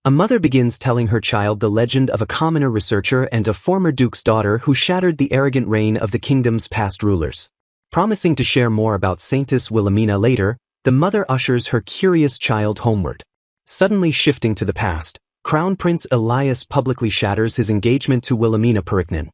A mother begins telling her child the legend of a commoner researcher and a former duke's daughter who shattered the arrogant reign of the kingdom's past rulers. Promising to share more about Saintess Wilhelmina later, the mother ushers her curious child homeward. Suddenly shifting to the past, Crown Prince Elias publicly shatters his engagement to Wilhelmina Periknin.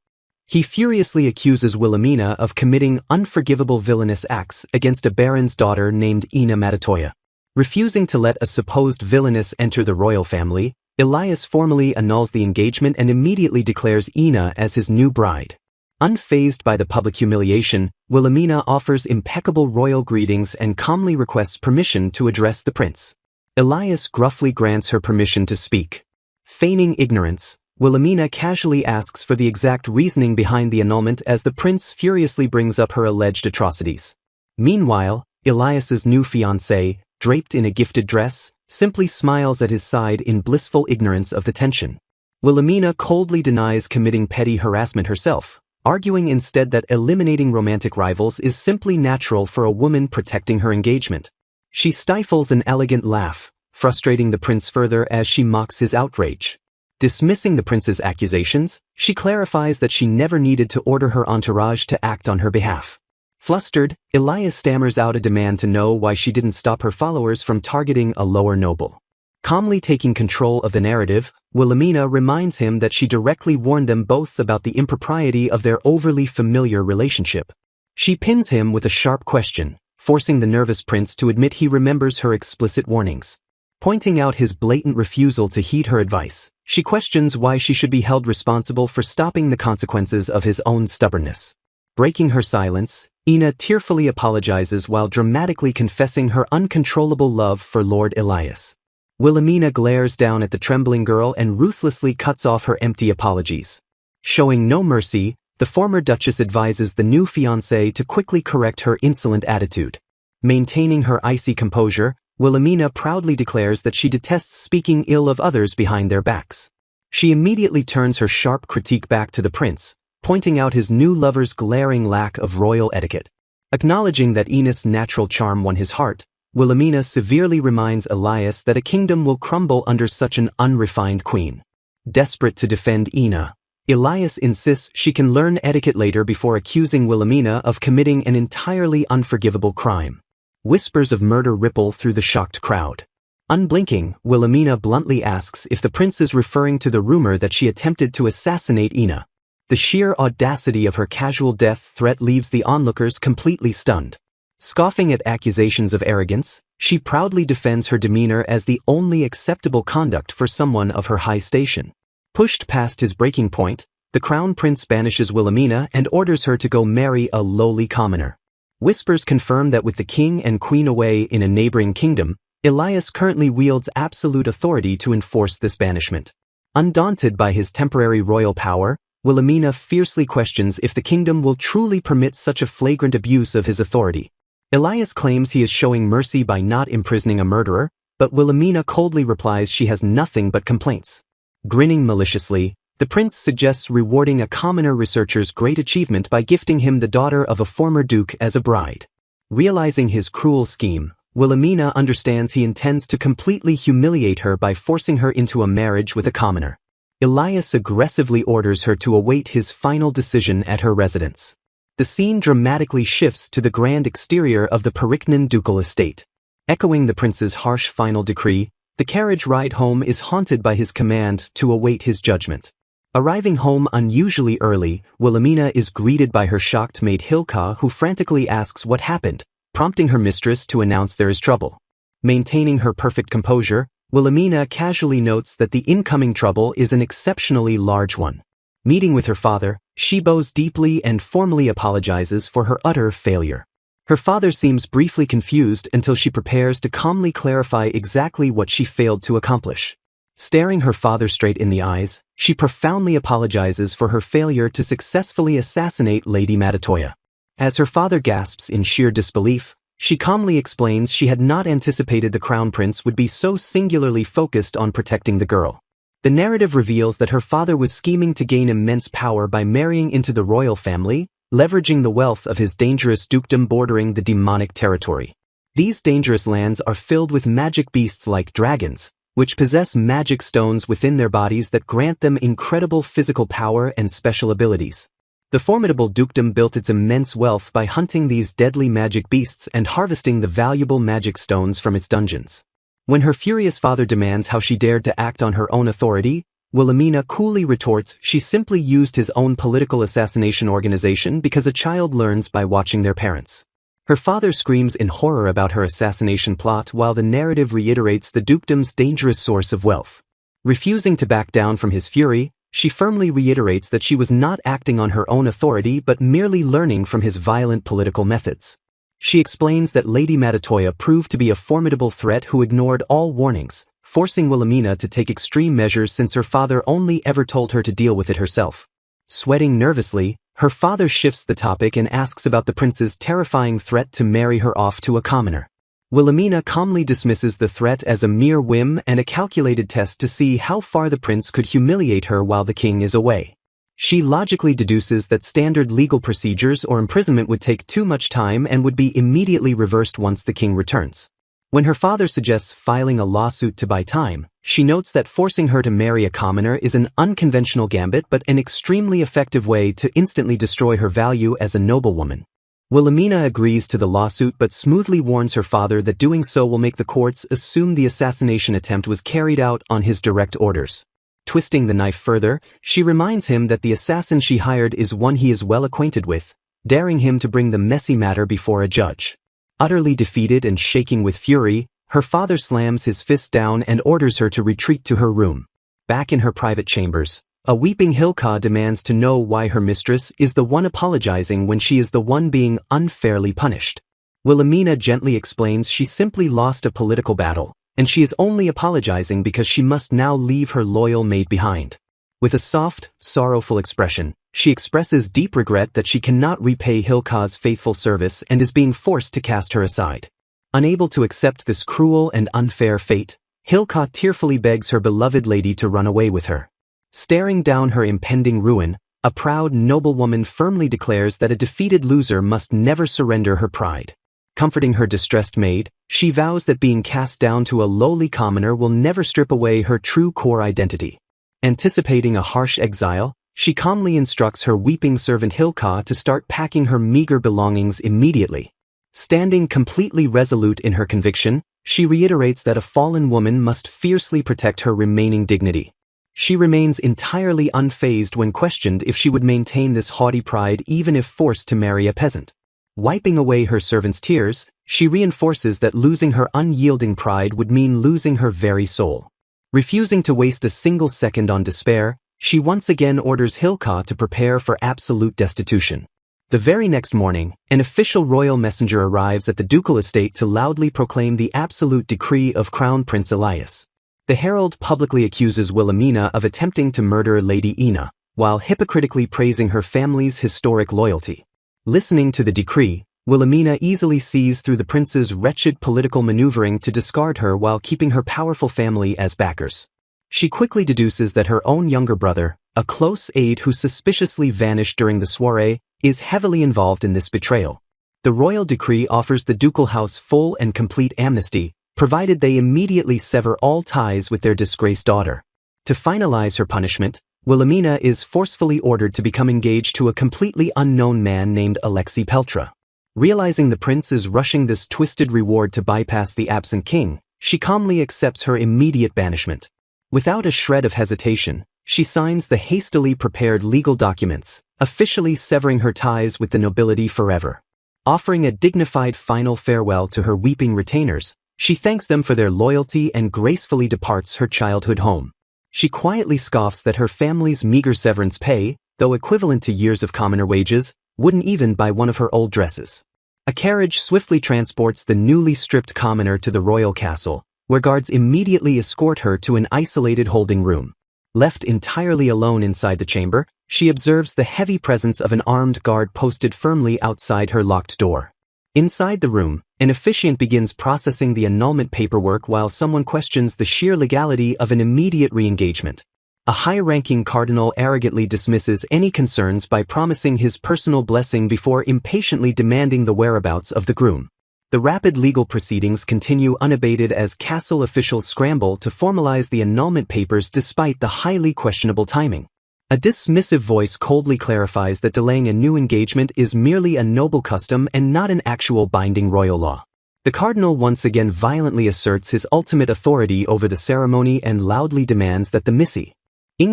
He furiously accuses Wilhelmina of committing unforgivable villainous acts against a baron's daughter named Ina Matatoya. Refusing to let a supposed villainess enter the royal family, Elias formally annuls the engagement and immediately declares Ina as his new bride. Unfazed by the public humiliation, Wilhelmina offers impeccable royal greetings and calmly requests permission to address the prince. Elias gruffly grants her permission to speak. Feigning ignorance, Wilhelmina casually asks for the exact reasoning behind the annulment as the prince furiously brings up her alleged atrocities. Meanwhile, Elias's new fiancée, draped in a gifted dress, simply smiles at his side in blissful ignorance of the tension. Wilhelmina coldly denies committing petty harassment herself, arguing instead that eliminating romantic rivals is simply natural for a woman protecting her engagement. She stifles an elegant laugh, frustrating the prince further as she mocks his outrage. Dismissing the prince's accusations, she clarifies that she never needed to order her entourage to act on her behalf. Flustered, Elias stammers out a demand to know why she didn't stop her followers from targeting a lower noble. Calmly taking control of the narrative, Wilhelmina reminds him that she directly warned them both about the impropriety of their overly familiar relationship. She pins him with a sharp question, forcing the nervous prince to admit he remembers her explicit warnings. Pointing out his blatant refusal to heed her advice, she questions why she should be held responsible for stopping the consequences of his own stubbornness. Breaking her silence, Ina tearfully apologizes while dramatically confessing her uncontrollable love for Lord Elias. Wilhelmina glares down at the trembling girl and ruthlessly cuts off her empty apologies. Showing no mercy, the former duchess advises the new fiancé to quickly correct her insolent attitude. Maintaining her icy composure, Wilhelmina proudly declares that she detests speaking ill of others behind their backs. She immediately turns her sharp critique back to the prince, pointing out his new lover's glaring lack of royal etiquette. Acknowledging that Ina's natural charm won his heart, Wilhelmina severely reminds Elias that a kingdom will crumble under such an unrefined queen. Desperate to defend Ina, Elias insists she can learn etiquette later before accusing Wilhelmina of committing an entirely unforgivable crime. Whispers of murder ripple through the shocked crowd. Unblinking, Wilhelmina bluntly asks if the prince is referring to the rumor that she attempted to assassinate Ina. The sheer audacity of her casual death threat leaves the onlookers completely stunned. Scoffing at accusations of arrogance, she proudly defends her demeanor as the only acceptable conduct for someone of her high station. Pushed past his breaking point, the crown prince banishes Wilhelmina and orders her to go marry a lowly commoner. Whispers confirm that with the king and queen away in a neighboring kingdom, Elias currently wields absolute authority to enforce this banishment. Undaunted by his temporary royal power, Wilhelmina fiercely questions if the kingdom will truly permit such a flagrant abuse of his authority. Elias claims he is showing mercy by not imprisoning a murderer, but Wilhelmina coldly replies she has nothing but complaints. Grinning maliciously, the prince suggests rewarding a commoner researcher's great achievement by gifting him the daughter of a former duke as a bride. Realizing his cruel scheme, Wilhelmina understands he intends to completely humiliate her by forcing her into a marriage with a commoner. Elias aggressively orders her to await his final decision at her residence. The scene dramatically shifts to the grand exterior of the Periknin ducal estate. Echoing the prince's harsh final decree, the carriage ride home is haunted by his command to await his judgment. Arriving home unusually early, Wilhelmina is greeted by her shocked maid Hilka, who frantically asks what happened, prompting her mistress to announce there is trouble. Maintaining her perfect composure, Wilhelmina casually notes that the incoming trouble is an exceptionally large one. Meeting with her father, she bows deeply and formally apologizes for her utter failure. Her father seems briefly confused until she prepares to calmly clarify exactly what she failed to accomplish. Staring her father straight in the eyes, she profoundly apologizes for her failure to successfully assassinate Lady Matatoya. As her father gasps in sheer disbelief, she calmly explains she had not anticipated the crown prince would be so singularly focused on protecting the girl. The narrative reveals that her father was scheming to gain immense power by marrying into the royal family, leveraging the wealth of his dangerous dukedom bordering the demonic territory. These dangerous lands are filled with magic beasts like dragons, which possess magic stones within their bodies that grant them incredible physical power and special abilities. The formidable dukedom built its immense wealth by hunting these deadly magic beasts and harvesting the valuable magic stones from its dungeons. When her furious father demands how she dared to act on her own authority, Wilhelmina coolly retorts she simply used his own political assassination organization because a child learns by watching their parents. Her father screams in horror about her assassination plot while the narrative reiterates the dukedom's dangerous source of wealth. Refusing to back down from his fury, she firmly reiterates that she was not acting on her own authority but merely learning from his violent political methods. She explains that Lady Matatoya proved to be a formidable threat who ignored all warnings, forcing Wilhelmina to take extreme measures since her father only ever told her to deal with it herself. Sweating nervously, her father shifts the topic and asks about the prince's terrifying threat to marry her off to a commoner. Wilhelmina calmly dismisses the threat as a mere whim and a calculated test to see how far the prince could humiliate her while the king is away. She logically deduces that standard legal procedures or imprisonment would take too much time and would be immediately reversed once the king returns. When her father suggests filing a lawsuit to buy time, she notes that forcing her to marry a commoner is an unconventional gambit but an extremely effective way to instantly destroy her value as a noblewoman. Wilhelmina agrees to the lawsuit but smoothly warns her father that doing so will make the courts assume the assassination attempt was carried out on his direct orders. Twisting the knife further, she reminds him that the assassin she hired is one he is well acquainted with, daring him to bring the messy matter before a judge. Utterly defeated and shaking with fury, her father slams his fist down and orders her to retreat to her room. Back in her private chambers, a weeping Hilka demands to know why her mistress is the one apologizing when she is the one being unfairly punished. Wilhelmina gently explains she simply lost a political battle, and she is only apologizing because she must now leave her loyal maid behind. With a soft, sorrowful expression, she expresses deep regret that she cannot repay Hilka's faithful service and is being forced to cast her aside. Unable to accept this cruel and unfair fate, Hilka tearfully begs her beloved lady to run away with her. Staring down her impending ruin, a proud noblewoman firmly declares that a defeated loser must never surrender her pride. Comforting her distressed maid, she vows that being cast down to a lowly commoner will never strip away her true core identity. Anticipating a harsh exile, she calmly instructs her weeping servant Hilka to start packing her meager belongings immediately. Standing completely resolute in her conviction, she reiterates that a fallen woman must fiercely protect her remaining dignity. She remains entirely unfazed when questioned if she would maintain this haughty pride even if forced to marry a peasant. Wiping away her servant's tears, she reinforces that losing her unyielding pride would mean losing her very soul. Refusing to waste a single second on despair, she once again orders Hilka to prepare for absolute destitution. The very next morning, an official royal messenger arrives at the ducal estate to loudly proclaim the absolute decree of Crown Prince Elias. The herald publicly accuses Wilhelmina of attempting to murder Lady Ina, while hypocritically praising her family's historic loyalty. Listening to the decree, Wilhelmina easily sees through the prince's wretched political maneuvering to discard her while keeping her powerful family as backers. She quickly deduces that her own younger brother, a close aide who suspiciously vanished during the soiree, is heavily involved in this betrayal. The royal decree offers the ducal house full and complete amnesty, provided they immediately sever all ties with their disgraced daughter. To finalize her punishment, Wilhelmina is forcefully ordered to become engaged to a completely unknown man named Alexei Peltra. Realizing the prince is rushing this twisted reward to bypass the absent king, she calmly accepts her immediate banishment. Without a shred of hesitation, she signs the hastily prepared legal documents, officially severing her ties with the nobility forever. Offering a dignified final farewell to her weeping retainers, she thanks them for their loyalty and gracefully departs her childhood home. She quietly scoffs that her family's meager severance pay, though equivalent to years of commoner wages, wouldn't even buy one of her old dresses. A carriage swiftly transports the newly stripped commoner to the royal castle, where guards immediately escort her to an isolated holding room. Left entirely alone inside the chamber, she observes the heavy presence of an armed guard posted firmly outside her locked door. Inside the room, an officiant begins processing the annulment paperwork while someone questions the sheer legality of an immediate re-engagement. A high-ranking cardinal arrogantly dismisses any concerns by promising his personal blessing before impatiently demanding the whereabouts of the groom. The rapid legal proceedings continue unabated as castle officials scramble to formalize the annulment papers despite the highly questionable timing. A dismissive voice coldly clarifies that delaying a new engagement is merely a noble custom and not an actual binding royal law. The cardinal once again violently asserts his ultimate authority over the ceremony and loudly demands that the missing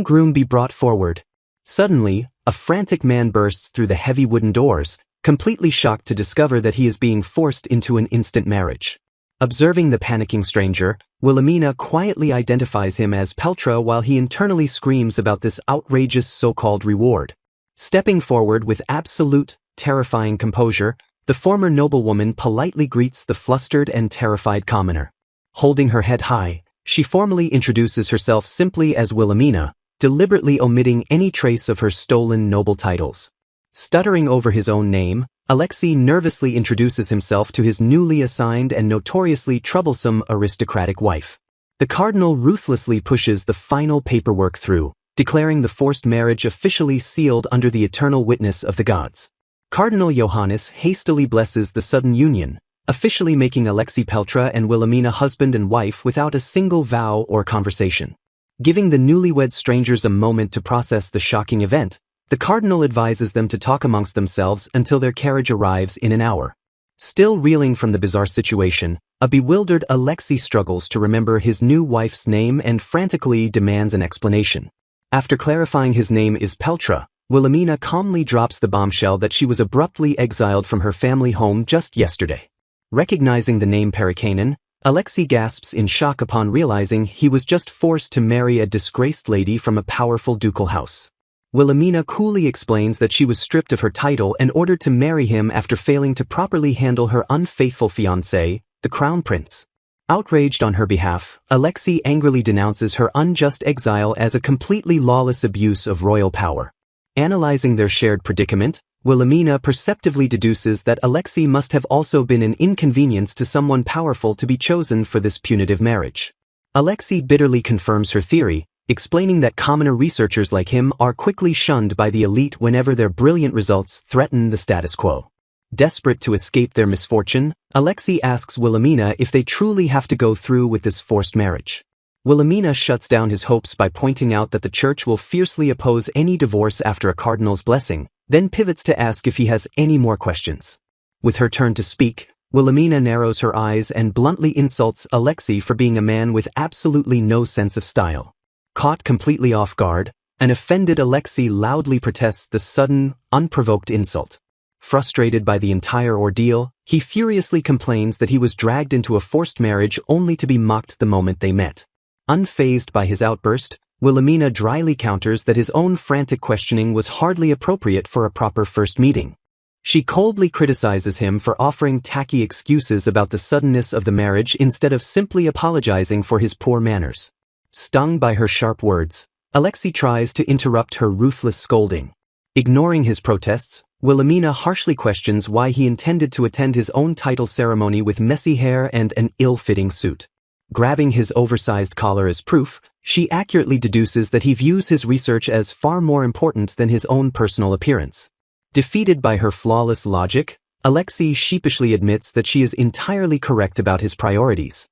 groom be brought forward. Suddenly, a frantic man bursts through the heavy wooden doors, completely shocked to discover that he is being forced into an instant marriage. Observing the panicking stranger, Wilhelmina quietly identifies him as Peltra while he internally screams about this outrageous so-called reward. Stepping forward with absolute, terrifying composure, the former noblewoman politely greets the flustered and terrified commoner. Holding her head high, she formally introduces herself simply as Wilhelmina, deliberately omitting any trace of her stolen noble titles. Stuttering over his own name, Alexei nervously introduces himself to his newly assigned and notoriously troublesome aristocratic wife. The cardinal ruthlessly pushes the final paperwork through, declaring the forced marriage officially sealed under the eternal witness of the gods. Cardinal Johannes hastily blesses the sudden union, officially making Alexei Peltra and Wilhelmina husband and wife without a single vow or conversation. Giving the newlywed strangers a moment to process the shocking event, the cardinal advises them to talk amongst themselves until their carriage arrives in an hour. Still reeling from the bizarre situation, a bewildered Alexei struggles to remember his new wife's name and frantically demands an explanation. After clarifying his name is Peltra, Wilhelmina calmly drops the bombshell that she was abruptly exiled from her family home just yesterday. Recognizing the name Perikanen, Alexei gasps in shock upon realizing he was just forced to marry a disgraced lady from a powerful ducal house. Wilhelmina coolly explains that she was stripped of her title and ordered to marry him after failing to properly handle her unfaithful fiancé, the crown prince. Outraged on her behalf, Alexei angrily denounces her unjust exile as a completely lawless abuse of royal power. Analyzing their shared predicament, Wilhelmina perceptively deduces that Alexei must have also been an inconvenience to someone powerful to be chosen for this punitive marriage. Alexei bitterly confirms her theory, explaining that commoner researchers like him are quickly shunned by the elite whenever their brilliant results threaten the status quo. Desperate to escape their misfortune, Alexei asks Wilhelmina if they truly have to go through with this forced marriage. Wilhelmina shuts down his hopes by pointing out that the church will fiercely oppose any divorce after a cardinal's blessing, then pivots to ask if he has any more questions. With her turn to speak, Wilhelmina narrows her eyes and bluntly insults Alexei for being a man with absolutely no sense of style. Caught completely off guard, an offended Alexei loudly protests the sudden, unprovoked insult. Frustrated by the entire ordeal, he furiously complains that he was dragged into a forced marriage only to be mocked the moment they met. Unfazed by his outburst, Wilhelmina dryly counters that his own frantic questioning was hardly appropriate for a proper first meeting. She coldly criticizes him for offering tacky excuses about the suddenness of the marriage instead of simply apologizing for his poor manners. Stung by her sharp words, Alexei tries to interrupt her ruthless scolding. Ignoring his protests, Wilhelmina harshly questions why he intended to attend his own title ceremony with messy hair and an ill-fitting suit. Grabbing his oversized collar as proof, she accurately deduces that he views his research as far more important than his own personal appearance. Defeated by her flawless logic, Alexei sheepishly admits that she is entirely correct about his priorities.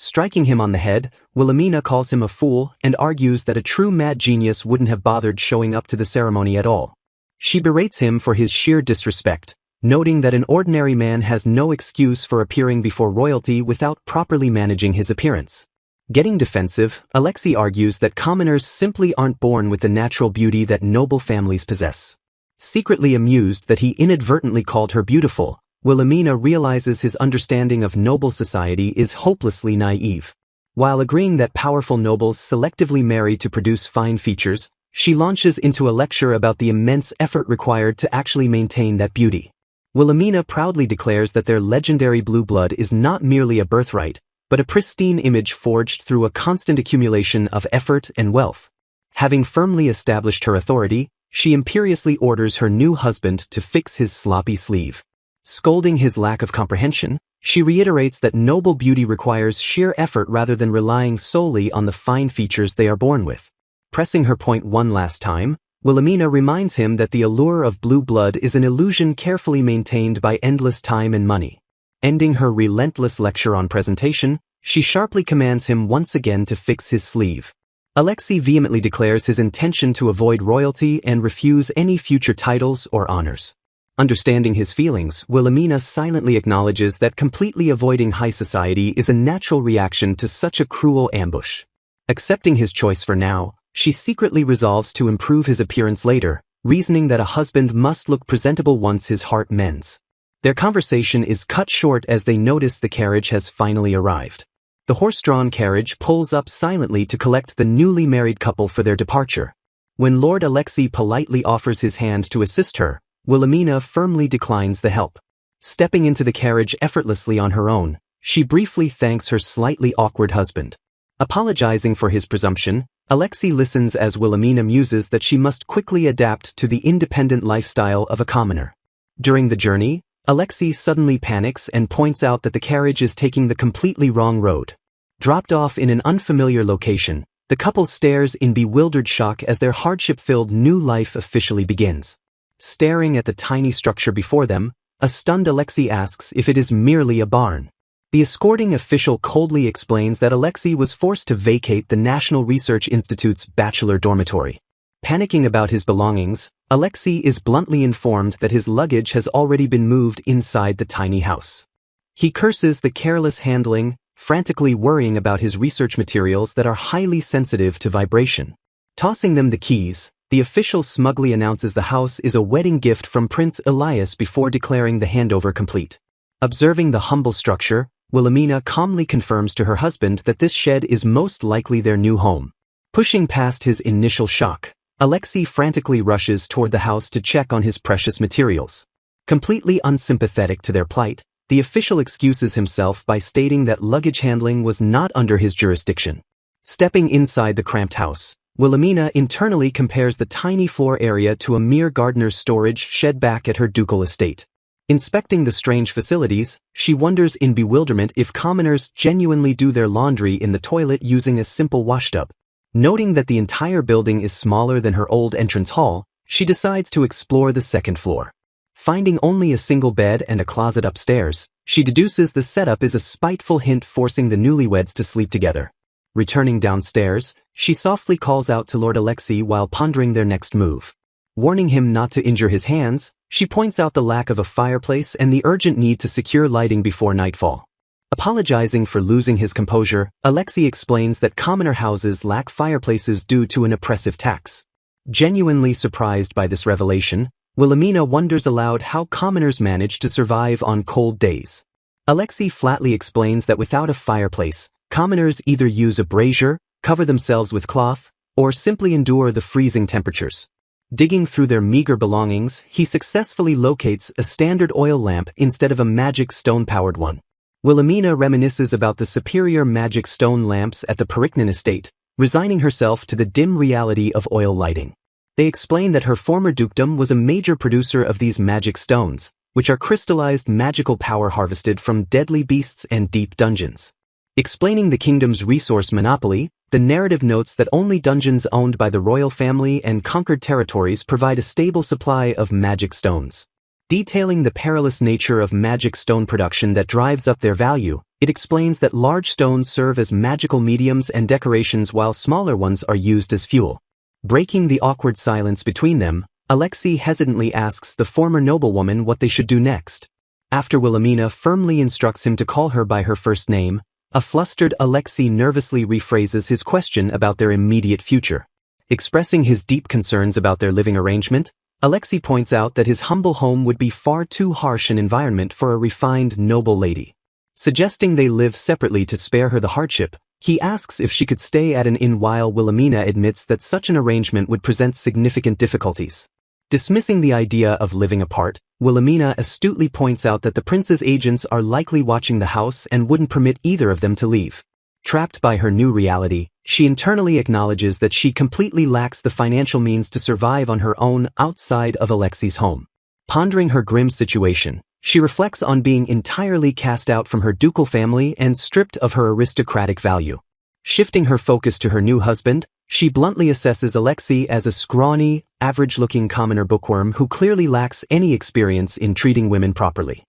Striking him on the head, Wilhelmina calls him a fool and argues that a true mad genius wouldn't have bothered showing up to the ceremony at all. She berates him for his sheer disrespect, noting that an ordinary man has no excuse for appearing before royalty without properly managing his appearance. Getting defensive, Alexei argues that commoners simply aren't born with the natural beauty that noble families possess. Secretly amused that he inadvertently called her beautiful, Wilhelmina realizes his understanding of noble society is hopelessly naive. While agreeing that powerful nobles selectively marry to produce fine features, she launches into a lecture about the immense effort required to actually maintain that beauty. Wilhelmina proudly declares that their legendary blue blood is not merely a birthright, but a pristine image forged through a constant accumulation of effort and wealth. Having firmly established her authority, she imperiously orders her new husband to fix his sloppy sleeve. Scolding his lack of comprehension, she reiterates that noble beauty requires sheer effort rather than relying solely on the fine features they are born with. Pressing her point one last time, Wilhelmina reminds him that the allure of blue blood is an illusion carefully maintained by endless time and money. Ending her relentless lecture on presentation, she sharply commands him once again to fix his sleeve. Alexei vehemently declares his intention to avoid royalty and refuse any future titles or honors. Understanding his feelings, Wilhelmina silently acknowledges that completely avoiding high society is a natural reaction to such a cruel ambush. Accepting his choice for now, she secretly resolves to improve his appearance later, reasoning that a husband must look presentable once his heart mends. Their conversation is cut short as they notice the carriage has finally arrived. The horse-drawn carriage pulls up silently to collect the newly married couple for their departure. When Lord Alexei politely offers his hand to assist her, Wilhelmina firmly declines the help. Stepping into the carriage effortlessly on her own, she briefly thanks her slightly awkward husband. Apologizing for his presumption, Alexei listens as Wilhelmina muses that she must quickly adapt to the independent lifestyle of a commoner. During the journey, Alexei suddenly panics and points out that the carriage is taking the completely wrong road. Dropped off in an unfamiliar location, the couple stares in bewildered shock as their hardship-filled new life officially begins. Staring at the tiny structure before them, a stunned Alexei asks if it is merely a barn. The escorting official coldly explains that Alexei was forced to vacate the National Research Institute's bachelor dormitory. Panicking about his belongings, Alexei is bluntly informed that his luggage has already been moved inside the tiny house. He curses the careless handling, frantically worrying about his research materials that are highly sensitive to vibration. Tossing them the keys, the official smugly announces the house is a wedding gift from Prince Elias before declaring the handover complete. Observing the humble structure, Wilhelmina calmly confirms to her husband that this shed is most likely their new home. Pushing past his initial shock, Alexei frantically rushes toward the house to check on his precious materials. Completely unsympathetic to their plight, the official excuses himself by stating that luggage handling was not under his jurisdiction. Stepping inside the cramped house, Wilhelmina internally compares the tiny floor area to a mere gardener's storage shed back at her ducal estate. Inspecting the strange facilities, she wonders in bewilderment if commoners genuinely do their laundry in the toilet using a simple washtub. Noting that the entire building is smaller than her old entrance hall, she decides to explore the second floor. Finding only a single bed and a closet upstairs, she deduces the setup is a spiteful hint forcing the newlyweds to sleep together. Returning downstairs, she softly calls out to Lord Alexei while pondering their next move. Warning him not to injure his hands, she points out the lack of a fireplace and the urgent need to secure lighting before nightfall. Apologizing for losing his composure, Alexei explains that commoner houses lack fireplaces due to an oppressive tax. Genuinely surprised by this revelation, Wilhelmina wonders aloud how commoners manage to survive on cold days. Alexei flatly explains that without a fireplace, commoners either use a brazier, cover themselves with cloth, or simply endure the freezing temperatures. Digging through their meager belongings, he successfully locates a standard oil lamp instead of a magic stone-powered one. Wilhelmina reminisces about the superior magic stone lamps at the Periknin estate, resigning herself to the dim reality of oil lighting. They explain that her former dukedom was a major producer of these magic stones, which are crystallized magical power harvested from deadly beasts and deep dungeons. Explaining the kingdom's resource monopoly, the narrative notes that only dungeons owned by the royal family and conquered territories provide a stable supply of magic stones. Detailing the perilous nature of magic stone production that drives up their value, it explains that large stones serve as magical mediums and decorations while smaller ones are used as fuel. Breaking the awkward silence between them, Alexei hesitantly asks the former noblewoman what they should do next. After Wilhelmina firmly instructs him to call her by her first name, a flustered Alexei nervously rephrases his question about their immediate future. Expressing his deep concerns about their living arrangement, Alexei points out that his humble home would be far too harsh an environment for a refined noble lady. Suggesting they live separately to spare her the hardship, he asks if she could stay at an inn while Wilhelmina admits that such an arrangement would present significant difficulties. Dismissing the idea of living apart, Wilhelmina astutely points out that the prince's agents are likely watching the house and wouldn't permit either of them to leave. Trapped by her new reality, she internally acknowledges that she completely lacks the financial means to survive on her own outside of Alexei's home. Pondering her grim situation, she reflects on being entirely cast out from her ducal family and stripped of her aristocratic value. Shifting her focus to her new husband, she bluntly assesses Alexei as a scrawny, average-looking commoner bookworm who clearly lacks any experience in treating women properly.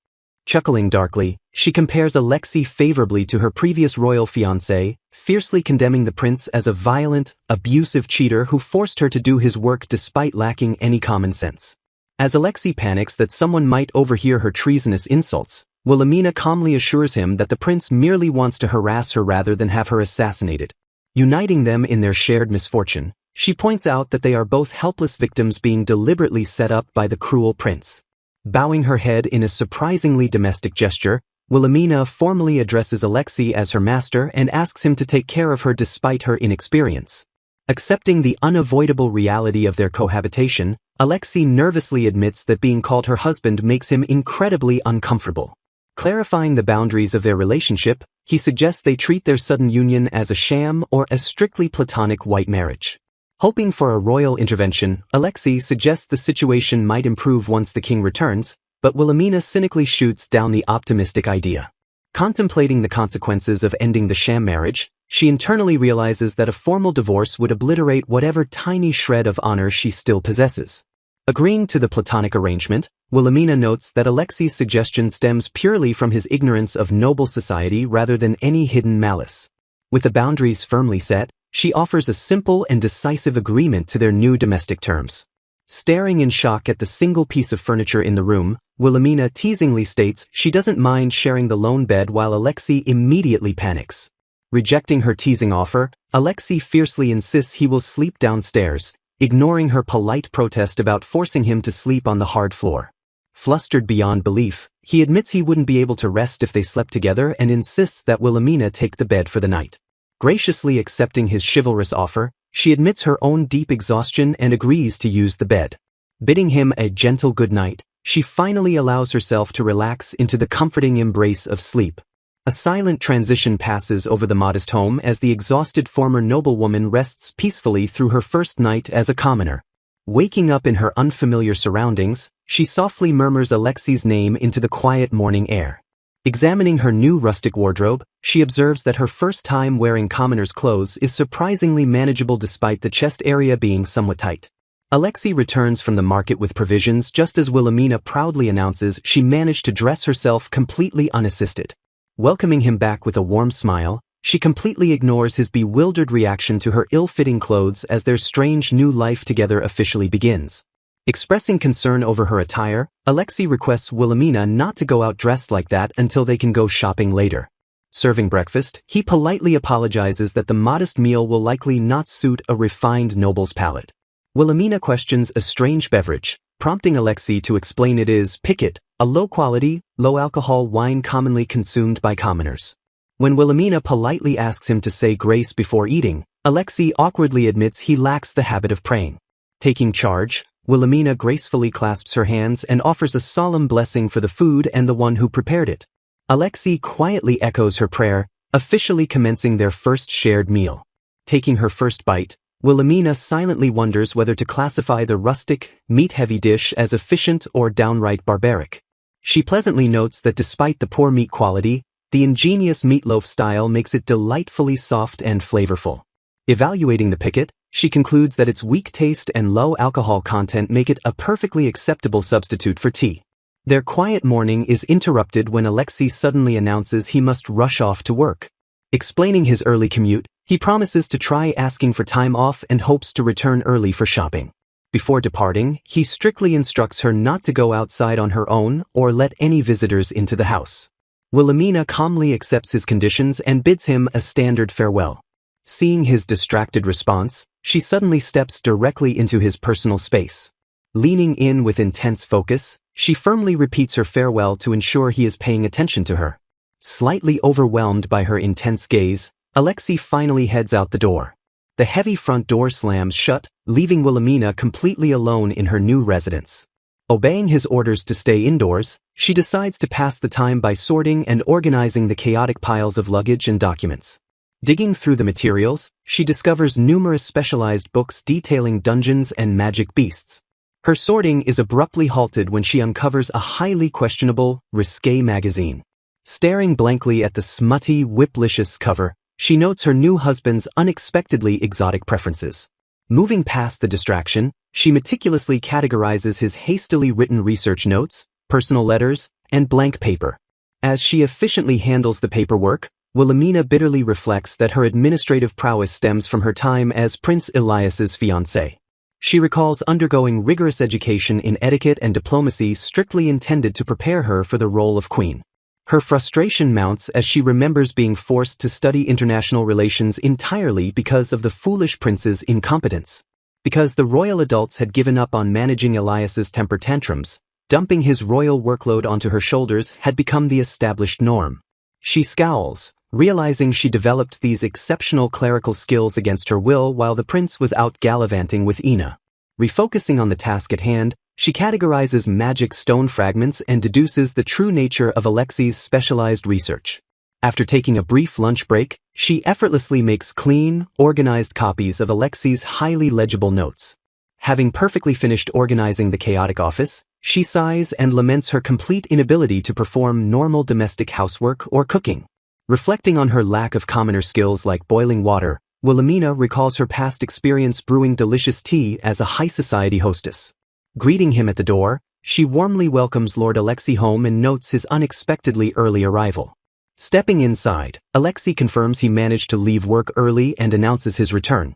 Chuckling darkly, she compares Alexei favorably to her previous royal fiancé, fiercely condemning the prince as a violent, abusive cheater who forced her to do his work despite lacking any common sense. As Alexei panics that someone might overhear her treasonous insults, Wilhelmina calmly assures him that the prince merely wants to harass her rather than have her assassinated. Uniting them in their shared misfortune, she points out that they are both helpless victims being deliberately set up by the cruel prince. Bowing her head in a surprisingly domestic gesture, Wilhelmina formally addresses Alexei as her master and asks him to take care of her despite her inexperience. Accepting the unavoidable reality of their cohabitation, Alexei nervously admits that being called her husband makes him incredibly uncomfortable. Clarifying the boundaries of their relationship, he suggests they treat their sudden union as a sham or a strictly platonic white marriage. Hoping for a royal intervention, Alexei suggests the situation might improve once the king returns, but Wilhelmina cynically shoots down the optimistic idea. Contemplating the consequences of ending the sham marriage, she internally realizes that a formal divorce would obliterate whatever tiny shred of honor she still possesses. Agreeing to the platonic arrangement, Wilhelmina notes that Alexei's suggestion stems purely from his ignorance of noble society rather than any hidden malice. With the boundaries firmly set, she offers a simple and decisive agreement to their new domestic terms. Staring in shock at the single piece of furniture in the room, Wilhelmina teasingly states she doesn't mind sharing the lone bed while Alexei immediately panics. Rejecting her teasing offer, Alexei fiercely insists he will sleep downstairs, ignoring her polite protest about forcing him to sleep on the hard floor. Flustered beyond belief, he admits he wouldn't be able to rest if they slept together and insists that Wilhelmina take the bed for the night. Graciously accepting his chivalrous offer, she admits her own deep exhaustion and agrees to use the bed. Bidding him a gentle good night, she finally allows herself to relax into the comforting embrace of sleep. A silent transition passes over the modest home as the exhausted former noblewoman rests peacefully through her first night as a commoner. Waking up in her unfamiliar surroundings, she softly murmurs Alexei's name into the quiet morning air. Examining her new rustic wardrobe, she observes that her first time wearing commoner's clothes is surprisingly manageable despite the chest area being somewhat tight. Alexei returns from the market with provisions just as Wilhelmina proudly announces she managed to dress herself completely unassisted. Welcoming him back with a warm smile, she completely ignores his bewildered reaction to her ill-fitting clothes as their strange new life together officially begins. Expressing concern over her attire, Alexei requests Wilhelmina not to go out dressed like that until they can go shopping later. Serving breakfast, he politely apologizes that the modest meal will likely not suit a refined noble's palate. Wilhelmina questions a strange beverage, prompting Alexei to explain it is piquet, a low-quality, low-alcohol wine commonly consumed by commoners. When Wilhelmina politely asks him to say grace before eating, Alexei awkwardly admits he lacks the habit of praying. Taking charge, Wilhelmina gracefully clasps her hands and offers a solemn blessing for the food and the one who prepared it. Alexei quietly echoes her prayer, officially commencing their first shared meal. Taking her first bite, Wilhelmina silently wonders whether to classify the rustic, meat-heavy dish as efficient or downright barbaric. She pleasantly notes that despite the poor meat quality, the ingenious meatloaf style makes it delightfully soft and flavorful. Evaluating the piquet, she concludes that its weak taste and low alcohol content make it a perfectly acceptable substitute for tea. Their quiet morning is interrupted when Alexei suddenly announces he must rush off to work. Explaining his early commute, he promises to try asking for time off and hopes to return early for shopping. Before departing, he strictly instructs her not to go outside on her own or let any visitors into the house. Wilhelmina calmly accepts his conditions and bids him a standard farewell. Seeing his distracted response, she suddenly steps directly into his personal space. Leaning in with intense focus, she firmly repeats her farewell to ensure he is paying attention to her. Slightly overwhelmed by her intense gaze, Alexei finally heads out the door. The heavy front door slams shut, leaving Wilhelmina completely alone in her new residence. Obeying his orders to stay indoors, she decides to pass the time by sorting and organizing the chaotic piles of luggage and documents. Digging through the materials, she discovers numerous specialized books detailing dungeons and magic beasts. Her sorting is abruptly halted when she uncovers a highly questionable, risque magazine. Staring blankly at the smutty, whiplicious cover, she notes her new husband's unexpectedly exotic preferences. Moving past the distraction, she meticulously categorizes his hastily written research notes, personal letters, and blank paper. As she efficiently handles the paperwork, Wilhelmina bitterly reflects that her administrative prowess stems from her time as Prince Elias's fiancée. She recalls undergoing rigorous education in etiquette and diplomacy strictly intended to prepare her for the role of queen. Her frustration mounts as she remembers being forced to study international relations entirely because of the foolish prince's incompetence. Because the royal adults had given up on managing Elias's temper tantrums, dumping his royal workload onto her shoulders had become the established norm. She scowls, realizing she developed these exceptional clerical skills against her will while the prince was out gallivanting with Ina. Refocusing on the task at hand, she categorizes magic stone fragments and deduces the true nature of Alexi's specialized research. After taking a brief lunch break, she effortlessly makes clean, organized copies of Alexi's highly legible notes. Having perfectly finished organizing the chaotic office, she sighs and laments her complete inability to perform normal domestic housework or cooking. Reflecting on her lack of commoner skills like boiling water, Wilhelmina recalls her past experience brewing delicious tea as a high society hostess. Greeting him at the door, she warmly welcomes Lord Alexei home and notes his unexpectedly early arrival. Stepping inside, Alexei confirms he managed to leave work early and announces his return.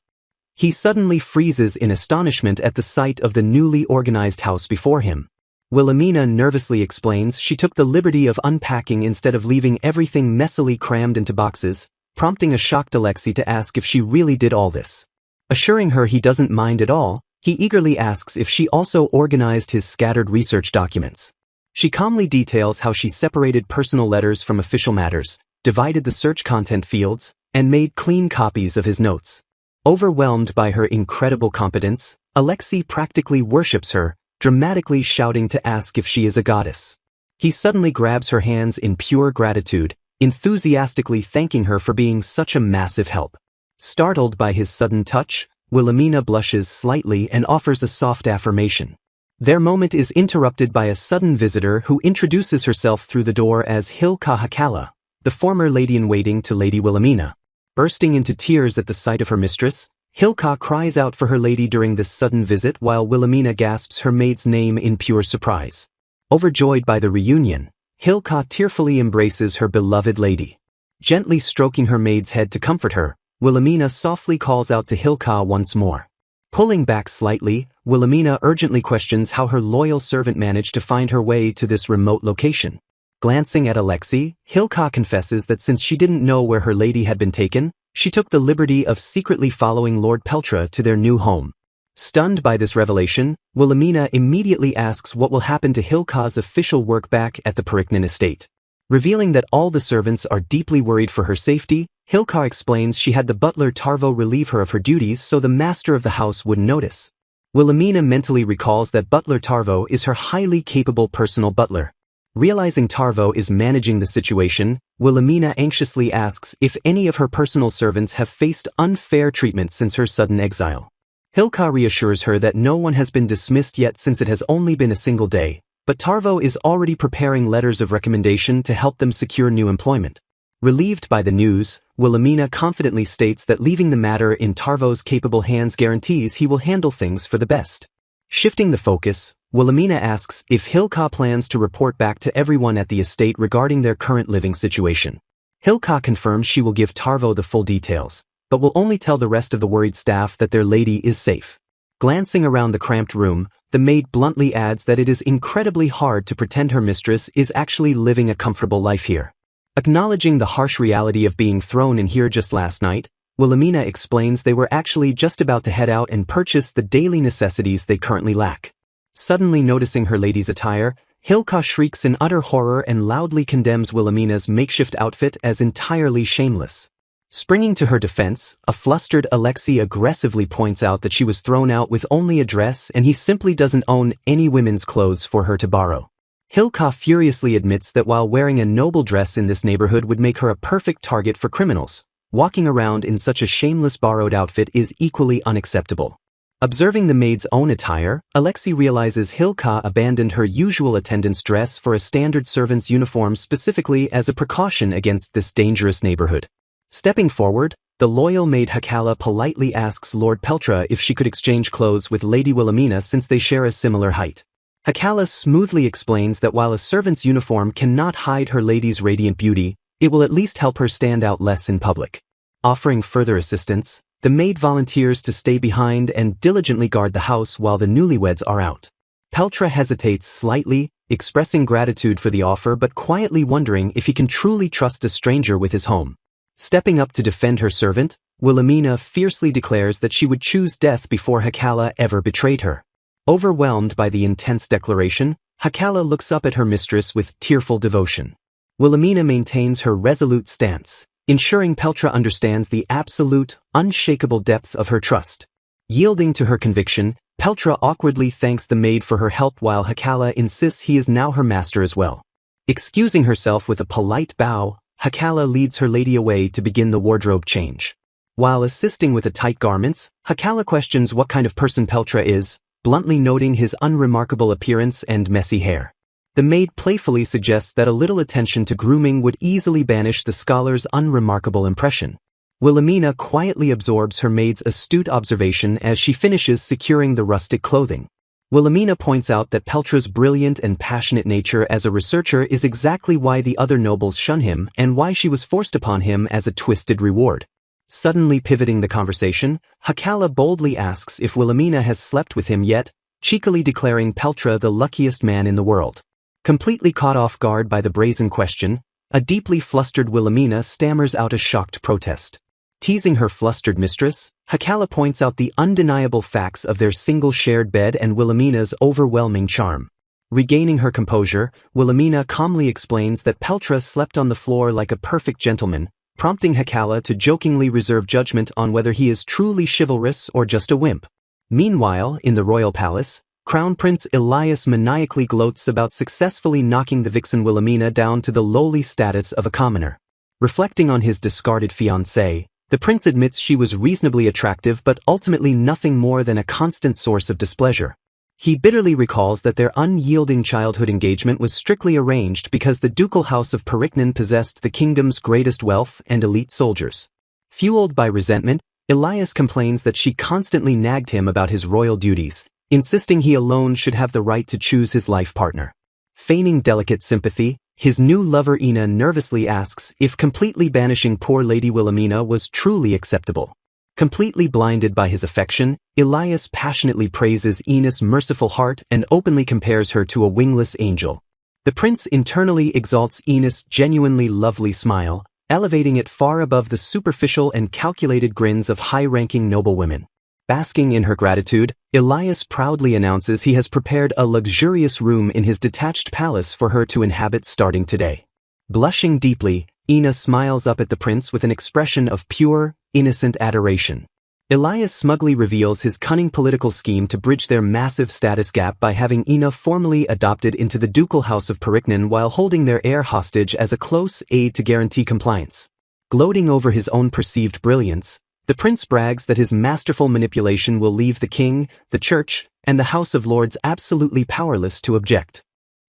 He suddenly freezes in astonishment at the sight of the newly organized house before him. Wilhelmina nervously explains she took the liberty of unpacking instead of leaving everything messily crammed into boxes, prompting a shocked Alexei to ask if she really did all this. Assuring her he doesn't mind at all, he eagerly asks if she also organized his scattered research documents. She calmly details how she separated personal letters from official matters, divided the search content fields, and made clean copies of his notes. Overwhelmed by her incredible competence, Alexei practically worships her, dramatically shouting to ask if she is a goddess. He suddenly grabs her hands in pure gratitude, enthusiastically thanking her for being such a massive help. Startled by his sudden touch, Wilhelmina blushes slightly and offers a soft affirmation. Their moment is interrupted by a sudden visitor who introduces herself through the door as Hilka Hakala, the former lady-in-waiting to Lady Wilhelmina. Bursting into tears at the sight of her mistress, Hilka cries out for her lady during this sudden visit while Wilhelmina gasps her maid's name in pure surprise. Overjoyed by the reunion, Hilka tearfully embraces her beloved lady. Gently stroking her maid's head to comfort her, Wilhelmina softly calls out to Hilka once more. Pulling back slightly, Wilhelmina urgently questions how her loyal servant managed to find her way to this remote location. Glancing at Alexei, Hilka confesses that since she didn't know where her lady had been taken, she took the liberty of secretly following Lord Peltra to their new home. Stunned by this revelation, Wilhelmina immediately asks what will happen to Hilka's official work back at the Periknin estate. Revealing that all the servants are deeply worried for her safety, Hilka explains she had the butler Tarvo relieve her of her duties so the master of the house wouldn't notice. Wilhelmina mentally recalls that butler Tarvo is her highly capable personal butler. Realizing Tarvo is managing the situation, Wilhelmina anxiously asks if any of her personal servants have faced unfair treatment since her sudden exile. Hilka reassures her that no one has been dismissed yet since it has only been a single day, but Tarvo is already preparing letters of recommendation to help them secure new employment. Relieved by the news, Wilhelmina confidently states that leaving the matter in Tarvo's capable hands guarantees he will handle things for the best. Shifting the focus, Wilhelmina asks if Hilka plans to report back to everyone at the estate regarding their current living situation. Hilka confirms she will give Tarvo the full details, but will only tell the rest of the worried staff that their lady is safe. Glancing around the cramped room, the maid bluntly adds that it is incredibly hard to pretend her mistress is actually living a comfortable life here. Acknowledging the harsh reality of being thrown in here just last night, Wilhelmina explains they were actually just about to head out and purchase the daily necessities they currently lack. Suddenly noticing her lady's attire, Hilka shrieks in utter horror and loudly condemns Wilhelmina's makeshift outfit as entirely shameless. Springing to her defense, a flustered Alexei aggressively points out that she was thrown out with only a dress and he simply doesn't own any women's clothes for her to borrow. Hilka furiously admits that while wearing a noble dress in this neighborhood would make her a perfect target for criminals, walking around in such a shameless borrowed outfit is equally unacceptable. Observing the maid's own attire, Alexei realizes Hilka abandoned her usual attendance dress for a standard servant's uniform specifically as a precaution against this dangerous neighborhood. Stepping forward, the loyal maid Hakala politely asks Lord Peltra if she could exchange clothes with Lady Wilhelmina since they share a similar height. Hakala smoothly explains that while a servant's uniform cannot hide her lady's radiant beauty, it will at least help her stand out less in public. Offering further assistance, the maid volunteers to stay behind and diligently guard the house while the newlyweds are out. Peltra hesitates slightly, expressing gratitude for the offer but quietly wondering if he can truly trust a stranger with his home. Stepping up to defend her servant, Wilhelmina fiercely declares that she would choose death before Hakala ever betrayed her. Overwhelmed by the intense declaration, Hakala looks up at her mistress with tearful devotion. Wilhelmina maintains her resolute stance, ensuring Peltra understands the absolute, unshakable depth of her trust. Yielding to her conviction, Peltra awkwardly thanks the maid for her help while Hakala insists he is now her master as well. Excusing herself with a polite bow, Hakala leads her lady away to begin the wardrobe change. While assisting with the tight garments, Hakala questions what kind of person Peltra is, bluntly noting his unremarkable appearance and messy hair. The maid playfully suggests that a little attention to grooming would easily banish the scholar's unremarkable impression. Wilhelmina quietly absorbs her maid's astute observation as she finishes securing the rustic clothing. Wilhelmina points out that Peltra's brilliant and passionate nature as a researcher is exactly why the other nobles shun him and why she was forced upon him as a twisted reward. Suddenly pivoting the conversation, Hakala boldly asks if Wilhelmina has slept with him yet, cheekily declaring Peltra the luckiest man in the world. Completely caught off guard by the brazen question, a deeply flustered Wilhelmina stammers out a shocked protest. Teasing her flustered mistress, Hakala points out the undeniable facts of their single shared bed and Wilhelmina's overwhelming charm. Regaining her composure, Wilhelmina calmly explains that Peltra slept on the floor like a perfect gentleman, prompting Hakala to jokingly reserve judgment on whether he is truly chivalrous or just a wimp. Meanwhile, in the royal palace, Crown Prince Elias maniacally gloats about successfully knocking the vixen Wilhelmina down to the lowly status of a commoner. Reflecting on his discarded fiancée, the prince admits she was reasonably attractive but ultimately nothing more than a constant source of displeasure. He bitterly recalls that their unyielding childhood engagement was strictly arranged because the ducal house of Periknon possessed the kingdom's greatest wealth and elite soldiers. Fueled by resentment, Elias complains that she constantly nagged him about his royal duties, insisting he alone should have the right to choose his life partner. Feigning delicate sympathy, his new lover Ina nervously asks if completely banishing poor Lady Wilhelmina was truly acceptable. Completely blinded by his affection, Elias passionately praises Ina's merciful heart and openly compares her to a wingless angel. The prince internally exalts Ina's genuinely lovely smile, elevating it far above the superficial and calculated grins of high-ranking noblewomen. Basking in her gratitude, Elias proudly announces he has prepared a luxurious room in his detached palace for her to inhabit starting today. Blushing deeply, Ina smiles up at the prince with an expression of pure, innocent adoration. Elias smugly reveals his cunning political scheme to bridge their massive status gap by having Ina formally adopted into the ducal house of Periknon while holding their heir hostage as a close aid to guarantee compliance. Gloating over his own perceived brilliance, the prince brags that his masterful manipulation will leave the king, the church, and the House of Lords absolutely powerless to object.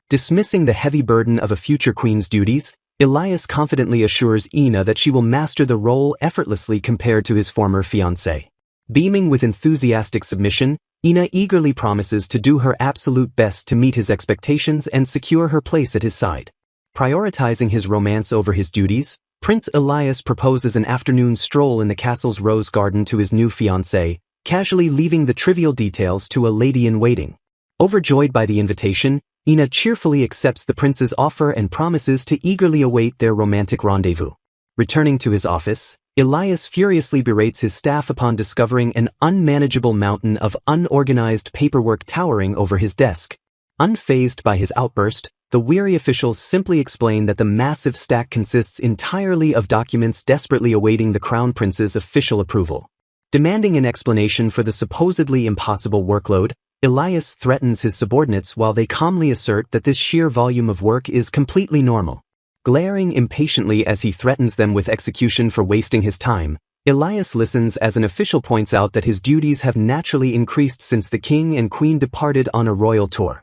Dismissing the heavy burden of a future queen's duties, Elias confidently assures Ina that she will master the role effortlessly compared to his former fiancé. Beaming with enthusiastic submission, Ina eagerly promises to do her absolute best to meet his expectations and secure her place at his side. Prioritizing his romance over his duties, Prince Elias proposes an afternoon stroll in the castle's rose garden to his new fiancée, casually leaving the trivial details to a lady-in-waiting. Overjoyed by the invitation, Ina cheerfully accepts the prince's offer and promises to eagerly await their romantic rendezvous. Returning to his office, Elias furiously berates his staff upon discovering an unmanageable mountain of unorganized paperwork towering over his desk. Unfazed by his outburst, the weary officials simply explain that the massive stack consists entirely of documents desperately awaiting the crown prince's official approval. Demanding an explanation for the supposedly impossible workload, Elias threatens his subordinates while they calmly assert that this sheer volume of work is completely normal. Glaring impatiently as he threatens them with execution for wasting his time, Elias listens as an official points out that his duties have naturally increased since the king and queen departed on a royal tour.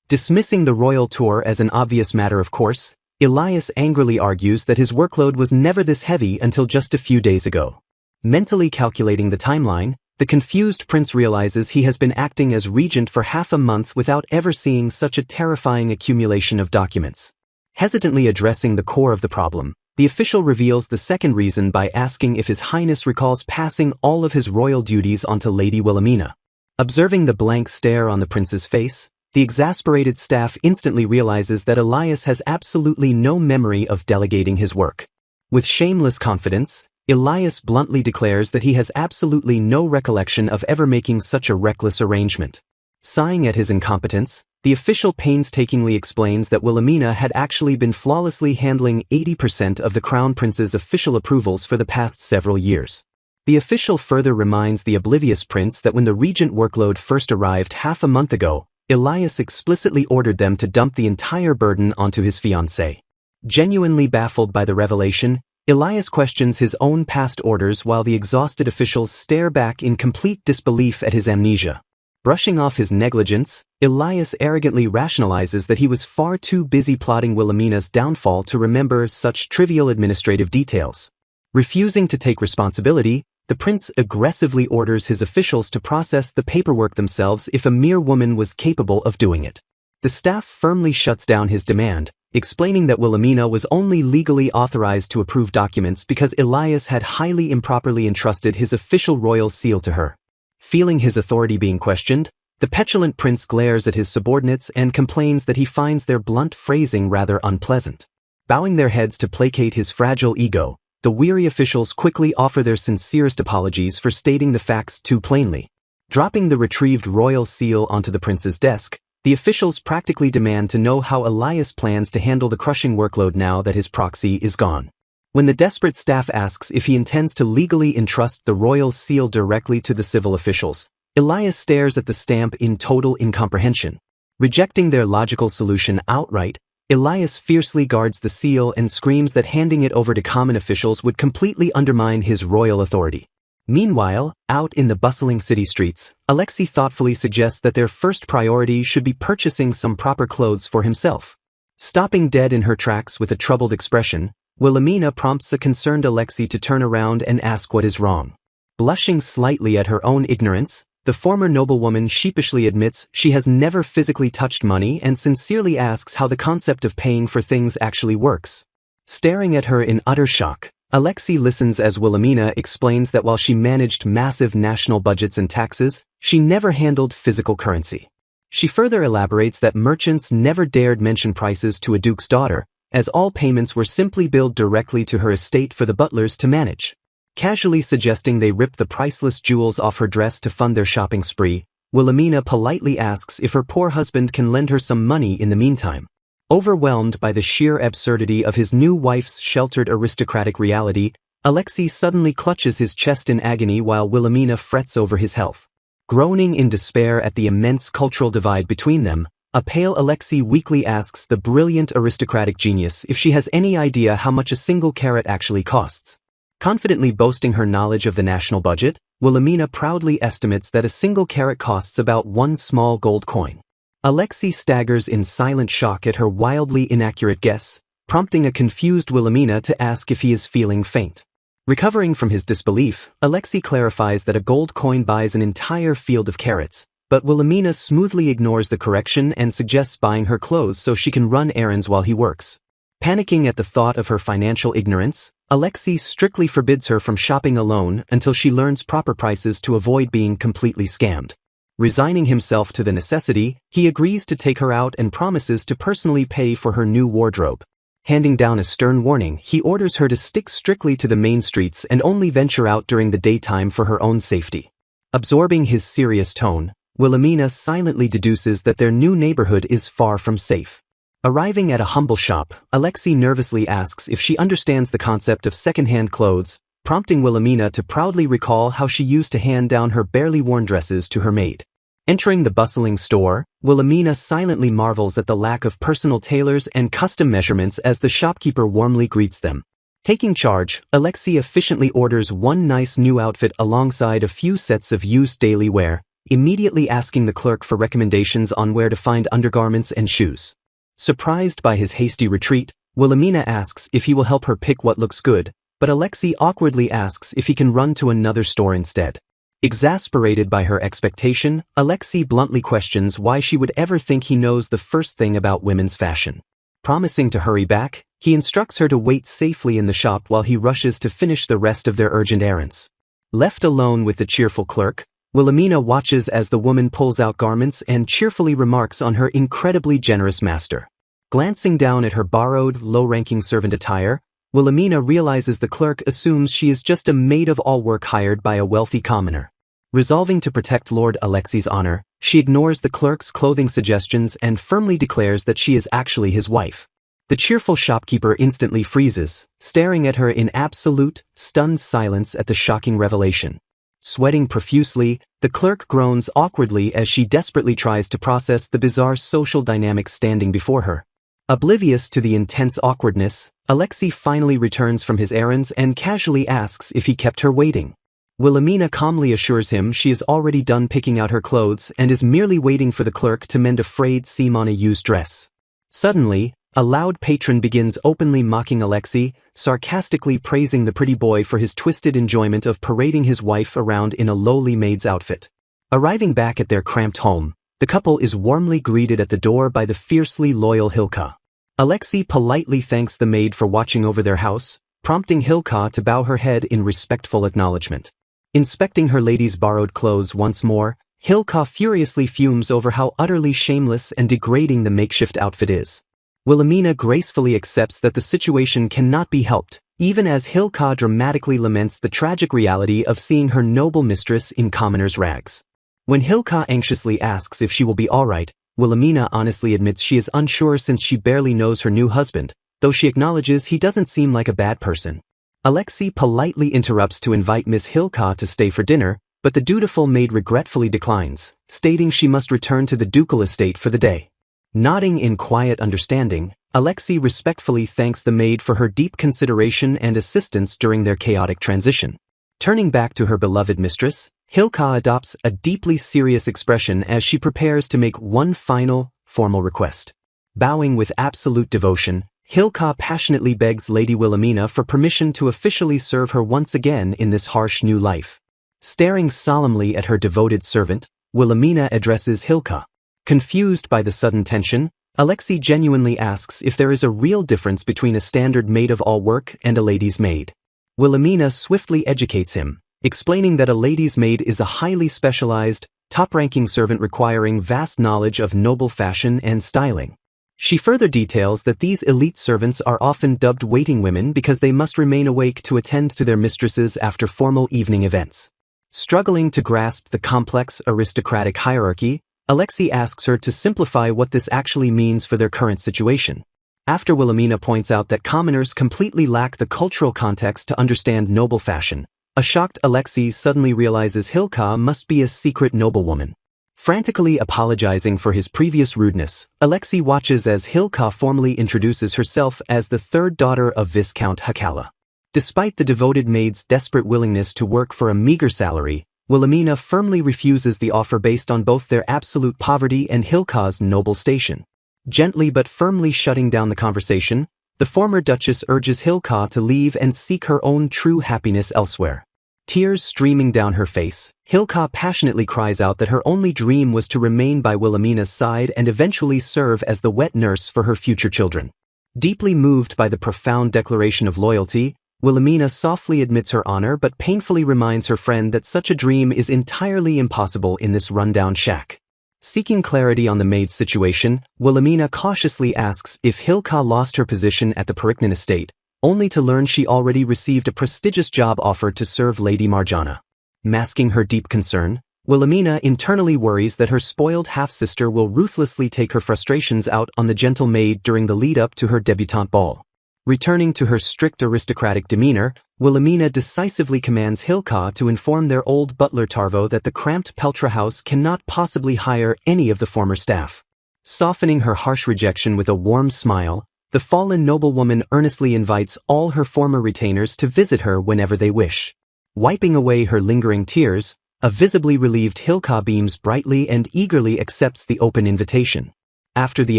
Dismissing the royal tour as an obvious matter of course, Elias angrily argues that his workload was never this heavy until just a few days ago. Mentally calculating the timeline, The confused prince realizes he has been acting as regent for half a month without ever seeing such a terrifying accumulation of documents. Hesitantly addressing the core of the problem, the official reveals the second reason by asking if His Highness recalls passing all of his royal duties onto Lady Wilhelmina. Observing the blank stare on the prince's face, the exasperated staff instantly realizes that Elias has absolutely no memory of delegating his work. With shameless confidence, Elias bluntly declares that he has absolutely no recollection of ever making such a reckless arrangement. Sighing at his incompetence, the official painstakingly explains that Wilhelmina had actually been flawlessly handling 80% of the Crown Prince's official approvals for the past several years. The official further reminds the oblivious prince that when the regent workload first arrived half a month ago, Elias explicitly ordered them to dump the entire burden onto his fiancée. Genuinely baffled by the revelation, Elias questions his own past orders while the exhausted officials stare back in complete disbelief at his amnesia. Brushing off his negligence, Elias arrogantly rationalizes that he was far too busy plotting Wilhelmina's downfall to remember such trivial administrative details. Refusing to take responsibility, the prince aggressively orders his officials to process the paperwork themselves if a mere woman was capable of doing it. The staff firmly shuts down his demand, explaining that Wilhelmina was only legally authorized to approve documents because Elias had highly improperly entrusted his official royal seal to her. Feeling his authority being questioned, the petulant prince glares at his subordinates and complains that he finds their blunt phrasing rather unpleasant. Bowing their heads to placate his fragile ego, the weary officials quickly offer their sincerest apologies for stating the facts too plainly. Dropping the retrieved royal seal onto the prince's desk, the officials practically demand to know how Elias plans to handle the crushing workload now that his proxy is gone. When the desperate staff asks if he intends to legally entrust the royal seal directly to the civil officials, Elias stares at the stamp in total incomprehension. Rejecting their logical solution outright, Elias fiercely guards the seal and screams that handing it over to common officials would completely undermine his royal authority. Meanwhile, out in the bustling city streets, Alexei thoughtfully suggests that their first priority should be purchasing some proper clothes for himself. Stopping dead in her tracks with a troubled expression, Wilhelmina prompts a concerned Alexei to turn around and ask what is wrong. Blushing slightly at her own ignorance, the former noblewoman sheepishly admits she has never physically touched money and sincerely asks how the concept of paying for things actually works. Staring at her in utter shock, Alexei listens as Wilhelmina explains that while she managed massive national budgets and taxes, she never handled physical currency. She further elaborates that merchants never dared mention prices to a duke's daughter, as all payments were simply billed directly to her estate for the butlers to manage. Casually suggesting they rip the priceless jewels off her dress to fund their shopping spree, Wilhelmina politely asks if her poor husband can lend her some money in the meantime. Overwhelmed by the sheer absurdity of his new wife's sheltered aristocratic reality, Alexei suddenly clutches his chest in agony while Wilhelmina frets over his health. Groaning in despair at the immense cultural divide between them, a pale Alexei weakly asks the brilliant aristocratic genius if she has any idea how much a single carat actually costs. Confidently boasting her knowledge of the national budget, Wilhelmina proudly estimates that a single carat costs about one small gold coin. Alexei staggers in silent shock at her wildly inaccurate guess, prompting a confused Wilhelmina to ask if he is feeling faint. Recovering from his disbelief, Alexei clarifies that a gold coin buys an entire field of carats, but Wilhelmina smoothly ignores the correction and suggests buying her clothes so she can run errands while he works. Panicking at the thought of her financial ignorance, Alexei strictly forbids her from shopping alone until she learns proper prices to avoid being completely scammed. Resigning himself to the necessity, he agrees to take her out and promises to personally pay for her new wardrobe. Handing down a stern warning, he orders her to stick strictly to the main streets and only venture out during the daytime for her own safety. Absorbing his serious tone, Wilhelmina silently deduces that their new neighborhood is far from safe. Arriving at a humble shop, Alexei nervously asks if she understands the concept of second-hand clothes, prompting Wilhelmina to proudly recall how she used to hand down her barely worn dresses to her maid. Entering the bustling store, Wilhelmina silently marvels at the lack of personal tailors and custom measurements as the shopkeeper warmly greets them. Taking charge, Alexei efficiently orders one nice new outfit alongside a few sets of used daily wear, immediately asking the clerk for recommendations on where to find undergarments and shoes. Surprised by his hasty retreat, Wilhelmina asks if he will help her pick what looks good, but Alexei awkwardly asks if he can run to another store instead. Exasperated by her expectation, Alexei bluntly questions why she would ever think he knows the first thing about women's fashion. Promising to hurry back, he instructs her to wait safely in the shop while he rushes to finish the rest of their urgent errands. Left alone with the cheerful clerk, Wilhelmina watches as the woman pulls out garments and cheerfully remarks on her incredibly generous master. Glancing down at her borrowed, low-ranking servant attire, Wilhelmina realizes the clerk assumes she is just a maid-of-all-work hired by a wealthy commoner. Resolving to protect Lord Alexei's honor, she ignores the clerk's clothing suggestions and firmly declares that she is actually his wife. The cheerful shopkeeper instantly freezes, staring at her in absolute, stunned silence at the shocking revelation. Sweating profusely, the clerk groans awkwardly as she desperately tries to process the bizarre social dynamics standing before her. Oblivious to the intense awkwardness, Alexei finally returns from his errands and casually asks if he kept her waiting. Wilhelmina calmly assures him she is already done picking out her clothes and is merely waiting for the clerk to mend a frayed seam on a used dress. Suddenly, a loud patron begins openly mocking Alexei, sarcastically praising the pretty boy for his twisted enjoyment of parading his wife around in a lowly maid's outfit. Arriving back at their cramped home, the couple is warmly greeted at the door by the fiercely loyal Hilka. Alexei politely thanks the maid for watching over their house, prompting Hilka to bow her head in respectful acknowledgement. Inspecting her lady's borrowed clothes once more, Hilka furiously fumes over how utterly shameless and degrading the makeshift outfit is. Wilhelmina gracefully accepts that the situation cannot be helped, even as Hilka dramatically laments the tragic reality of seeing her noble mistress in commoner's rags. When Hilka anxiously asks if she will be alright, Wilhelmina honestly admits she is unsure since she barely knows her new husband, though she acknowledges he doesn't seem like a bad person. Alexei politely interrupts to invite Miss Hilka to stay for dinner, but the dutiful maid regretfully declines, stating she must return to the ducal estate for the day. Nodding in quiet understanding, Alexei respectfully thanks the maid for her deep consideration and assistance during their chaotic transition. Turning back to her beloved mistress, Hilka adopts a deeply serious expression as she prepares to make one final, formal request. Bowing with absolute devotion, Hilka passionately begs Lady Wilhelmina for permission to officially serve her once again in this harsh new life. Staring solemnly at her devoted servant, Wilhelmina addresses Hilka. Confused by the sudden tension, Alexei genuinely asks if there is a real difference between a standard maid-of-all-work and a lady's maid. Wilhelmina swiftly educates him, explaining that a lady's maid is a highly specialized, top-ranking servant requiring vast knowledge of noble fashion and styling. She further details that these elite servants are often dubbed waiting women because they must remain awake to attend to their mistresses after formal evening events. Struggling to grasp the complex aristocratic hierarchy, Alexei asks her to simplify what this actually means for their current situation. After Wilhelmina points out that commoners completely lack the cultural context to understand noble fashion, a shocked Alexei suddenly realizes Hilka must be a secret noblewoman. Frantically apologizing for his previous rudeness, Alexei watches as Hilka formally introduces herself as the third daughter of Viscount Hakala. Despite the devoted maid's desperate willingness to work for a meager salary, Wilhelmina firmly refuses the offer based on both their absolute poverty and Hilka's noble station. Gently but firmly shutting down the conversation, the former duchess urges Hilka to leave and seek her own true happiness elsewhere. Tears streaming down her face, Hilka passionately cries out that her only dream was to remain by Wilhelmina's side and eventually serve as the wet nurse for her future children. Deeply moved by the profound declaration of loyalty, Wilhelmina softly admits her honor but painfully reminds her friend that such a dream is entirely impossible in this rundown shack. Seeking clarity on the maid's situation, Wilhelmina cautiously asks if Hilka lost her position at the Periknin estate, only to learn she already received a prestigious job offer to serve Lady Marjana. Masking her deep concern, Wilhelmina internally worries that her spoiled half-sister will ruthlessly take her frustrations out on the gentle maid during the lead-up to her debutante ball. Returning to her strict aristocratic demeanor, Wilhelmina decisively commands Hilka to inform their old butler Tarvo that the cramped Peltra house cannot possibly hire any of the former staff. Softening her harsh rejection with a warm smile, the fallen noblewoman earnestly invites all her former retainers to visit her whenever they wish. Wiping away her lingering tears, a visibly relieved Hilka beams brightly and eagerly accepts the open invitation. After the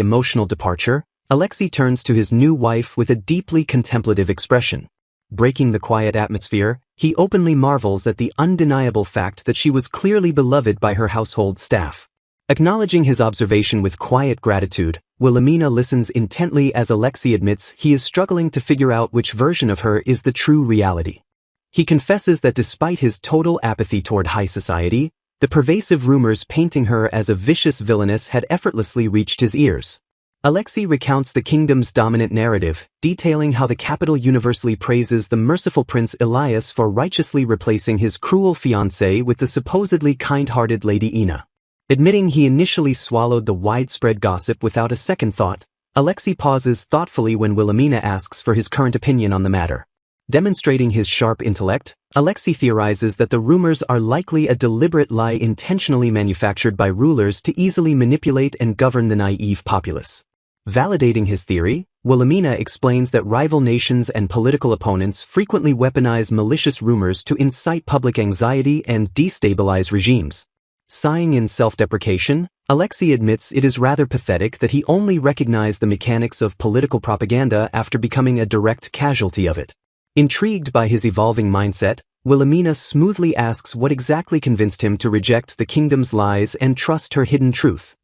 emotional departure, Alexei turns to his new wife with a deeply contemplative expression. Breaking the quiet atmosphere, He openly marvels at the undeniable fact that she was clearly beloved by her household staff. Acknowledging his observation with quiet gratitude, Wilhelmina listens intently as Alexei admits he is struggling to figure out which version of her is the true reality. He confesses that despite his total apathy toward high society, the pervasive rumors painting her as a vicious villainess had effortlessly reached his ears. Alexei recounts the kingdom's dominant narrative, detailing how the capital universally praises the merciful Prince Elias for righteously replacing his cruel fiancée with the supposedly kind-hearted Lady Ina. Admitting he initially swallowed the widespread gossip without a second thought, Alexei pauses thoughtfully when Wilhelmina asks for his current opinion on the matter. Demonstrating his sharp intellect, Alexei theorizes that the rumors are likely a deliberate lie intentionally manufactured by rulers to easily manipulate and govern the naive populace. Validating his theory, Wilhelmina explains that rival nations and political opponents frequently weaponize malicious rumors to incite public anxiety and destabilize regimes. Sighing in self-deprecation, Alexei admits it is rather pathetic that he only recognized the mechanics of political propaganda after becoming a direct casualty of it. Intrigued by his evolving mindset, Wilhelmina smoothly asks what exactly convinced him to reject the kingdom's lies and trust her hidden truth.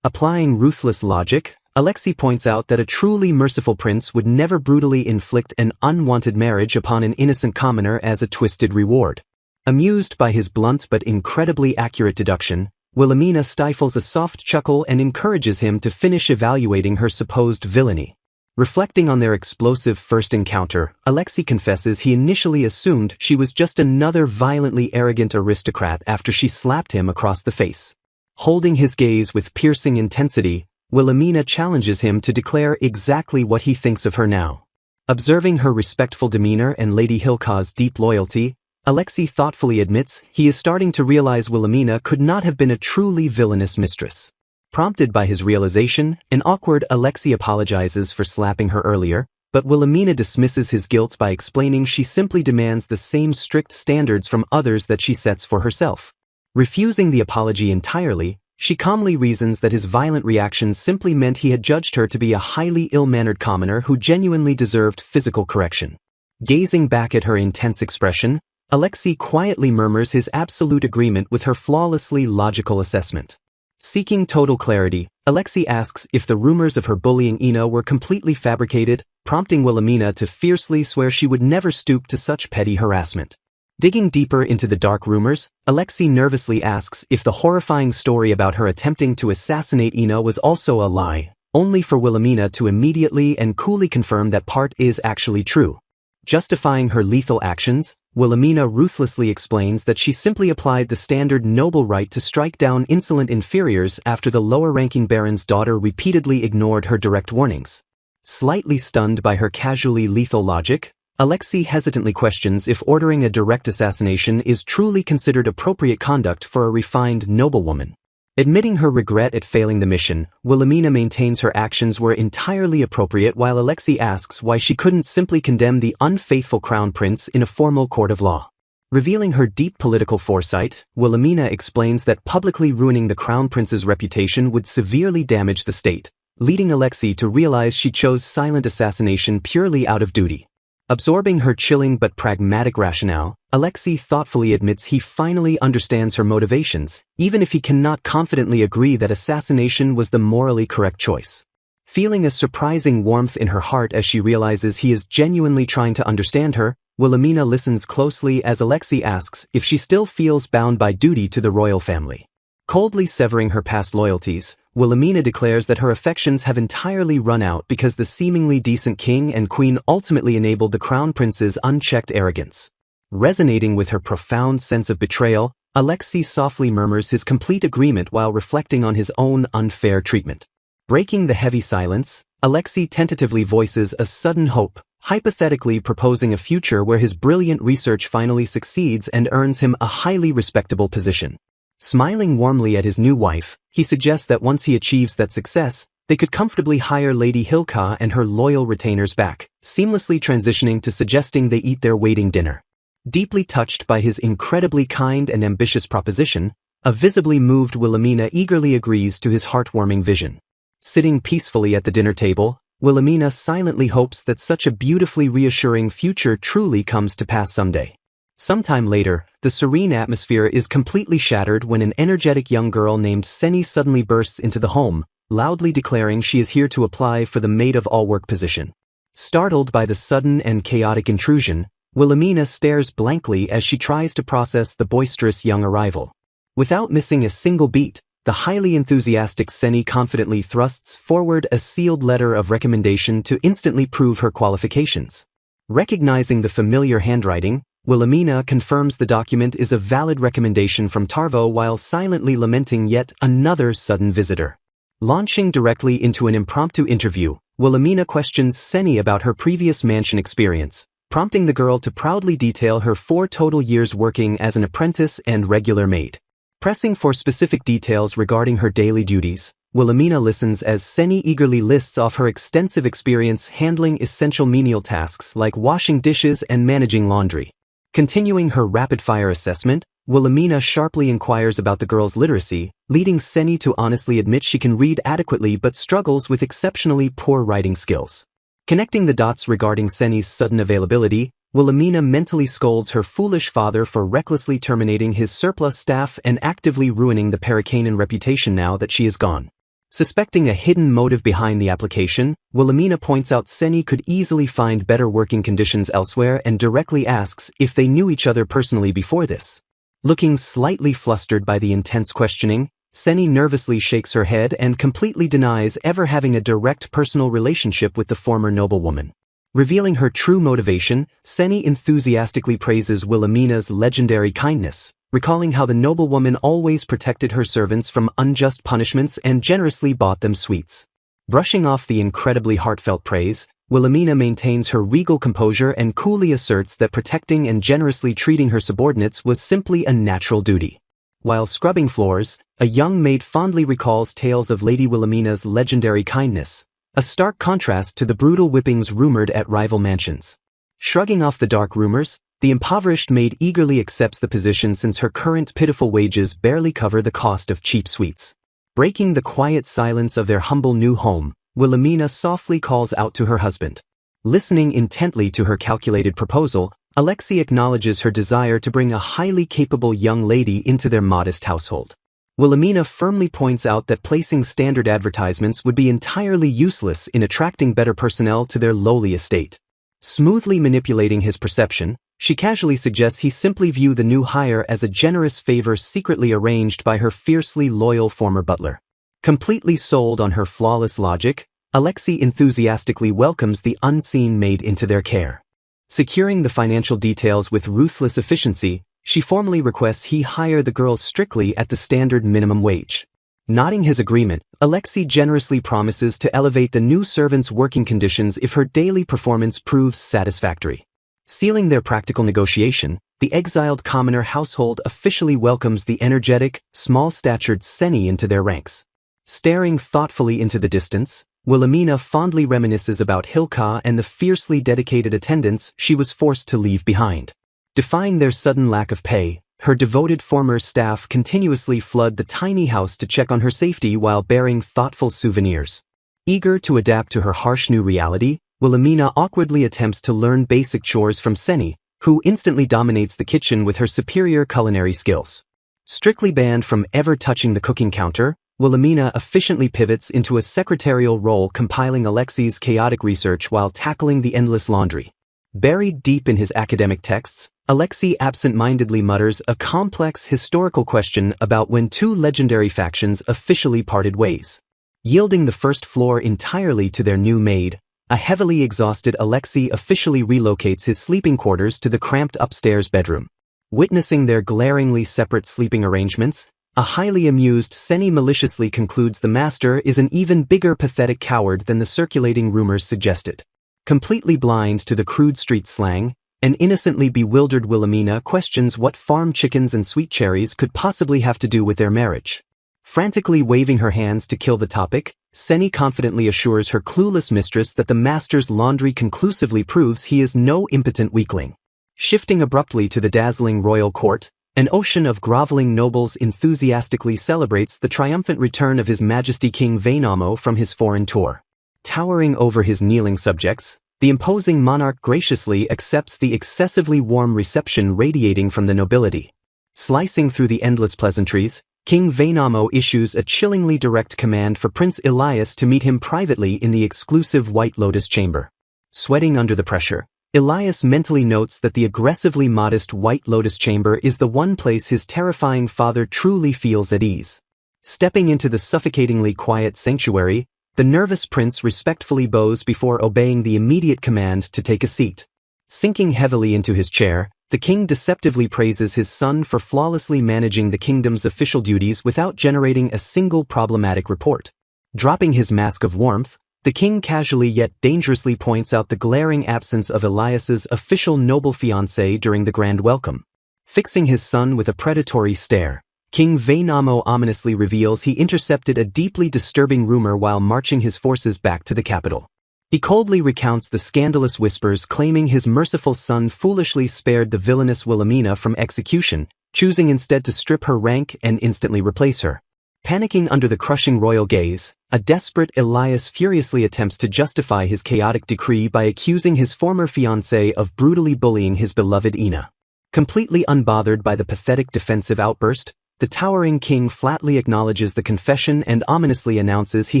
Applying ruthless logic, Alexei points out that a truly merciful prince would never brutally inflict an unwanted marriage upon an innocent commoner as a twisted reward. Amused by his blunt but incredibly accurate deduction, Wilhelmina stifles a soft chuckle and encourages him to finish evaluating her supposed villainy. Reflecting on their explosive first encounter, Alexei confesses he initially assumed she was just another violently arrogant aristocrat after she slapped him across the face. Holding his gaze with piercing intensity, Wilhelmina challenges him to declare exactly what he thinks of her now. Observing her respectful demeanor and Lady Hilka's deep loyalty, Alexei thoughtfully admits he is starting to realize Wilhelmina could not have been a truly villainous mistress. Prompted by his realization, an awkward Alexei apologizes for slapping her earlier, but Wilhelmina dismisses his guilt by explaining she simply demands the same strict standards from others that she sets for herself. Refusing the apology entirely, she calmly reasons that his violent reactions simply meant he had judged her to be a highly ill-mannered commoner who genuinely deserved physical correction. Gazing back at her intense expression, Alexei quietly murmurs his absolute agreement with her flawlessly logical assessment. Seeking total clarity, Alexei asks if the rumors of her bullying Ina were completely fabricated, prompting Wilhelmina to fiercely swear she would never stoop to such petty harassment. Digging deeper into the dark rumors, Alexei nervously asks if the horrifying story about her attempting to assassinate Ina was also a lie, only for Wilhelmina to immediately and coolly confirm that part is actually true. Justifying her lethal actions, Wilhelmina ruthlessly explains that she simply applied the standard noble right to strike down insolent inferiors after the lower-ranking baron's daughter repeatedly ignored her direct warnings. Slightly stunned by her casually lethal logic, Alexei hesitantly questions if ordering a direct assassination is truly considered appropriate conduct for a refined noblewoman. Admitting her regret at failing the mission, Wilhelmina maintains her actions were entirely appropriate while Alexei asks why she couldn't simply condemn the unfaithful crown prince in a formal court of law. Revealing her deep political foresight, Wilhelmina explains that publicly ruining the crown prince's reputation would severely damage the state, leading Alexei to realize she chose silent assassination purely out of duty. Absorbing her chilling but pragmatic rationale, Alexei thoughtfully admits he finally understands her motivations, even if he cannot confidently agree that assassination was the morally correct choice. Feeling a surprising warmth in her heart as she realizes he is genuinely trying to understand her, Wilhelmina listens closely as Alexei asks if she still feels bound by duty to the royal family. Coldly severing her past loyalties, Wilhelmina declares that her affections have entirely run out because the seemingly decent king and queen ultimately enabled the crown prince's unchecked arrogance. Resonating with her profound sense of betrayal, Alexei softly murmurs his complete agreement while reflecting on his own unfair treatment. Breaking the heavy silence, Alexei tentatively voices a sudden hope, hypothetically proposing a future where his brilliant research finally succeeds and earns him a highly respectable position. Smiling warmly at his new wife, he suggests that once he achieves that success, they could comfortably hire Lady Hilka and her loyal retainers back, seamlessly transitioning to suggesting they eat their waiting dinner. Deeply touched by his incredibly kind and ambitious proposition, a visibly moved Wilhelmina eagerly agrees to his heartwarming vision. Sitting peacefully at the dinner table, Wilhelmina silently hopes that such a beautifully reassuring future truly comes to pass someday. Sometime later, the serene atmosphere is completely shattered when an energetic young girl named Seni suddenly bursts into the home, loudly declaring she is here to apply for the maid-of-all-work position. Startled by the sudden and chaotic intrusion, Wilhelmina stares blankly as she tries to process the boisterous young arrival. Without missing a single beat, the highly enthusiastic Seni confidently thrusts forward a sealed letter of recommendation to instantly prove her qualifications. Recognizing the familiar handwriting, Wilhelmina confirms the document is a valid recommendation from Tarvo while silently lamenting yet another sudden visitor. Launching directly into an impromptu interview, Wilhelmina questions Seni about her previous mansion experience, prompting the girl to proudly detail her 4 total years working as an apprentice and regular maid. Pressing for specific details regarding her daily duties, Wilhelmina listens as Seni eagerly lists off her extensive experience handling essential menial tasks like washing dishes and managing laundry. Continuing her rapid-fire assessment, Wilhelmina sharply inquires about the girl's literacy, leading Seni to honestly admit she can read adequately but struggles with exceptionally poor writing skills. Connecting the dots regarding Seni's sudden availability, Wilhelmina mentally scolds her foolish father for recklessly terminating his surplus staff and actively ruining the Parakanen reputation now that she is gone. Suspecting a hidden motive behind the application, Wilhelmina points out Seni could easily find better working conditions elsewhere and directly asks if they knew each other personally before this. Looking slightly flustered by the intense questioning, Seni nervously shakes her head and completely denies ever having a direct personal relationship with the former noblewoman. Revealing her true motivation, Seni enthusiastically praises Wilhelmina's legendary kindness, recalling how the noblewoman always protected her servants from unjust punishments and generously bought them sweets. Brushing off the incredibly heartfelt praise, Wilhelmina maintains her regal composure and coolly asserts that protecting and generously treating her subordinates was simply a natural duty. While scrubbing floors, a young maid fondly recalls tales of Lady Wilhelmina's legendary kindness, a stark contrast to the brutal whippings rumored at rival mansions. Shrugging off the dark rumors, the impoverished maid eagerly accepts the position since her current pitiful wages barely cover the cost of cheap sweets. Breaking the quiet silence of their humble new home, Wilhelmina softly calls out to her husband. Listening intently to her calculated proposal, Alexei acknowledges her desire to bring a highly capable young lady into their modest household. Wilhelmina firmly points out that placing standard advertisements would be entirely useless in attracting better personnel to their lowly estate. Smoothly manipulating his perception, she casually suggests he simply view the new hire as a generous favor secretly arranged by her fiercely loyal former butler. Completely sold on her flawless logic, Alexei enthusiastically welcomes the unseen maid into their care. Securing the financial details with ruthless efficiency, she formally requests he hire the girl strictly at the standard minimum wage. Nodding his agreement, Alexei generously promises to elevate the new servant's working conditions if her daily performance proves satisfactory. Sealing their practical negotiation, the exiled commoner household officially welcomes the energetic, small-statured Seni into their ranks. Staring thoughtfully into the distance, Wilhelmina fondly reminisces about Hilka and the fiercely dedicated attendants she was forced to leave behind. Defying their sudden lack of pay, her devoted former staff continuously flood the tiny house to check on her safety while bearing thoughtful souvenirs. Eager to adapt to her harsh new reality, Wilhelmina awkwardly attempts to learn basic chores from Seni, who instantly dominates the kitchen with her superior culinary skills. Strictly banned from ever touching the cooking counter, Wilhelmina efficiently pivots into a secretarial role compiling Alexei's chaotic research while tackling the endless laundry. Buried deep in his academic texts, Alexei absent-mindedly mutters a complex historical question about when 2 legendary factions officially parted ways. Yielding the first floor entirely to their new maid, a heavily exhausted Alexei officially relocates his sleeping quarters to the cramped upstairs bedroom. Witnessing their glaringly separate sleeping arrangements, a highly amused Seni maliciously concludes the master is an even bigger pathetic coward than the circulating rumors suggested. Completely blind to the crude street slang, an innocently bewildered Wilhelmina questions what farm chickens and sweet cherries could possibly have to do with their marriage. Frantically waving her hands to kill the topic, Seni confidently assures her clueless mistress that the master's laundry conclusively proves he is no impotent weakling. Shifting abruptly to the dazzling royal court, an ocean of groveling nobles enthusiastically celebrates the triumphant return of His Majesty King Vainamo from his foreign tour. Towering over his kneeling subjects, The imposing monarch graciously accepts the excessively warm reception radiating from the nobility. Slicing through the endless pleasantries, King Vainamo issues a chillingly direct command for Prince Elias to meet him privately in the exclusive White Lotus chamber. Sweating under the pressure, Elias mentally notes that the aggressively modest White Lotus chamber is the one place his terrifying father truly feels at ease. Stepping into the suffocatingly quiet sanctuary, the nervous prince respectfully bows before obeying the immediate command to take a seat. Sinking heavily into his chair, the king deceptively praises his son for flawlessly managing the kingdom's official duties without generating a single problematic report. Dropping his mask of warmth, the king casually yet dangerously points out the glaring absence of Elias's official noble fiancé during the grand welcome. Fixing his son with a predatory stare, King Vainamo ominously reveals he intercepted a deeply disturbing rumor while marching his forces back to the capital. He coldly recounts the scandalous whispers claiming his merciful son foolishly spared the villainous Wilhelmina from execution, choosing instead to strip her rank and instantly replace her. Panicking under the crushing royal gaze, a desperate Elias furiously attempts to justify his chaotic decree by accusing his former fiancée of brutally bullying his beloved Ina. Completely unbothered by the pathetic defensive outburst, the towering king flatly acknowledges the confession and ominously announces he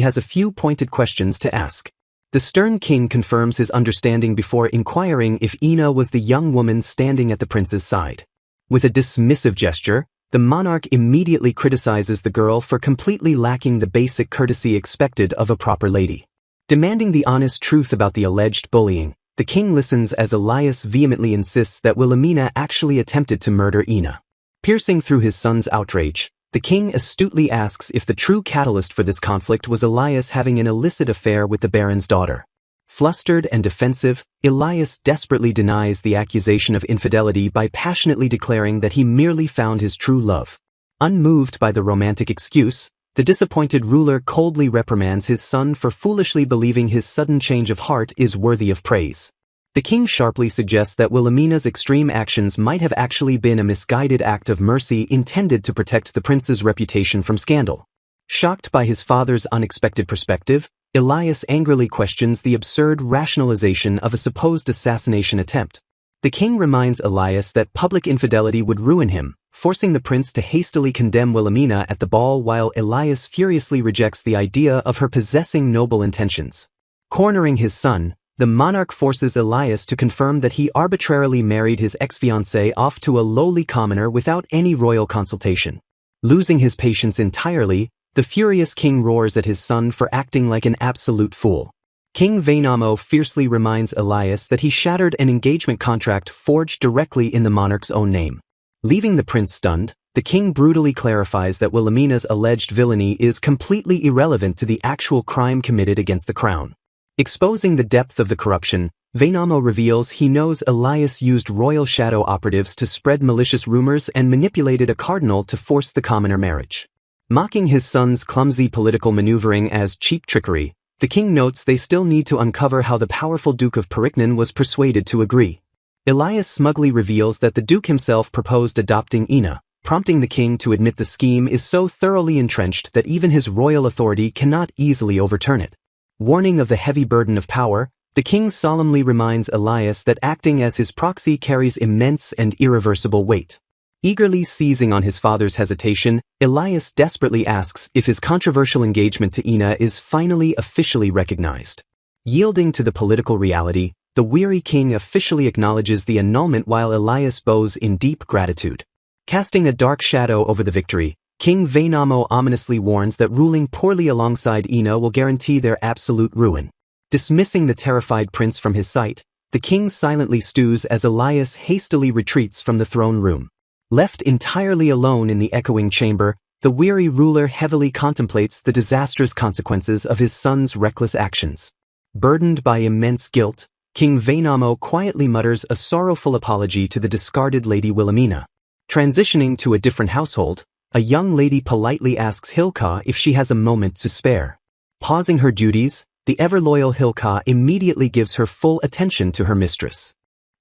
has a few pointed questions to ask. The stern king confirms his understanding before inquiring if Ina was the young woman standing at the prince's side. With a dismissive gesture, the monarch immediately criticizes the girl for completely lacking the basic courtesy expected of a proper lady. Demanding the honest truth about the alleged bullying, the king listens as Elias vehemently insists that Wilhelmina actually attempted to murder Ina. Piercing through his son's outrage, the king astutely asks if the true catalyst for this conflict was Elias having an illicit affair with the baron's daughter. Flustered and defensive, Elias desperately denies the accusation of infidelity by passionately declaring that he merely found his true love. Unmoved by the romantic excuse, the disappointed ruler coldly reprimands his son for foolishly believing his sudden change of heart is worthy of praise. The king sharply suggests that Wilhelmina's extreme actions might have actually been a misguided act of mercy intended to protect the prince's reputation from scandal. Shocked by his father's unexpected perspective, Elias angrily questions the absurd rationalization of a supposed assassination attempt. The king reminds Elias that public infidelity would ruin him, forcing the prince to hastily condemn Wilhelmina at the ball while Elias furiously rejects the idea of her possessing noble intentions. Cornering his son, the monarch forces Elias to confirm that he arbitrarily married his ex-fiancée off to a lowly commoner without any royal consultation. Losing his patience entirely, the furious king roars at his son for acting like an absolute fool. King Vainamo fiercely reminds Elias that he shattered an engagement contract forged directly in the monarch's own name. Leaving the prince stunned, the king brutally clarifies that Wilhelmina's alleged villainy is completely irrelevant to the actual crime committed against the crown. Exposing the depth of the corruption, Vainamo reveals he knows Elias used royal shadow operatives to spread malicious rumors and manipulated a cardinal to force the commoner marriage. Mocking his son's clumsy political maneuvering as cheap trickery, the king notes they still need to uncover how the powerful Duke of Perignon was persuaded to agree. Elias smugly reveals that the Duke himself proposed adopting Ina, prompting the king to admit the scheme is so thoroughly entrenched that even his royal authority cannot easily overturn it. Warning of the heavy burden of power, the king solemnly reminds Elias that acting as his proxy carries immense and irreversible weight. Eagerly seizing on his father's hesitation, Elias desperately asks if his controversial engagement to Ina is finally officially recognized. Yielding to the political reality, the weary king officially acknowledges the annulment while Elias bows in deep gratitude. Casting a dark shadow over the victory, King Vainamo ominously warns that ruling poorly alongside Ina will guarantee their absolute ruin. Dismissing the terrified prince from his sight, the king silently stews as Elias hastily retreats from the throne room. Left entirely alone in the echoing chamber, the weary ruler heavily contemplates the disastrous consequences of his son's reckless actions. Burdened by immense guilt, King Vainamo quietly mutters a sorrowful apology to the discarded Lady Wilhelmina. Transitioning to a different household, a young lady politely asks Hilka if she has a moment to spare. Pausing her duties, the ever-loyal Hilka immediately gives her full attention to her mistress.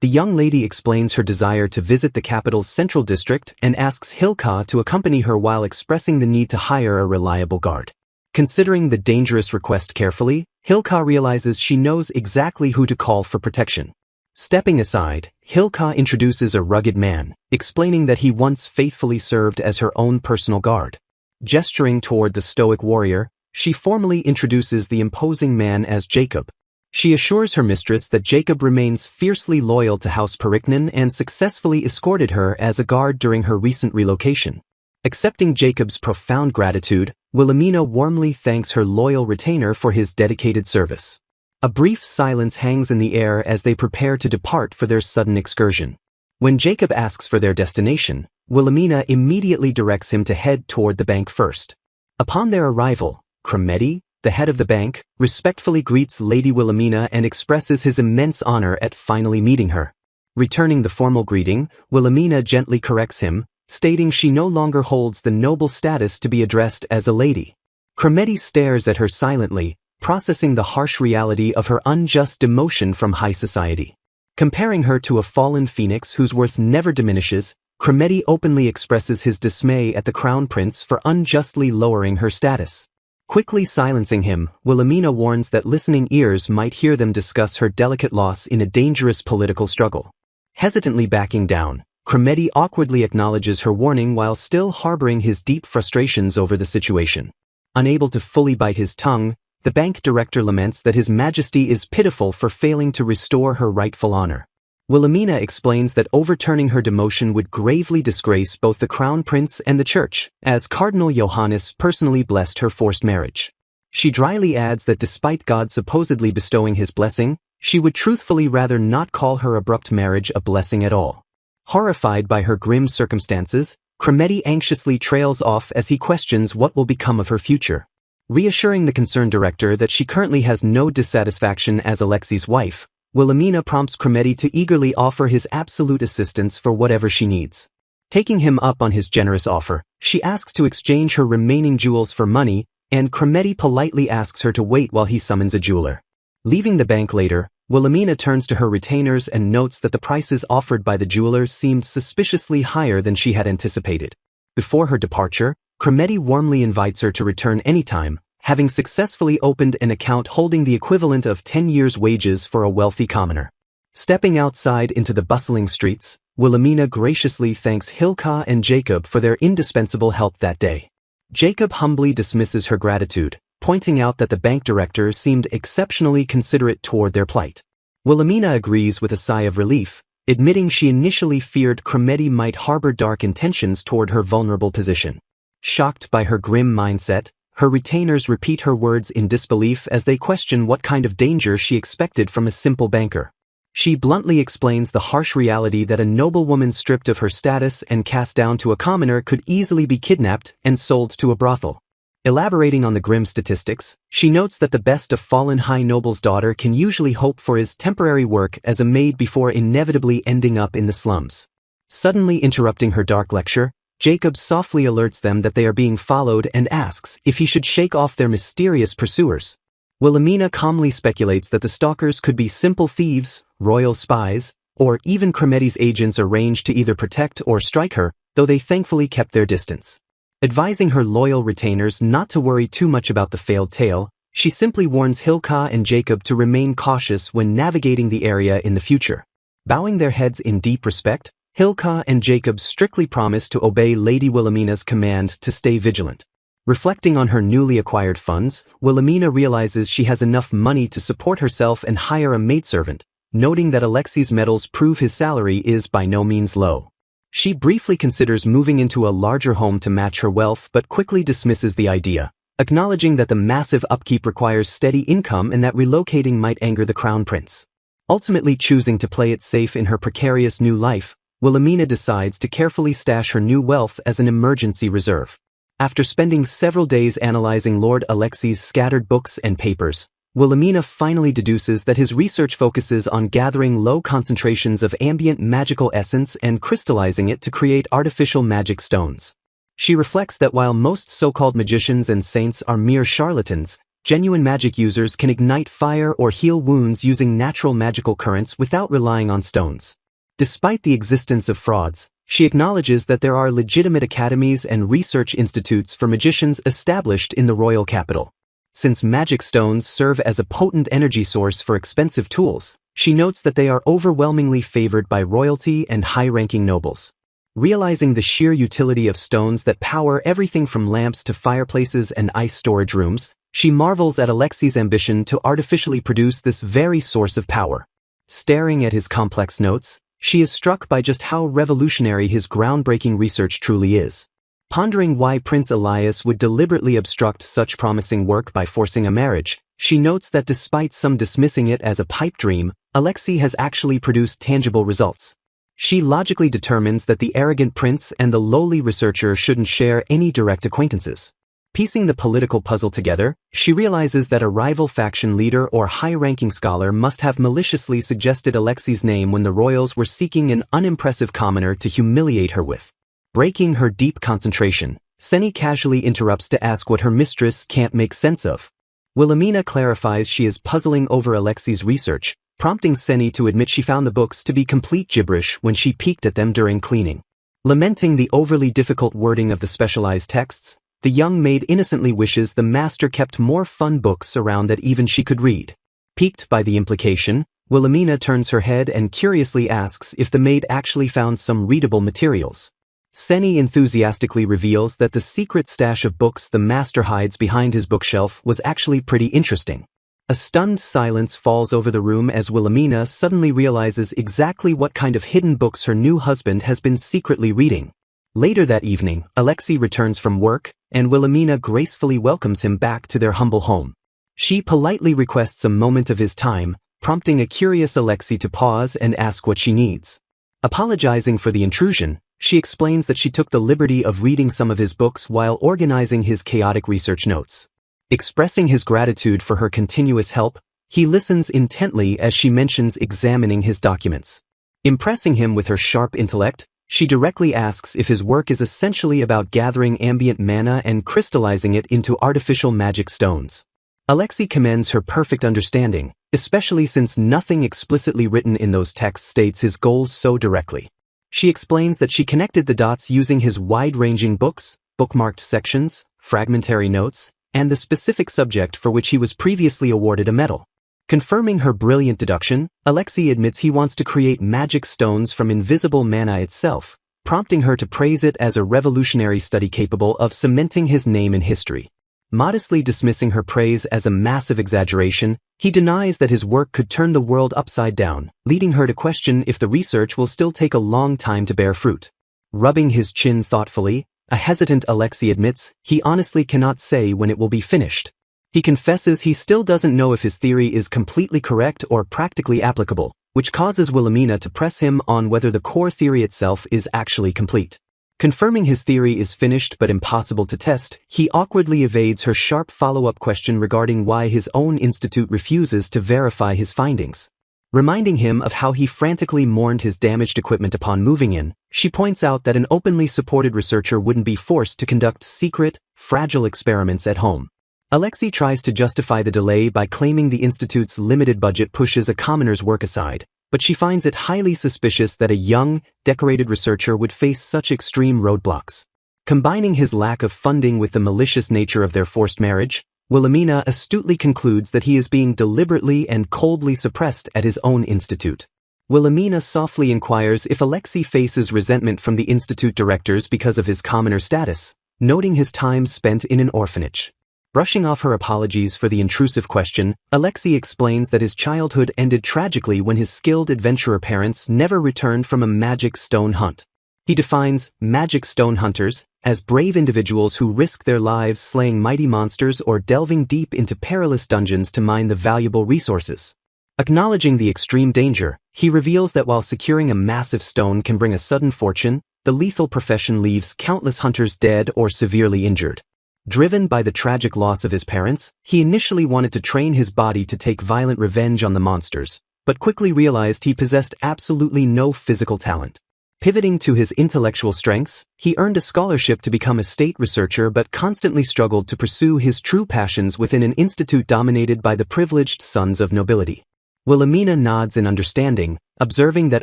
The young lady explains her desire to visit the capital's central district and asks Hilka to accompany her while expressing the need to hire a reliable guard. Considering the dangerous request carefully, Hilka realizes she knows exactly who to call for protection. Stepping aside, Hilka introduces a rugged man, explaining that he once faithfully served as her own personal guard. Gesturing toward the stoic warrior, she formally introduces the imposing man as Jacob. She assures her mistress that Jacob remains fiercely loyal to House Periknon and successfully escorted her as a guard during her recent relocation. Accepting Jacob's profound gratitude, Wilhelmina warmly thanks her loyal retainer for his dedicated service. A brief silence hangs in the air as they prepare to depart for their sudden excursion. When Jacob asks for their destination, Wilhelmina immediately directs him to head toward the bank first. Upon their arrival, Kremedi, the head of the bank, respectfully greets Lady Wilhelmina and expresses his immense honor at finally meeting her. Returning the formal greeting, Wilhelmina gently corrects him, stating she no longer holds the noble status to be addressed as a lady. Kremedi stares at her silently, processing the harsh reality of her unjust demotion from high society. Comparing her to a fallen phoenix whose worth never diminishes, Kremedi openly expresses his dismay at the crown prince for unjustly lowering her status. Quickly silencing him, Wilhelmina warns that listening ears might hear them discuss her delicate loss in a dangerous political struggle. Hesitantly backing down, Kremedi awkwardly acknowledges her warning while still harboring his deep frustrations over the situation. Unable to fully bite his tongue, the bank director laments that His Majesty is pitiful for failing to restore her rightful honor. Wilhelmina explains that overturning her demotion would gravely disgrace both the crown prince and the church, as Cardinal Johannes personally blessed her forced marriage. She dryly adds that despite God supposedly bestowing his blessing, she would truthfully rather not call her abrupt marriage a blessing at all. Horrified by her grim circumstances, Kremedi anxiously trails off as he questions what will become of her future. Reassuring the concerned director that she currently has no dissatisfaction as Alexei's wife, Wilhelmina prompts Kremedi to eagerly offer his absolute assistance for whatever she needs. Taking him up on his generous offer, she asks to exchange her remaining jewels for money, and Kremedi politely asks her to wait while he summons a jeweler. Leaving the bank later, Wilhelmina turns to her retainers and notes that the prices offered by the jewelers seemed suspiciously higher than she had anticipated. Before her departure, Kremedi warmly invites her to return anytime, having successfully opened an account holding the equivalent of 10 years' wages for a wealthy commoner. Stepping outside into the bustling streets, Wilhelmina graciously thanks Hilka and Jacob for their indispensable help that day. Jacob humbly dismisses her gratitude, pointing out that the bank director seemed exceptionally considerate toward their plight. Wilhelmina agrees with a sigh of relief, admitting she initially feared Kremedi might harbor dark intentions toward her vulnerable position. Shocked by her grim mindset, her retainers repeat her words in disbelief as they question what kind of danger she expected from a simple banker. She bluntly explains the harsh reality that a noblewoman stripped of her status and cast down to a commoner could easily be kidnapped and sold to a brothel. Elaborating on the grim statistics, she notes that the best a fallen high noble's daughter can usually hope for is temporary work as a maid before inevitably ending up in the slums. Suddenly interrupting her dark lecture, Jacob softly alerts them that they are being followed and asks if he should shake off their mysterious pursuers. Wilhelmina calmly speculates that the stalkers could be simple thieves, royal spies, or even Kremedi's agents arranged to either protect or strike her, though they thankfully kept their distance. Advising her loyal retainers not to worry too much about the failed tale, she simply warns Hilka and Jacob to remain cautious when navigating the area in the future. Bowing their heads in deep respect, Hilka and Jacob strictly promise to obey Lady Wilhelmina's command to stay vigilant. Reflecting on her newly acquired funds, Wilhelmina realizes she has enough money to support herself and hire a maidservant, noting that Alexei's medals prove his salary is by no means low. She briefly considers moving into a larger home to match her wealth but quickly dismisses the idea, acknowledging that the massive upkeep requires steady income and that relocating might anger the crown prince. Ultimately choosing to play it safe in her precarious new life, Wilhelmina decides to carefully stash her new wealth as an emergency reserve. After spending several days analyzing Lord Alexei's scattered books and papers, Wilhelmina finally deduces that his research focuses on gathering low concentrations of ambient magical essence and crystallizing it to create artificial magic stones. She reflects that while most so-called magicians and saints are mere charlatans, genuine magic users can ignite fire or heal wounds using natural magical currents without relying on stones. Despite the existence of frauds, She acknowledges that there are legitimate academies and research institutes for magicians established in the royal capital. Since magic stones serve as a potent energy source for expensive tools, she notes that they are overwhelmingly favored by royalty and high-ranking nobles. Realizing the sheer utility of stones that power everything from lamps to fireplaces and ice storage rooms, she marvels at Alexei's ambition to artificially produce this very source of power. Staring at his complex notes, she is struck by just how revolutionary his groundbreaking research truly is. Pondering why Prince Elias would deliberately obstruct such promising work by forcing a marriage, she notes that despite some dismissing it as a pipe dream, Alexei has actually produced tangible results. She logically determines that the arrogant prince and the lowly researcher shouldn't share any direct acquaintances. Piecing the political puzzle together, she realizes that a rival faction leader or high-ranking scholar must have maliciously suggested Alexei's name when the royals were seeking an unimpressive commoner to humiliate her with. Breaking her deep concentration, Seni casually interrupts to ask what her mistress can't make sense of. Wilhelmina clarifies she is puzzling over Alexei's research, prompting Seni to admit she found the books to be complete gibberish when she peeked at them during cleaning. Lamenting the overly difficult wording of the specialized texts, the young maid innocently wishes the master kept more fun books around that even she could read. Piqued by the implication, Wilhelmina turns her head and curiously asks if the maid actually found some readable materials. Seni enthusiastically reveals that the secret stash of books the master hides behind his bookshelf was actually pretty interesting. A stunned silence falls over the room as Wilhelmina suddenly realizes exactly what kind of hidden books her new husband has been secretly reading. Later that evening, Alexei returns from work, and Wilhelmina gracefully welcomes him back to their humble home. She politely requests a moment of his time, prompting a curious Alexei to pause and ask what she needs. Apologizing for the intrusion, she explains that she took the liberty of reading some of his books while organizing his chaotic research notes. Expressing his gratitude for her continuous help, he listens intently as she mentions examining his documents. Impressing him with her sharp intellect, she directly asks if his work is essentially about gathering ambient mana and crystallizing it into artificial magic stones. Alexei commends her perfect understanding, especially since nothing explicitly written in those texts states his goals so directly. She explains that she connected the dots using his wide-ranging books, bookmarked sections, fragmentary notes, and the specific subject for which he was previously awarded a medal. Confirming her brilliant deduction, Alexei admits he wants to create magic stones from invisible mana itself, prompting her to praise it as a revolutionary study capable of cementing his name in history. Modestly dismissing her praise as a massive exaggeration, he denies that his work could turn the world upside down, leading her to question if the research will still take a long time to bear fruit. Rubbing his chin thoughtfully, a hesitant Alexei admits he honestly cannot say when it will be finished. He confesses he still doesn't know if his theory is completely correct or practically applicable, which causes Wilhelmina to press him on whether the core theory itself is actually complete. Confirming his theory is finished but impossible to test, he awkwardly evades her sharp follow-up question regarding why his own institute refuses to verify his findings. Reminding him of how he frantically mourned his damaged equipment upon moving in, she points out that an openly supported researcher wouldn't be forced to conduct secret, fragile experiments at home. Alexei tries to justify the delay by claiming the institute's limited budget pushes a commoner's work aside, but she finds it highly suspicious that a young, decorated researcher would face such extreme roadblocks. Combining his lack of funding with the malicious nature of their forced marriage, Wilhelmina astutely concludes that he is being deliberately and coldly suppressed at his own institute. Wilhelmina softly inquires if Alexei faces resentment from the institute directors because of his commoner status, noting his time spent in an orphanage. Brushing off her apologies for the intrusive question, Alexei explains that his childhood ended tragically when his skilled adventurer parents never returned from a magic stone hunt. He defines magic stone hunters as brave individuals who risk their lives slaying mighty monsters or delving deep into perilous dungeons to mine the valuable resources. Acknowledging the extreme danger, he reveals that while securing a massive stone can bring a sudden fortune, the lethal profession leaves countless hunters dead or severely injured. Driven by the tragic loss of his parents, he initially wanted to train his body to take violent revenge on the monsters, but quickly realized he possessed absolutely no physical talent. Pivoting to his intellectual strengths, he earned a scholarship to become a state researcher but constantly struggled to pursue his true passions within an institute dominated by the privileged sons of nobility. Wilhelmina nods in understanding, observing that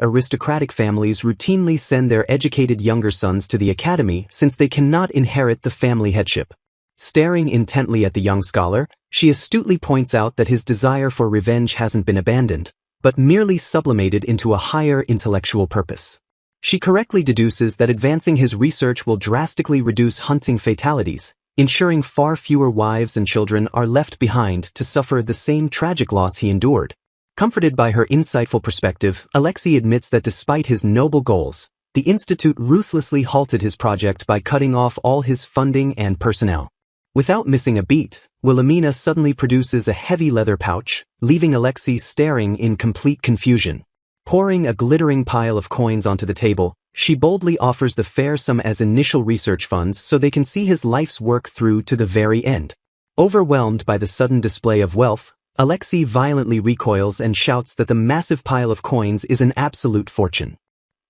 aristocratic families routinely send their educated younger sons to the academy since they cannot inherit the family headship. Staring intently at the young scholar, she astutely points out that his desire for revenge hasn't been abandoned, but merely sublimated into a higher intellectual purpose. She correctly deduces that advancing his research will drastically reduce hunting fatalities, ensuring far fewer wives and children are left behind to suffer the same tragic loss he endured. Comforted by her insightful perspective, Alexei admits that despite his noble goals, the Institute ruthlessly halted his project by cutting off all his funding and personnel. Without missing a beat, Wilhelmina suddenly produces a heavy leather pouch, leaving Alexei staring in complete confusion. Pouring a glittering pile of coins onto the table, she boldly offers the fair sum as initial research funds so they can see his life's work through to the very end. Overwhelmed by the sudden display of wealth, Alexei violently recoils and shouts that the massive pile of coins is an absolute fortune.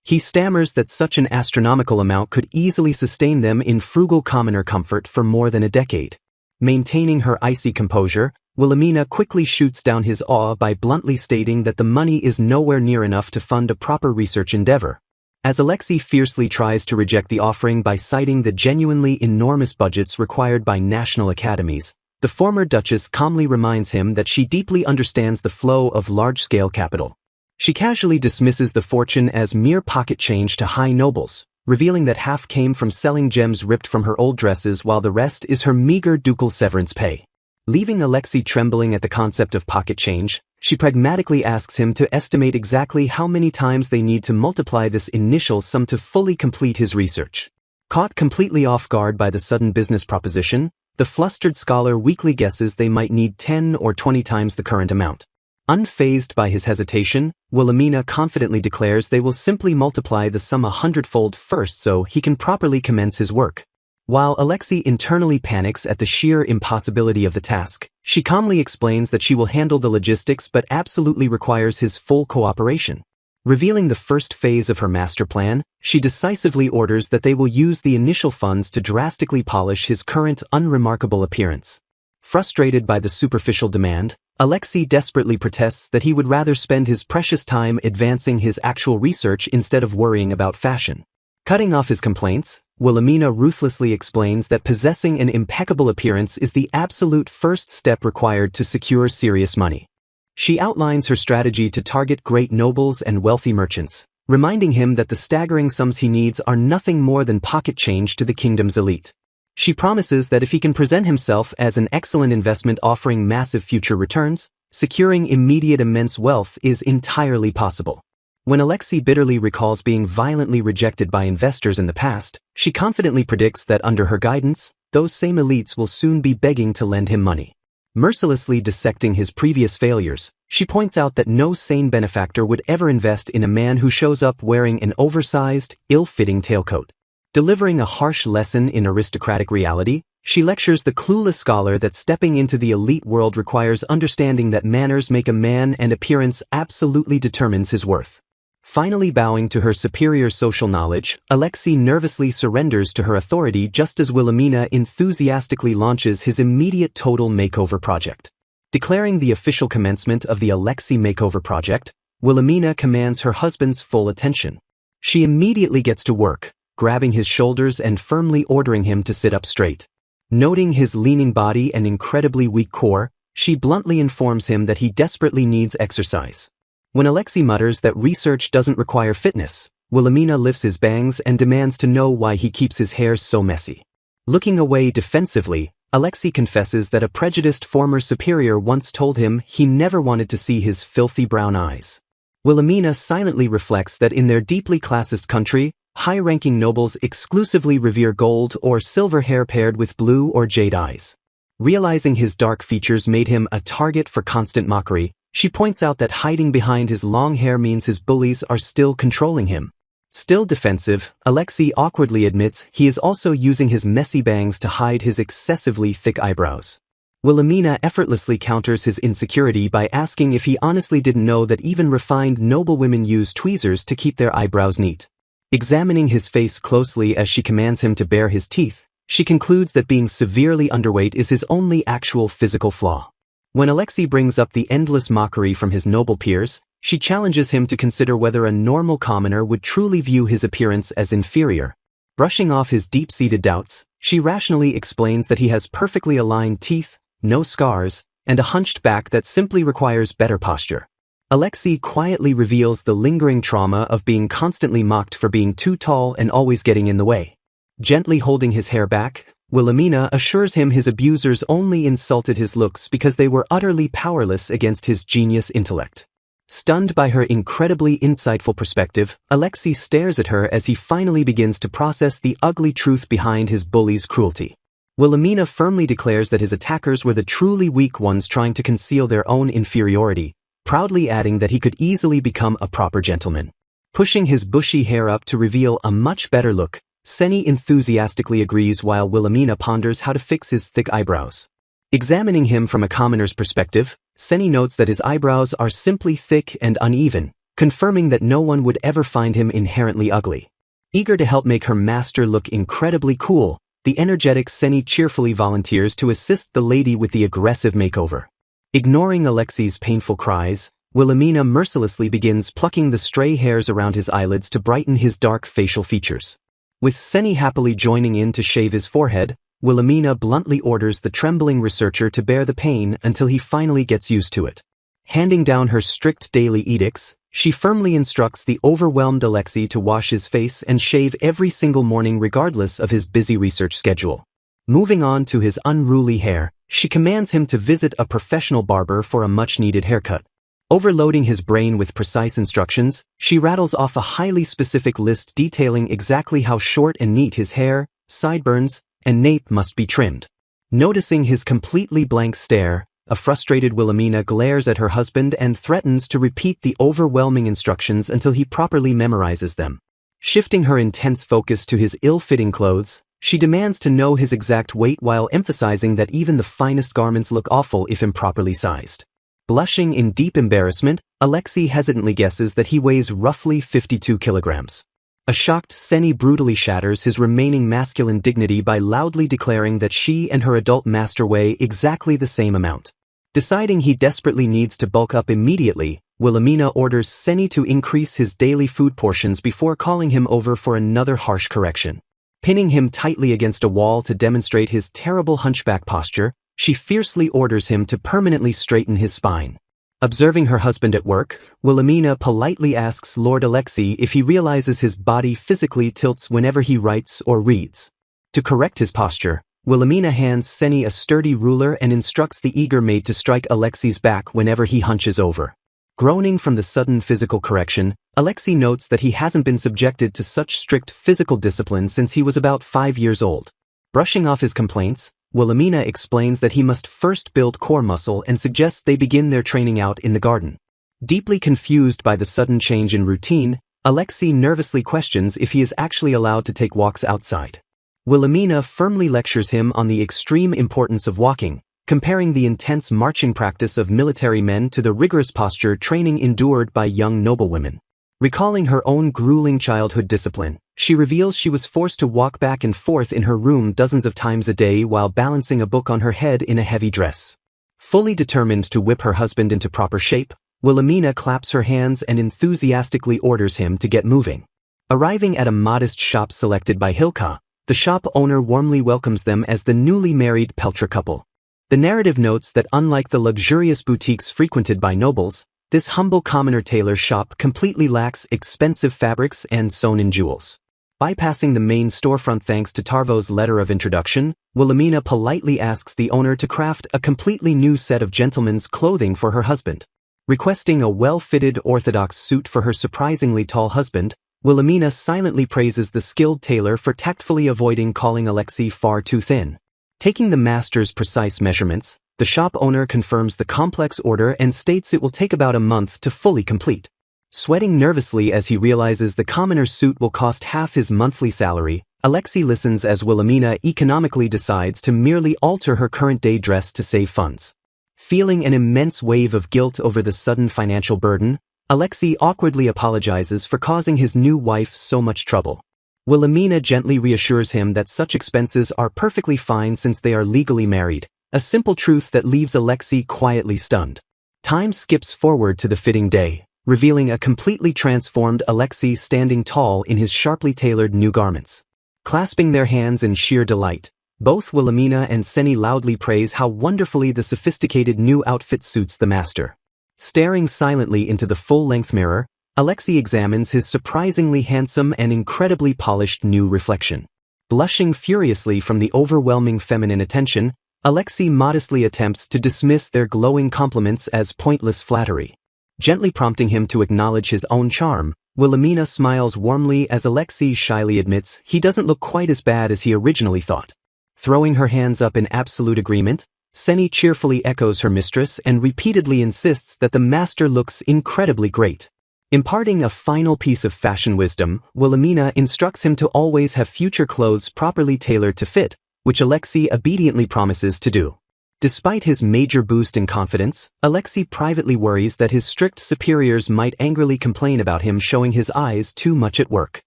He stammers that such an astronomical amount could easily sustain them in frugal commoner comfort for more than a decade. Maintaining her icy composure, Wilhelmina quickly shoots down his awe by bluntly stating that the money is nowhere near enough to fund a proper research endeavor. As Alexei fiercely tries to reject the offering by citing the genuinely enormous budgets required by national academies, the former Duchess calmly reminds him that she deeply understands the flow of large-scale capital. She casually dismisses the fortune as mere pocket change to high nobles, revealing that half came from selling gems ripped from her old dresses while the rest is her meager ducal severance pay. Leaving Alexei trembling at the concept of pocket change, she pragmatically asks him to estimate exactly how many times they need to multiply this initial sum to fully complete his research. Caught completely off guard by the sudden business proposition, the flustered scholar weakly guesses they might need 10 or 20 times the current amount. Unfazed by his hesitation, Wilhelmina confidently declares they will simply multiply the sum 100-fold first so he can properly commence his work. While Alexei internally panics at the sheer impossibility of the task, she calmly explains that she will handle the logistics but absolutely requires his full cooperation. Revealing the first phase of her master plan, she decisively orders that they will use the initial funds to drastically polish his current unremarkable appearance. Frustrated by the superficial demand, Alexei desperately protests that he would rather spend his precious time advancing his actual research instead of worrying about fashion. Cutting off his complaints, Wilhelmina ruthlessly explains that possessing an impeccable appearance is the absolute first step required to secure serious money. She outlines her strategy to target great nobles and wealthy merchants, reminding him that the staggering sums he needs are nothing more than pocket change to the kingdom's elite. She promises that if he can present himself as an excellent investment offering massive future returns, securing immediate immense wealth is entirely possible. When Alexei bitterly recalls being violently rejected by investors in the past, she confidently predicts that under her guidance, those same elites will soon be begging to lend him money. Mercilessly dissecting his previous failures, she points out that no sane benefactor would ever invest in a man who shows up wearing an oversized, ill-fitting tailcoat. Delivering a harsh lesson in aristocratic reality, she lectures the clueless scholar that stepping into the elite world requires understanding that manners make a man and appearance absolutely determines his worth. Finally bowing to her superior social knowledge, Alexei nervously surrenders to her authority just as Wilhelmina enthusiastically launches his immediate total makeover project. Declaring the official commencement of the Alexei makeover project, Wilhelmina commands her husband's full attention. She immediately gets to work, grabbing his shoulders and firmly ordering him to sit up straight. Noting his leaning body and incredibly weak core, she bluntly informs him that he desperately needs exercise. When Alexei mutters that research doesn't require fitness, Wilhelmina lifts his bangs and demands to know why he keeps his hair so messy. Looking away defensively, Alexei confesses that a prejudiced former superior once told him he never wanted to see his filthy brown eyes. Wilhelmina silently reflects that in their deeply classist country, high-ranking nobles exclusively revere gold or silver hair paired with blue or jade eyes. Realizing his dark features made him a target for constant mockery, she points out that hiding behind his long hair means his bullies are still controlling him. Still defensive, Alexei awkwardly admits he is also using his messy bangs to hide his excessively thick eyebrows. Wilhelmina effortlessly counters his insecurity by asking if he honestly didn't know that even refined noble women use tweezers to keep their eyebrows neat. Examining his face closely as she commands him to bare his teeth, she concludes that being severely underweight is his only actual physical flaw. When Alexei brings up the endless mockery from his noble peers, she challenges him to consider whether a normal commoner would truly view his appearance as inferior. Brushing off his deep-seated doubts, she rationally explains that he has perfectly aligned teeth, no scars, and a hunched back that simply requires better posture. Alexei quietly reveals the lingering trauma of being constantly mocked for being too tall and always getting in the way. Gently holding his hair back, Wilhelmina assures him his abusers only insulted his looks because they were utterly powerless against his genius intellect. Stunned by her incredibly insightful perspective, Alexei stares at her as he finally begins to process the ugly truth behind his bully's cruelty. Wilhelmina firmly declares that his attackers were the truly weak ones trying to conceal their own inferiority, proudly adding that he could easily become a proper gentleman. Pushing his bushy hair up to reveal a much better look, Seni enthusiastically agrees while Wilhelmina ponders how to fix his thick eyebrows. Examining him from a commoner's perspective, Seni notes that his eyebrows are simply thick and uneven, confirming that no one would ever find him inherently ugly. Eager to help make her master look incredibly cool, the energetic Seni cheerfully volunteers to assist the lady with the aggressive makeover. Ignoring Alexei's painful cries, Wilhelmina mercilessly begins plucking the stray hairs around his eyelids to brighten his dark facial features. With Seni happily joining in to shave his forehead, Wilhelmina bluntly orders the trembling researcher to bear the pain until he finally gets used to it. Handing down her strict daily edicts, she firmly instructs the overwhelmed Alexei to wash his face and shave every single morning regardless of his busy research schedule. Moving on to his unruly hair, she commands him to visit a professional barber for a much-needed haircut. Overloading his brain with precise instructions, she rattles off a highly specific list detailing exactly how short and neat his hair, sideburns, and nape must be trimmed. Noticing his completely blank stare, a frustrated Wilhelmina glares at her husband and threatens to repeat the overwhelming instructions until he properly memorizes them. Shifting her intense focus to his ill-fitting clothes, she demands to know his exact weight while emphasizing that even the finest garments look awful if improperly sized. Blushing in deep embarrassment, Alexei hesitantly guesses that he weighs roughly 52 kilograms. A shocked Seni brutally shatters his remaining masculine dignity by loudly declaring that she and her adult master weigh exactly the same amount. Deciding he desperately needs to bulk up immediately, Wilhelmina orders Seni to increase his daily food portions before calling him over for another harsh correction. Pinning him tightly against a wall to demonstrate his terrible hunchback posture, she fiercely orders him to permanently straighten his spine. Observing her husband at work, Wilhelmina politely asks Lord Alexei if he realizes his body physically tilts whenever he writes or reads. To correct his posture, Wilhelmina hands Seni a sturdy ruler and instructs the eager maid to strike Alexei's back whenever he hunches over. Groaning from the sudden physical correction, Alexei notes that he hasn't been subjected to such strict physical discipline since he was about 5 years old. Brushing off his complaints, Wilhelmina explains that he must first build core muscle and suggests they begin their training out in the garden. Deeply confused by the sudden change in routine, Alexei nervously questions if he is actually allowed to take walks outside. Wilhelmina firmly lectures him on the extreme importance of walking, comparing the intense marching practice of military men to the rigorous posture training endured by young noblewomen. Recalling her own grueling childhood discipline, she reveals she was forced to walk back and forth in her room dozens of times a day while balancing a book on her head in a heavy dress. Fully determined to whip her husband into proper shape, Wilhelmina claps her hands and enthusiastically orders him to get moving. Arriving at a modest shop selected by Hilka, the shop owner warmly welcomes them as the newly married Peltra couple. The narrative notes that unlike the luxurious boutiques frequented by nobles, this humble commoner tailor shop completely lacks expensive fabrics and sewn-in jewels. Bypassing the main storefront thanks to Tarvo's letter of introduction, Wilhelmina politely asks the owner to craft a completely new set of gentlemen's clothing for her husband. Requesting a well-fitted orthodox suit for her surprisingly tall husband, Wilhelmina silently praises the skilled tailor for tactfully avoiding calling Alexei far too thin. Taking the master's precise measurements, the shop owner confirms the complex order and states it will take about a month to fully complete. Sweating nervously as he realizes the commoner's suit will cost half his monthly salary, Alexei listens as Wilhelmina economically decides to merely alter her current day dress to save funds. Feeling an immense wave of guilt over the sudden financial burden, Alexei awkwardly apologizes for causing his new wife so much trouble. Wilhelmina gently reassures him that such expenses are perfectly fine since they are legally married, a simple truth that leaves Alexei quietly stunned. Time skips forward to the fitting day, revealing a completely transformed Alexei standing tall in his sharply tailored new garments. Clasping their hands in sheer delight, both Wilhelmina and Seni loudly praise how wonderfully the sophisticated new outfit suits the master. Staring silently into the full-length mirror, Alexei examines his surprisingly handsome and incredibly polished new reflection. Blushing furiously from the overwhelming feminine attention, Alexei modestly attempts to dismiss their glowing compliments as pointless flattery. Gently prompting him to acknowledge his own charm, Wilhelmina smiles warmly as Alexei shyly admits he doesn't look quite as bad as he originally thought. Throwing her hands up in absolute agreement, Seni cheerfully echoes her mistress and repeatedly insists that the master looks incredibly great. Imparting a final piece of fashion wisdom, Wilhelmina instructs him to always have future clothes properly tailored to fit, which Alexei obediently promises to do. Despite his major boost in confidence, Alexei privately worries that his strict superiors might angrily complain about him showing his eyes too much at work.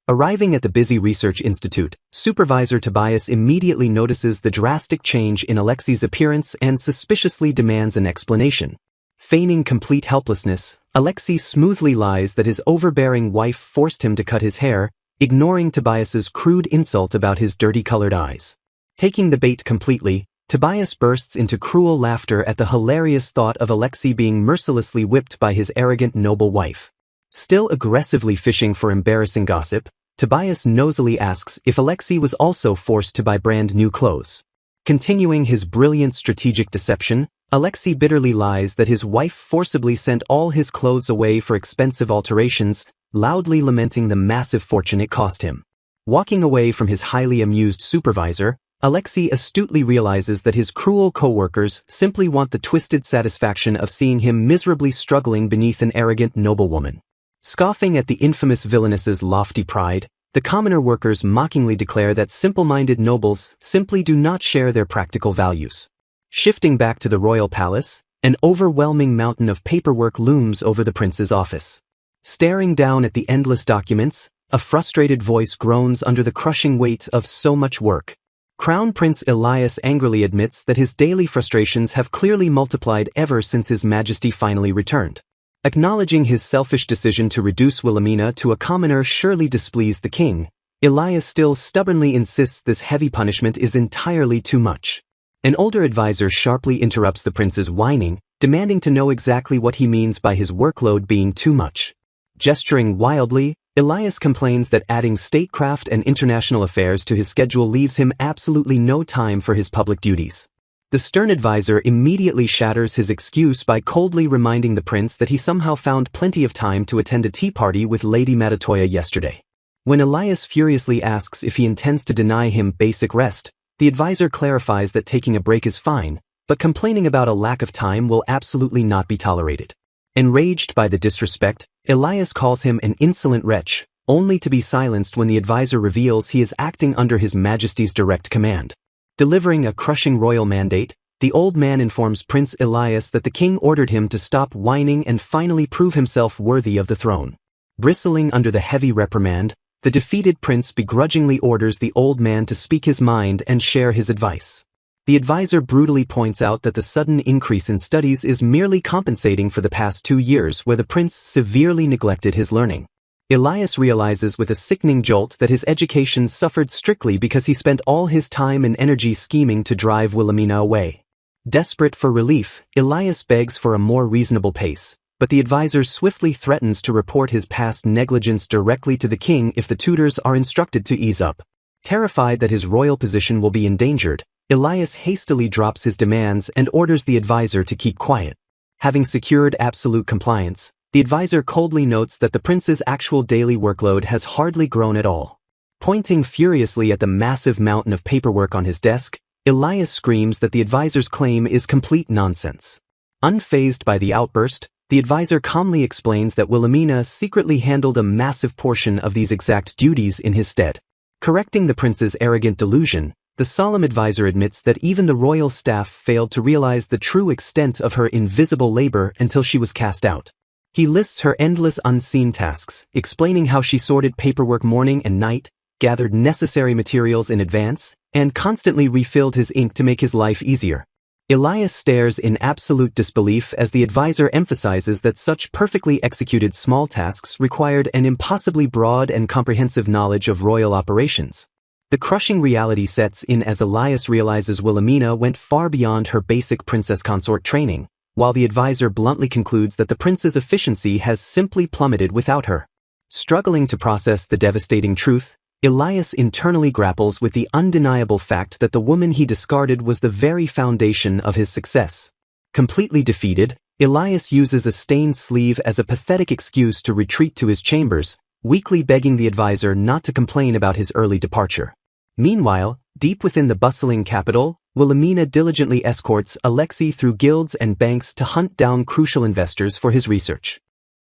Arriving at the busy research institute, Supervisor Tobias immediately notices the drastic change in Alexei's appearance and suspiciously demands an explanation. Feigning complete helplessness, Alexei smoothly lies that his overbearing wife forced him to cut his hair, ignoring Tobias's crude insult about his dirty-colored eyes. Taking the bait completely, Tobias bursts into cruel laughter at the hilarious thought of Alexei being mercilessly whipped by his arrogant noble wife. Still aggressively fishing for embarrassing gossip, Tobias nosily asks if Alexei was also forced to buy brand new clothes. Continuing his brilliant strategic deception, Alexei bitterly lies that his wife forcibly sent all his clothes away for expensive alterations, loudly lamenting the massive fortune it cost him. Walking away from his highly amused supervisor, Alexei astutely realizes that his cruel co-workers simply want the twisted satisfaction of seeing him miserably struggling beneath an arrogant noblewoman. Scoffing at the infamous villainess's lofty pride, the commoner workers mockingly declare that simple-minded nobles simply do not share their practical values. Shifting back to the royal palace, an overwhelming mountain of paperwork looms over the prince's office. Staring down at the endless documents, a frustrated voice groans under the crushing weight of so much work. Crown Prince Elias angrily admits that his daily frustrations have clearly multiplied ever since His Majesty finally returned. Acknowledging his selfish decision to reduce Wilhelmina to a commoner surely displeased the king, Elias still stubbornly insists this heavy punishment is entirely too much. An older advisor sharply interrupts the prince's whining, demanding to know exactly what he means by his workload being too much. Gesturing wildly, Elias complains that adding statecraft and international affairs to his schedule leaves him absolutely no time for his public duties. The stern advisor immediately shatters his excuse by coldly reminding the prince that he somehow found plenty of time to attend a tea party with Lady Matatoya yesterday. When Elias furiously asks if he intends to deny him basic rest, the advisor clarifies that taking a break is fine, but complaining about a lack of time will absolutely not be tolerated. Enraged by the disrespect, Elias calls him an insolent wretch, only to be silenced when the advisor reveals he is acting under His Majesty's direct command. Delivering a crushing royal mandate, the old man informs Prince Elias that the king ordered him to stop whining and finally prove himself worthy of the throne. Bristling under the heavy reprimand, the defeated prince begrudgingly orders the old man to speak his mind and share his advice. The advisor brutally points out that the sudden increase in studies is merely compensating for the past 2 years where the prince severely neglected his learning. Elias realizes with a sickening jolt that his education suffered strictly because he spent all his time and energy scheming to drive Wilhelmina away. Desperate for relief, Elias begs for a more reasonable pace, but the advisor swiftly threatens to report his past negligence directly to the king if the tutors are instructed to ease up. Terrified that his royal position will be endangered, Elias hastily drops his demands and orders the advisor to keep quiet. Having secured absolute compliance, the advisor coldly notes that the prince's actual daily workload has hardly grown at all. Pointing furiously at the massive mountain of paperwork on his desk, Elias screams that the advisor's claim is complete nonsense. Unfazed by the outburst, the advisor calmly explains that Wilhelmina secretly handled a massive portion of these exact duties in his stead. Correcting the prince's arrogant delusion, the solemn advisor admits that even the royal staff failed to realize the true extent of her invisible labor until she was cast out. He lists her endless unseen tasks, explaining how she sorted paperwork morning and night, gathered necessary materials in advance, and constantly refilled his ink to make his life easier. Elias stares in absolute disbelief as the advisor emphasizes that such perfectly executed small tasks required an impossibly broad and comprehensive knowledge of royal operations. The crushing reality sets in as Elias realizes Wilhelmina went far beyond her basic princess consort training, while the advisor bluntly concludes that the prince's efficiency has simply plummeted without her. Struggling to process the devastating truth, Elias internally grapples with the undeniable fact that the woman he discarded was the very foundation of his success. Completely defeated, Elias uses a stained sleeve as a pathetic excuse to retreat to his chambers, weakly begging the advisor not to complain about his early departure. Meanwhile, deep within the bustling capital, Wilhelmina diligently escorts Alexei through guilds and banks to hunt down crucial investors for his research.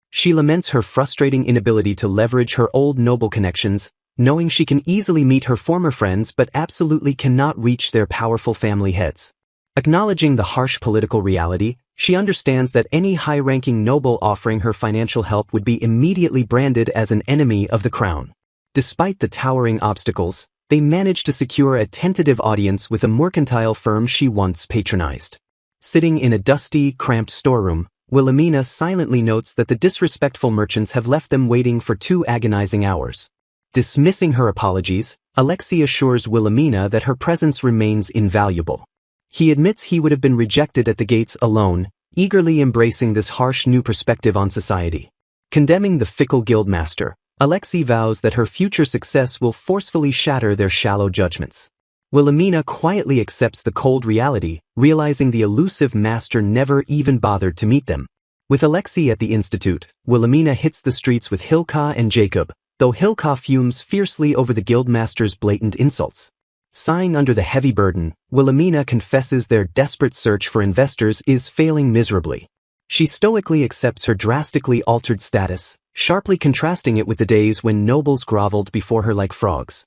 She laments her frustrating inability to leverage her old noble connections, knowing she can easily meet her former friends but absolutely cannot reach their powerful family heads. Acknowledging the harsh political reality, she understands that any high-ranking noble offering her financial help would be immediately branded as an enemy of the crown. Despite the towering obstacles, they manage to secure a tentative audience with a mercantile firm she once patronized. Sitting in a dusty, cramped storeroom, Wilhelmina silently notes that the disrespectful merchants have left them waiting for 2 agonizing hours. Dismissing her apologies, Alexei assures Wilhelmina that her presence remains invaluable. He admits he would have been rejected at the gates alone, eagerly embracing this harsh new perspective on society. Condemning the fickle guildmaster, Alexei vows that her future success will forcefully shatter their shallow judgments. Wilhelmina quietly accepts the cold reality, realizing the elusive master never even bothered to meet them. With Alexei at the institute, Wilhelmina hits the streets with Hilka and Jacob, though Hilka fumes fiercely over the guildmaster's blatant insults. Sighing under the heavy burden, Wilhelmina confesses their desperate search for investors is failing miserably. She stoically accepts her drastically altered status, sharply contrasting it with the days when nobles groveled before her like frogs.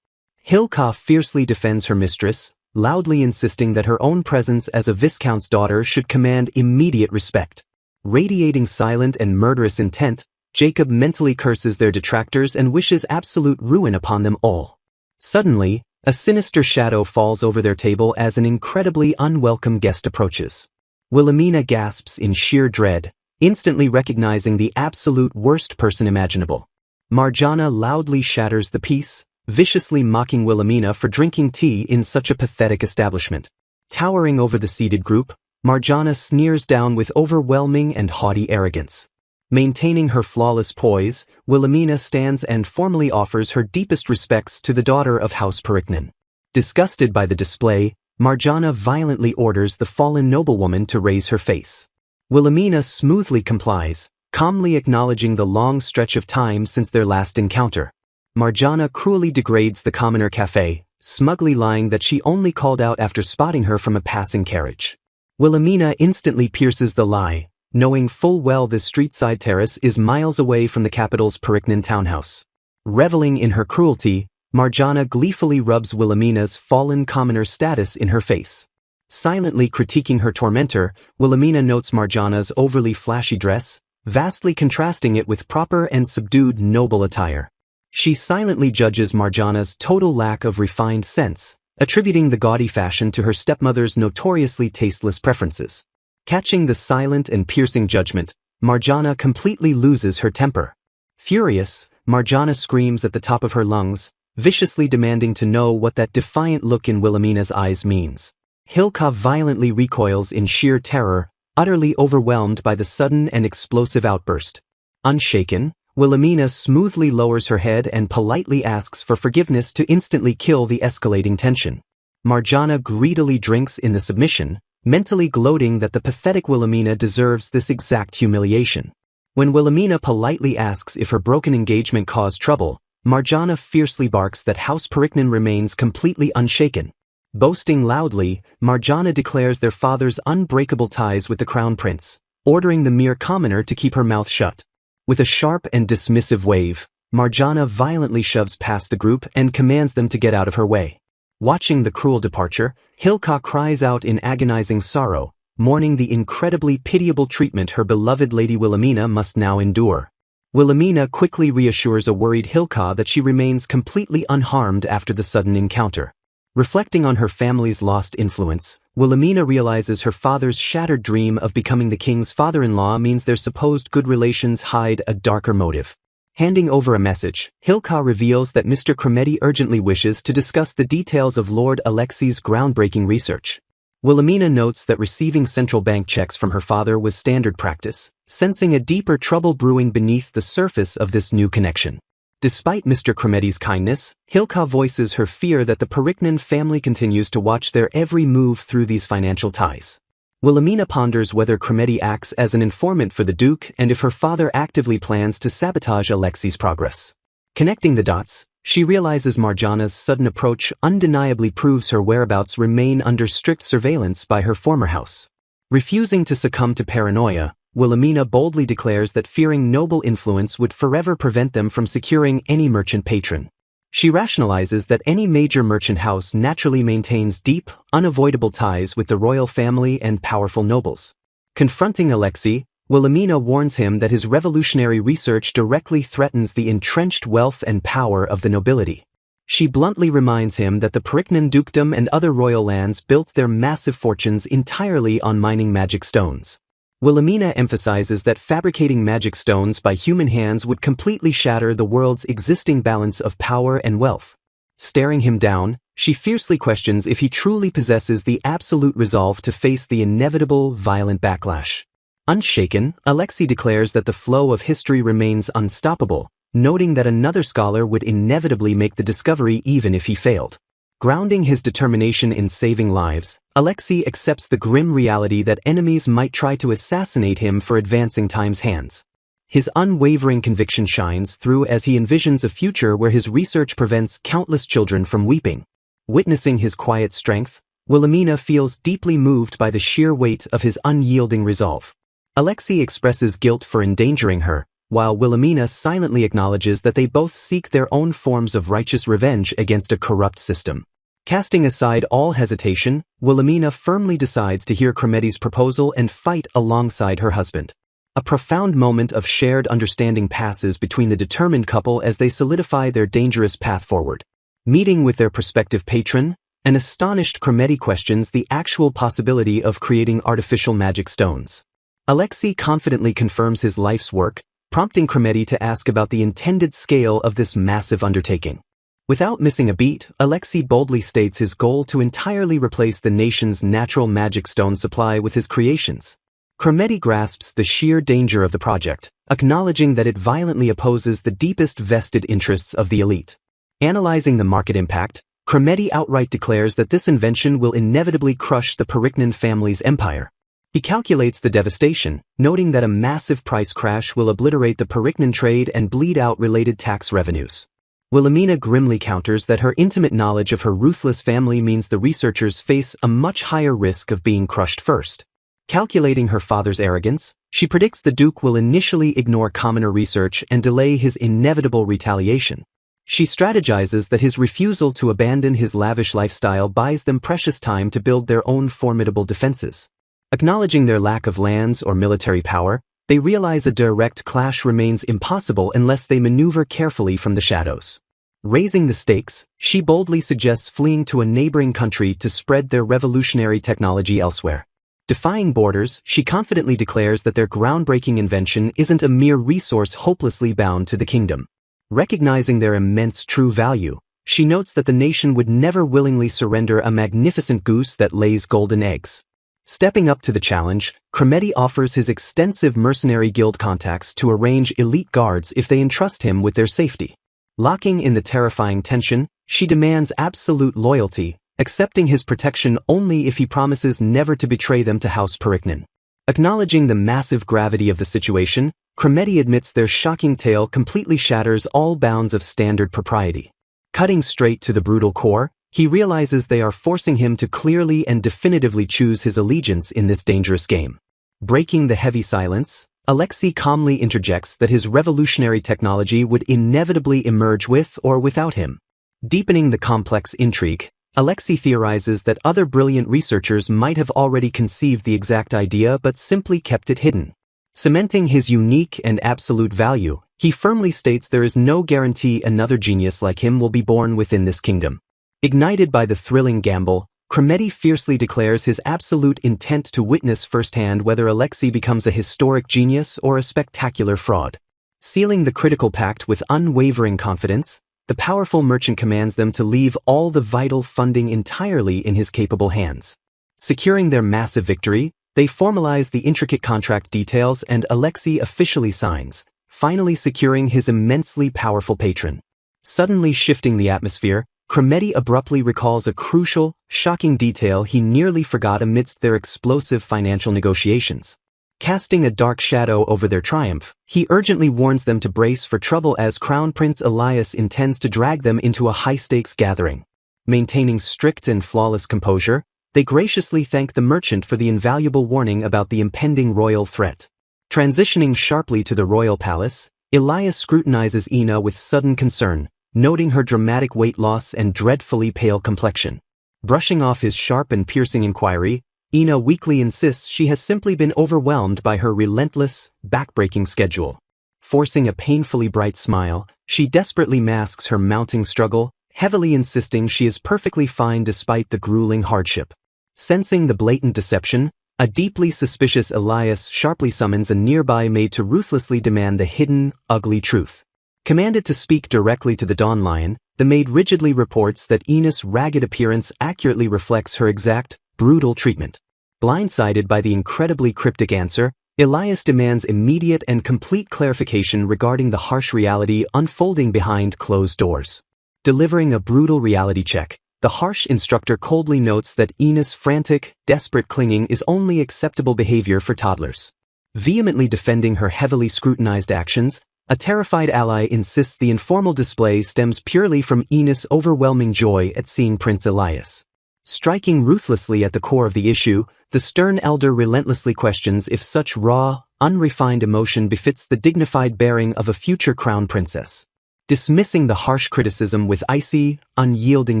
Hilka fiercely defends her mistress, loudly insisting that her own presence as a viscount's daughter should command immediate respect. Radiating silent and murderous intent, Jacob mentally curses their detractors and wishes absolute ruin upon them all. Suddenly, a sinister shadow falls over their table as an incredibly unwelcome guest approaches. Wilhelmina gasps in sheer dread, instantly recognizing the absolute worst person imaginable. Marjana loudly shatters the peace, viciously mocking Wilhelmina for drinking tea in such a pathetic establishment. Towering over the seated group, Marjana sneers down with overwhelming and haughty arrogance. Maintaining her flawless poise, Wilhelmina stands and formally offers her deepest respects to the daughter of House Periknin. Disgusted by the display, Marjana violently orders the fallen noblewoman to raise her face. Wilhelmina smoothly complies, calmly acknowledging the long stretch of time since their last encounter. Marjana cruelly degrades the commoner cafe, smugly lying that she only called out after spotting her from a passing carriage. Wilhelmina instantly pierces the lie, knowing full well this street-side terrace is miles away from the capital's Periknin townhouse. Reveling in her cruelty, Marjana gleefully rubs Wilhelmina's fallen commoner status in her face. Silently critiquing her tormentor, Wilhelmina notes Marjana's overly flashy dress, vastly contrasting it with proper and subdued noble attire. She silently judges Marjana's total lack of refined sense, attributing the gaudy fashion to her stepmother's notoriously tasteless preferences. Catching the silent and piercing judgment, Marjana completely loses her temper. Furious, Marjana screams at the top of her lungs, viciously demanding to know what that defiant look in Wilhelmina's eyes means. Hilka violently recoils in sheer terror, utterly overwhelmed by the sudden and explosive outburst. Unshaken, Wilhelmina smoothly lowers her head and politely asks for forgiveness to instantly kill the escalating tension. Marjana greedily drinks in the submission, mentally gloating that the pathetic Wilhelmina deserves this exact humiliation. When Wilhelmina politely asks if her broken engagement caused trouble, Marjana fiercely barks that House Periknin remains completely unshaken. Boasting loudly, Marjana declares their father's unbreakable ties with the crown prince, ordering the mere commoner to keep her mouth shut. With a sharp and dismissive wave, Marjana violently shoves past the group and commands them to get out of her way. Watching the cruel departure, Hilka cries out in agonizing sorrow, mourning the incredibly pitiable treatment her beloved Lady Wilhelmina must now endure. Wilhelmina quickly reassures a worried Hilka that she remains completely unharmed after the sudden encounter. Reflecting on her family's lost influence, Wilhelmina realizes her father's shattered dream of becoming the king's father-in-law means their supposed good relations hide a darker motive. Handing over a message, Hilka reveals that Mr. Kremedi urgently wishes to discuss the details of Lord Alexei's groundbreaking research. Wilhelmina notes that receiving central bank checks from her father was standard practice, sensing a deeper trouble brewing beneath the surface of this new connection. Despite Mr. Kremedi's kindness, Hilka voices her fear that the Periknin family continues to watch their every move through these financial ties. Wilhelmina ponders whether Kremedi acts as an informant for the Duke and if her father actively plans to sabotage Alexei's progress. Connecting the dots, she realizes Marjana's sudden approach undeniably proves her whereabouts remain under strict surveillance by her former house. Refusing to succumb to paranoia, Wilhelmina boldly declares that fearing noble influence would forever prevent them from securing any merchant patron. She rationalizes that any major merchant house naturally maintains deep, unavoidable ties with the royal family and powerful nobles. Confronting Alexei, Wilhelmina warns him that his revolutionary research directly threatens the entrenched wealth and power of the nobility. She bluntly reminds him that the Periknin dukedom and other royal lands built their massive fortunes entirely on mining magic stones. Wilhelmina emphasizes that fabricating magic stones by human hands would completely shatter the world's existing balance of power and wealth. Staring him down, she fiercely questions if he truly possesses the absolute resolve to face the inevitable, violent backlash. Unshaken, Alexei declares that the flow of history remains unstoppable, noting that another scholar would inevitably make the discovery even if he failed. Grounding his determination in saving lives, Alexei accepts the grim reality that enemies might try to assassinate him for advancing time's hands. His unwavering conviction shines through as he envisions a future where his research prevents countless children from weeping. Witnessing his quiet strength, Wilhelmina feels deeply moved by the sheer weight of his unyielding resolve. Alexei expresses guilt for endangering her, while Wilhelmina silently acknowledges that they both seek their own forms of righteous revenge against a corrupt system. Casting aside all hesitation, Wilhelmina firmly decides to hear Kremedi's proposal and fight alongside her husband. A profound moment of shared understanding passes between the determined couple as they solidify their dangerous path forward. Meeting with their prospective patron, an astonished Kremedi questions the actual possibility of creating artificial magic stones. Alexei confidently confirms his life's work, prompting Kremedi to ask about the intended scale of this massive undertaking. Without missing a beat, Alexei boldly states his goal to entirely replace the nation's natural magic stone supply with his creations. Kremedi grasps the sheer danger of the project, acknowledging that it violently opposes the deepest vested interests of the elite. Analyzing the market impact, Kremedi outright declares that this invention will inevitably crush the Periknin family's empire. He calculates the devastation, noting that a massive price crash will obliterate the Periknin trade and bleed out related tax revenues. Wilhelmina grimly counters that her intimate knowledge of her ruthless family means the researchers face a much higher risk of being crushed first. Calculating her father's arrogance, she predicts the Duke will initially ignore commoner research and delay his inevitable retaliation. She strategizes that his refusal to abandon his lavish lifestyle buys them precious time to build their own formidable defenses. Acknowledging their lack of lands or military power, they realize a direct clash remains impossible unless they maneuver carefully from the shadows. Raising the stakes, she boldly suggests fleeing to a neighboring country to spread their revolutionary technology elsewhere. Defying borders, she confidently declares that their groundbreaking invention isn't a mere resource hopelessly bound to the kingdom. Recognizing their immense true value, she notes that the nation would never willingly surrender a magnificent goose that lays golden eggs. Stepping up to the challenge, Kremedi offers his extensive mercenary guild contacts to arrange elite guards if they entrust him with their safety. Locking in the terrifying tension, she demands absolute loyalty, accepting his protection only if he promises never to betray them to House Periknin. Acknowledging the massive gravity of the situation, Kremedi admits their shocking tale completely shatters all bounds of standard propriety. Cutting straight to the brutal core, he realizes they are forcing him to clearly and definitively choose his allegiance in this dangerous game. Breaking the heavy silence, Alexei calmly interjects that his revolutionary technology would inevitably emerge with or without him. Deepening the complex intrigue, Alexei theorizes that other brilliant researchers might have already conceived the exact idea but simply kept it hidden. Cementing his unique and absolute value, he firmly states there is no guarantee another genius like him will be born within this kingdom. Ignited by the thrilling gamble, Kremedi fiercely declares his absolute intent to witness firsthand whether Alexei becomes a historic genius or a spectacular fraud. Sealing the critical pact with unwavering confidence, the powerful merchant commands them to leave all the vital funding entirely in his capable hands. Securing their massive victory, they formalize the intricate contract details and Alexei officially signs, finally securing his immensely powerful patron. Suddenly shifting the atmosphere, Kremedi abruptly recalls a crucial, shocking detail he nearly forgot amidst their explosive financial negotiations. Casting a dark shadow over their triumph, he urgently warns them to brace for trouble as Crown Prince Elias intends to drag them into a high-stakes gathering. Maintaining strict and flawless composure, they graciously thank the merchant for the invaluable warning about the impending royal threat. Transitioning sharply to the royal palace, Elias scrutinizes Ina with sudden concern, noting her dramatic weight loss and dreadfully pale complexion. Brushing off his sharp and piercing inquiry, Ina weakly insists she has simply been overwhelmed by her relentless, backbreaking schedule. Forcing a painfully bright smile, she desperately masks her mounting struggle, heavily insisting she is perfectly fine despite the grueling hardship. Sensing the blatant deception, a deeply suspicious Elias sharply summons a nearby maid to ruthlessly demand the hidden, ugly truth. Commanded to speak directly to the Dawn Lion, the maid rigidly reports that Ina's ragged appearance accurately reflects her exact, brutal treatment. Blindsided by the incredibly cryptic answer, Elias demands immediate and complete clarification regarding the harsh reality unfolding behind closed doors. Delivering a brutal reality check, the harsh instructor coldly notes that Ina's frantic, desperate clinging is only acceptable behavior for toddlers. Vehemently defending her heavily scrutinized actions, a terrified ally insists the informal display stems purely from Ina's overwhelming joy at seeing Prince Elias. Striking ruthlessly at the core of the issue, the stern elder relentlessly questions if such raw, unrefined emotion befits the dignified bearing of a future crown princess. Dismissing the harsh criticism with icy, unyielding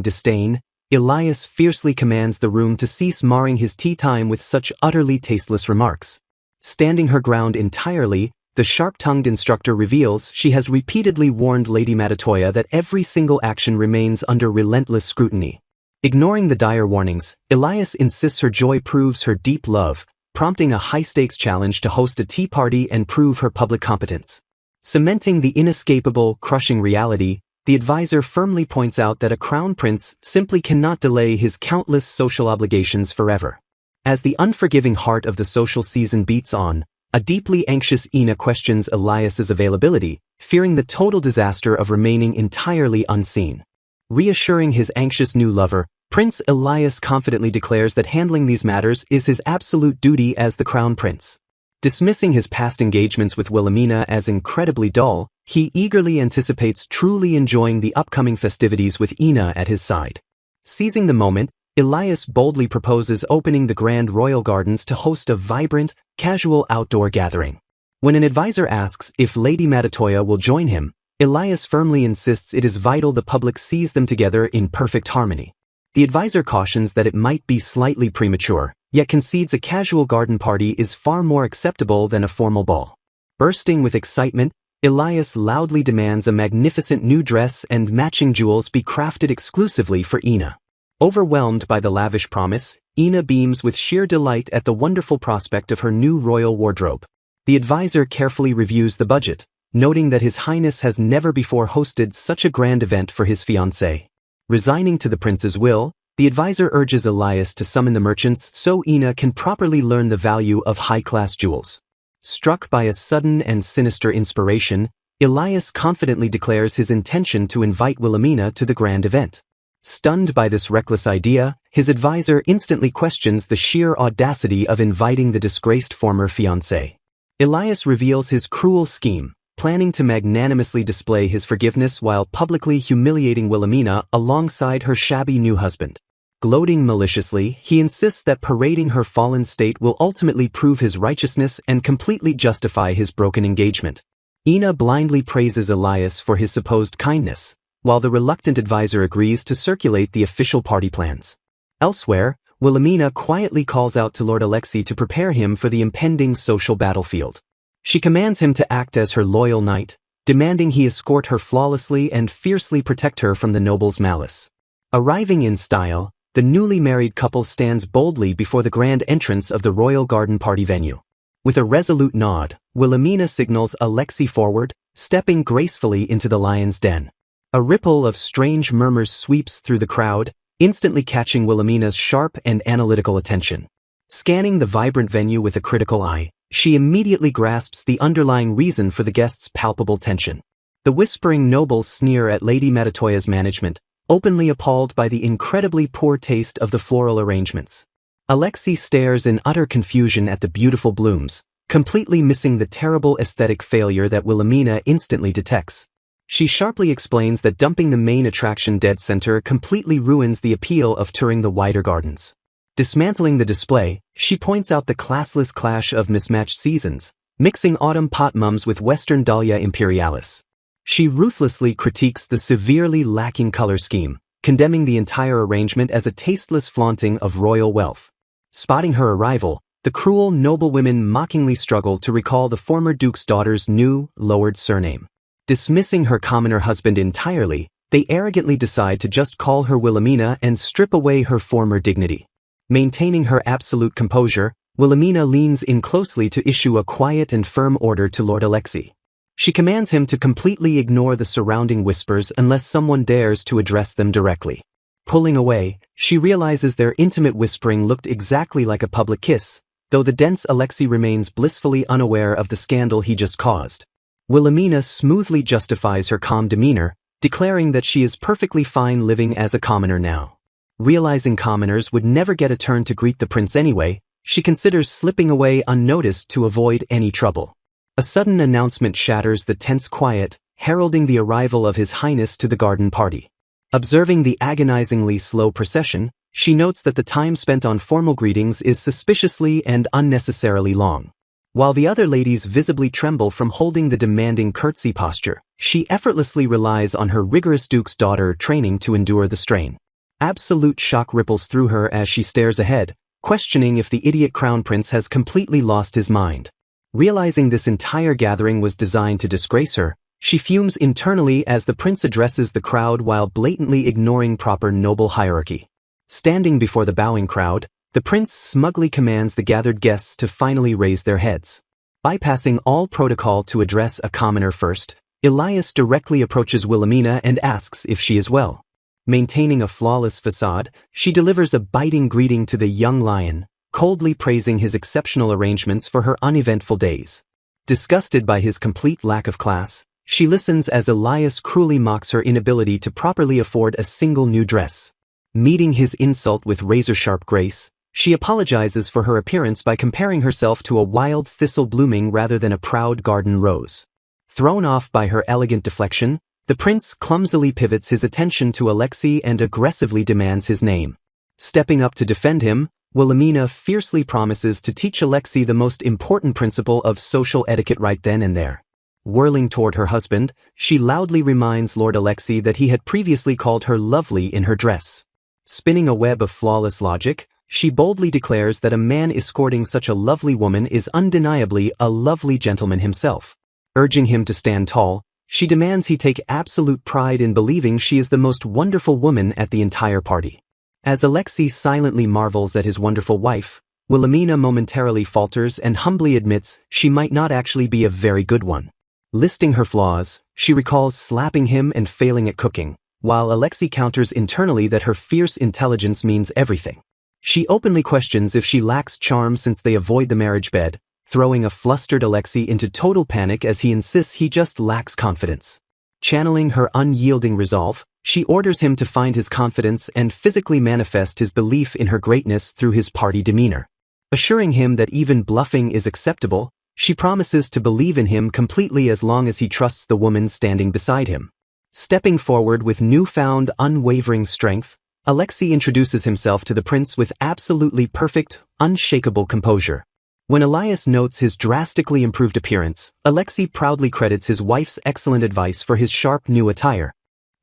disdain, Elias fiercely commands the room to cease marring his tea time with such utterly tasteless remarks. Standing her ground entirely, the sharp-tongued instructor reveals she has repeatedly warned Lady Matatoya that every single action remains under relentless scrutiny. Ignoring the dire warnings, Elias insists her joy proves her deep love, prompting a high-stakes challenge to host a tea party and prove her public competence. Cementing the inescapable, crushing reality, the advisor firmly points out that a crown prince simply cannot delay his countless social obligations forever. As the unforgiving heart of the social season beats on, a deeply anxious Ina questions Elias's availability, fearing the total disaster of remaining entirely unseen. Reassuring his anxious new lover, Prince Elias confidently declares that handling these matters is his absolute duty as the crown prince. Dismissing his past engagements with Wilhelmina as incredibly dull, he eagerly anticipates truly enjoying the upcoming festivities with Ina at his side. Seizing the moment, Elias boldly proposes opening the Grand Royal Gardens to host a vibrant, casual outdoor gathering. When an advisor asks if Lady Matatoya will join him, Elias firmly insists it is vital the public sees them together in perfect harmony. The advisor cautions that it might be slightly premature, yet concedes a casual garden party is far more acceptable than a formal ball. Bursting with excitement, Elias loudly demands a magnificent new dress and matching jewels be crafted exclusively for Ina. Overwhelmed by the lavish promise, Ina beams with sheer delight at the wonderful prospect of her new royal wardrobe. The advisor carefully reviews the budget, noting that His Highness has never before hosted such a grand event for his fiancée. Resigning to the prince's will, the advisor urges Elias to summon the merchants so Ina can properly learn the value of high-class jewels. Struck by a sudden and sinister inspiration, Elias confidently declares his intention to invite Wilhelmina to the grand event. Stunned by this reckless idea, his advisor instantly questions the sheer audacity of inviting the disgraced former fiancé. Elias reveals his cruel scheme, planning to magnanimously display his forgiveness while publicly humiliating Wilhelmina alongside her shabby new husband. Gloating maliciously, he insists that parading her fallen state will ultimately prove his righteousness and completely justify his broken engagement. Ina blindly praises Elias for his supposed kindness, while the reluctant advisor agrees to circulate the official party plans. Elsewhere, Wilhelmina quietly calls out to Lord Alexei to prepare him for the impending social battlefield. She commands him to act as her loyal knight, demanding he escort her flawlessly and fiercely protect her from the noble's malice. Arriving in style, the newly married couple stands boldly before the grand entrance of the royal garden party venue. With a resolute nod, Wilhelmina signals Alexei forward, stepping gracefully into the lion's den. A ripple of strange murmurs sweeps through the crowd, instantly catching Wilhelmina's sharp and analytical attention. Scanning the vibrant venue with a critical eye, she immediately grasps the underlying reason for the guests' palpable tension. The whispering nobles sneer at Lady Matatoya's management, openly appalled by the incredibly poor taste of the floral arrangements. Alexei stares in utter confusion at the beautiful blooms, completely missing the terrible aesthetic failure that Wilhelmina instantly detects. She sharply explains that dumping the main attraction dead center completely ruins the appeal of touring the wider gardens. Dismantling the display, she points out the classless clash of mismatched seasons, mixing autumn pot mums with western Dahlia imperialis. She ruthlessly critiques the severely lacking color scheme, condemning the entire arrangement as a tasteless flaunting of royal wealth. Spotting her arrival, the cruel noblewomen mockingly struggle to recall the former duke's daughter's new, lowered surname. Dismissing her commoner husband entirely, they arrogantly decide to just call her Wilhelmina and strip away her former dignity. Maintaining her absolute composure, Wilhelmina leans in closely to issue a quiet and firm order to Lord Alexei. She commands him to completely ignore the surrounding whispers unless someone dares to address them directly. Pulling away, she realizes their intimate whispering looked exactly like a public kiss, though the dense Alexei remains blissfully unaware of the scandal he just caused. Wilhelmina smoothly justifies her calm demeanor, declaring that she is perfectly fine living as a commoner now. Realizing commoners would never get a turn to greet the prince anyway, she considers slipping away unnoticed to avoid any trouble. A sudden announcement shatters the tense quiet, heralding the arrival of His Highness to the garden party. Observing the agonizingly slow procession, she notes that the time spent on formal greetings is suspiciously and unnecessarily long. While the other ladies visibly tremble from holding the demanding curtsy posture, she effortlessly relies on her rigorous duke's daughter training to endure the strain. Absolute shock ripples through her as she stares ahead, questioning if the idiot crown prince has completely lost his mind. Realizing this entire gathering was designed to disgrace her, she fumes internally as the prince addresses the crowd while blatantly ignoring proper noble hierarchy. Standing before the bowing crowd, the prince smugly commands the gathered guests to finally raise their heads. Bypassing all protocol to address a commoner first, Elias directly approaches Wilhelmina and asks if she is well. Maintaining a flawless facade, she delivers a biting greeting to the young lion, coldly praising his exceptional arrangements for her uneventful days. Disgusted by his complete lack of class, she listens as Elias cruelly mocks her inability to properly afford a single new dress. Meeting his insult with razor-sharp grace, she apologizes for her appearance by comparing herself to a wild thistle blooming rather than a proud garden rose. Thrown off by her elegant deflection, the prince clumsily pivots his attention to Alexei and aggressively demands his name. Stepping up to defend him, Wilhelmina fiercely promises to teach Alexei the most important principle of social etiquette right then and there. Whirling toward her husband, she loudly reminds Lord Alexei that he had previously called her lovely in her dress. Spinning a web of flawless logic, she boldly declares that a man escorting such a lovely woman is undeniably a lovely gentleman himself. Urging him to stand tall, she demands he take absolute pride in believing she is the most wonderful woman at the entire party. As Alexei silently marvels at his wonderful wife, Wilhelmina momentarily falters and humbly admits she might not actually be a very good one. Listing her flaws, she recalls slapping him and failing at cooking, while Alexei counters internally that her fierce intelligence means everything. She openly questions if she lacks charm since they avoid the marriage bed, throwing a flustered Alexei into total panic as he insists he just lacks confidence. Channeling her unyielding resolve, she orders him to find his confidence and physically manifest his belief in her greatness through his party demeanor. Assuring him that even bluffing is acceptable, she promises to believe in him completely as long as he trusts the woman standing beside him. Stepping forward with newfound unwavering strength, Alexei introduces himself to the prince with absolutely perfect, unshakable composure. When Elias notes his drastically improved appearance, Alexei proudly credits his wife's excellent advice for his sharp new attire.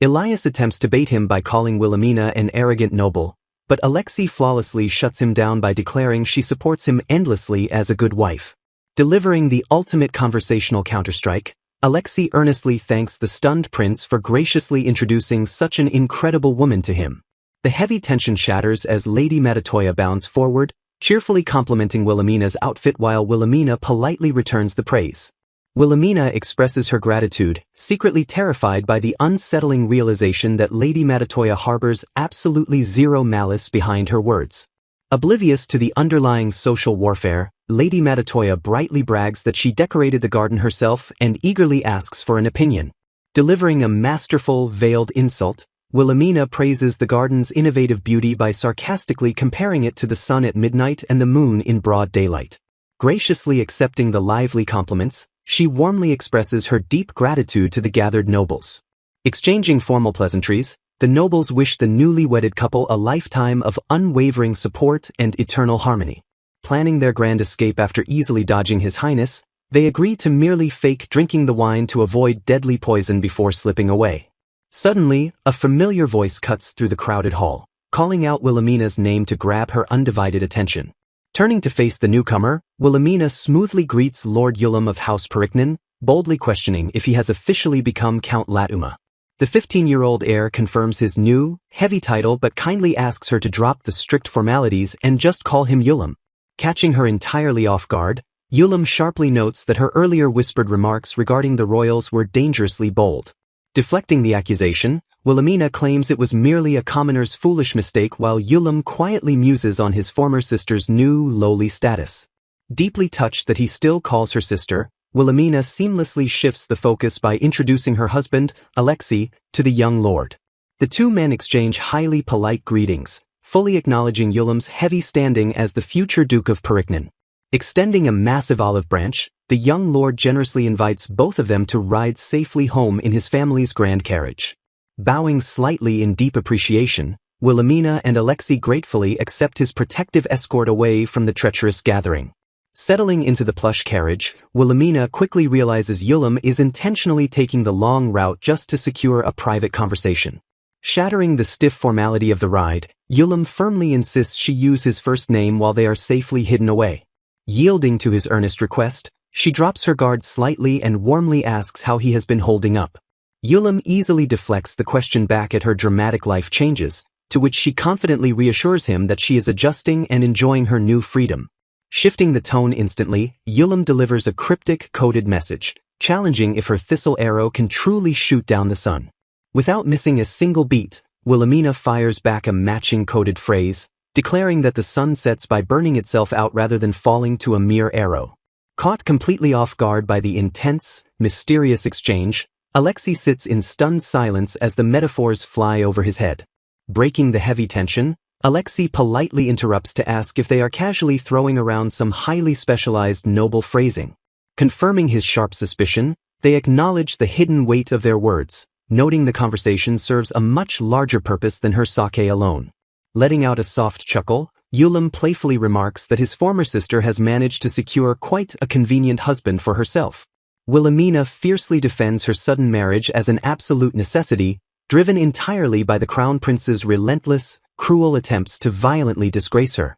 Elias attempts to bait him by calling Wilhelmina an arrogant noble, but Alexei flawlessly shuts him down by declaring she supports him endlessly as a good wife. Delivering the ultimate conversational counterstrike, Alexei earnestly thanks the stunned prince for graciously introducing such an incredible woman to him. The heavy tension shatters as Lady Matatoya bounds forward, cheerfully complimenting Wilhelmina's outfit while Wilhelmina politely returns the praise. Wilhelmina expresses her gratitude, secretly terrified by the unsettling realization that Lady Matatoya harbors absolutely zero malice behind her words. Oblivious to the underlying social warfare, Lady Matatoya brightly brags that she decorated the garden herself and eagerly asks for an opinion. Delivering a masterful, veiled insult, Wilhelmina praises the garden's innovative beauty by sarcastically comparing it to the sun at midnight and the moon in broad daylight. Graciously accepting the lively compliments, she warmly expresses her deep gratitude to the gathered nobles. Exchanging formal pleasantries, the nobles wish the newly wedded couple a lifetime of unwavering support and eternal harmony. Planning their grand escape after easily dodging His Highness, they agree to merely fake drinking the wine to avoid deadly poison before slipping away. Suddenly, a familiar voice cuts through the crowded hall, calling out Wilhelmina's name to grab her undivided attention. Turning to face the newcomer, Wilhelmina smoothly greets Lord Ullum of House Periknen, boldly questioning if he has officially become Count Latuma. The 15-year-old heir confirms his new, heavy title but kindly asks her to drop the strict formalities and just call him Ullum. Catching her entirely off guard, Ullum sharply notes that her earlier whispered remarks regarding the royals were dangerously bold. Deflecting the accusation, Wilhelmina claims it was merely a commoner's foolish mistake while Ullum quietly muses on his former sister's new, lowly status. Deeply touched that he still calls her sister, Wilhelmina seamlessly shifts the focus by introducing her husband, Alexei, to the young lord. The two men exchange highly polite greetings, fully acknowledging Ullum's heavy standing as the future Duke of Periknen. Extending a massive olive branch, the young lord generously invites both of them to ride safely home in his family's grand carriage. Bowing slightly in deep appreciation, Wilhelmina and Alexei gratefully accept his protective escort away from the treacherous gathering. Settling into the plush carriage, Wilhelmina quickly realizes Ullum is intentionally taking the long route just to secure a private conversation. Shattering the stiff formality of the ride, Ullum firmly insists she use his first name while they are safely hidden away. Yielding to his earnest request, she drops her guard slightly and warmly asks how he has been holding up. Ullum easily deflects the question back at her dramatic life changes, to which she confidently reassures him that she is adjusting and enjoying her new freedom. Shifting the tone instantly, Ullum delivers a cryptic, coded message, challenging if her thistle arrow can truly shoot down the sun. Without missing a single beat, Wilhelmina fires back a matching coded phrase, declaring that the sun sets by burning itself out rather than falling to a mere arrow. Caught completely off guard by the intense, mysterious exchange, Alexei sits in stunned silence as the metaphors fly over his head. Breaking the heavy tension, Alexei politely interrupts to ask if they are casually throwing around some highly specialized noble phrasing. Confirming his sharp suspicion, they acknowledge the hidden weight of their words, noting the conversation serves a much larger purpose than her sake alone. Letting out a soft chuckle, Ullum playfully remarks that his former sister has managed to secure quite a convenient husband for herself. Wilhelmina fiercely defends her sudden marriage as an absolute necessity, driven entirely by the crown prince's relentless, cruel attempts to violently disgrace her.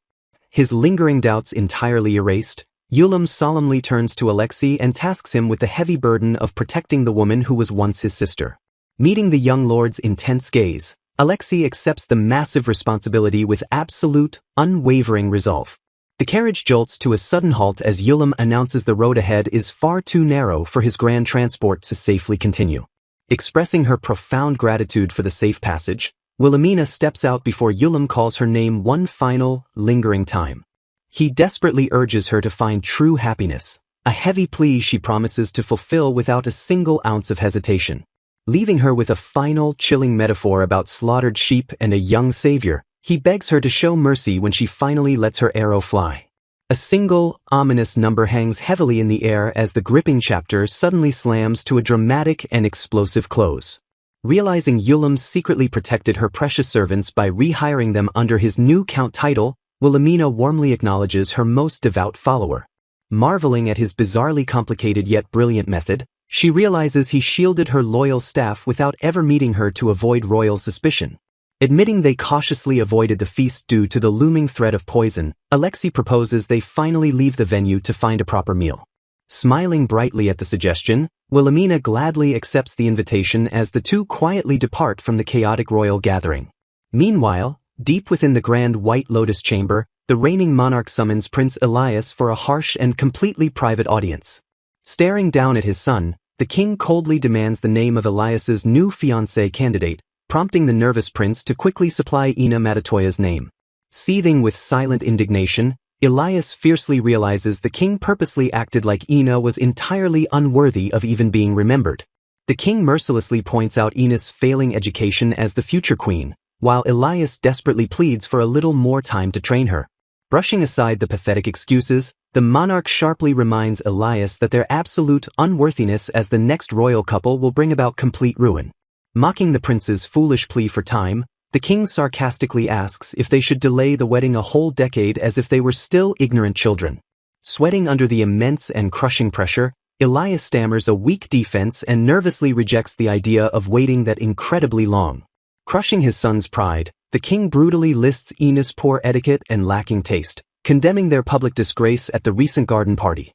His lingering doubts entirely erased, Ullum solemnly turns to Alexei and tasks him with the heavy burden of protecting the woman who was once his sister. Meeting the young lord's intense gaze, Alexei accepts the massive responsibility with absolute, unwavering resolve. The carriage jolts to a sudden halt as Ullum announces the road ahead is far too narrow for his grand transport to safely continue. Expressing her profound gratitude for the safe passage, Wilhelmina steps out before Ullum calls her name one final, lingering time. He desperately urges her to find true happiness, a heavy plea she promises to fulfill without a single ounce of hesitation. Leaving her with a final, chilling metaphor about slaughtered sheep and a young savior, he begs her to show mercy when she finally lets her arrow fly. A single, ominous number hangs heavily in the air as the gripping chapter suddenly slams to a dramatic and explosive close. Realizing Ullum secretly protected her precious servants by rehiring them under his new count title, Wilhelmina warmly acknowledges her most devout follower. Marveling at his bizarrely complicated yet brilliant method, she realizes he shielded her loyal staff without ever meeting her to avoid royal suspicion. Admitting they cautiously avoided the feast due to the looming threat of poison, Alexei proposes they finally leave the venue to find a proper meal. Smiling brightly at the suggestion, Wilhelmina gladly accepts the invitation as the two quietly depart from the chaotic royal gathering. Meanwhile, deep within the grand White Lotus chamber, the reigning monarch summons Prince Elias for a harsh and completely private audience. Staring down at his son, the king coldly demands the name of Elias's new fiancée candidate, prompting the nervous prince to quickly supply Ina Matatoya's name. Seething with silent indignation, Elias fiercely realizes the king purposely acted like Ina was entirely unworthy of even being remembered. The king mercilessly points out Ina's failing education as the future queen, while Elias desperately pleads for a little more time to train her. Brushing aside the pathetic excuses, the monarch sharply reminds Elias that their absolute unworthiness as the next royal couple will bring about complete ruin. Mocking the prince's foolish plea for time, the king sarcastically asks if they should delay the wedding a whole decade as if they were still ignorant children. Sweating under the immense and crushing pressure, Elias stammers a weak defense and nervously rejects the idea of waiting that incredibly long. Crushing his son's pride, the king brutally lists Ina's poor etiquette and lacking taste, condemning their public disgrace at the recent garden party.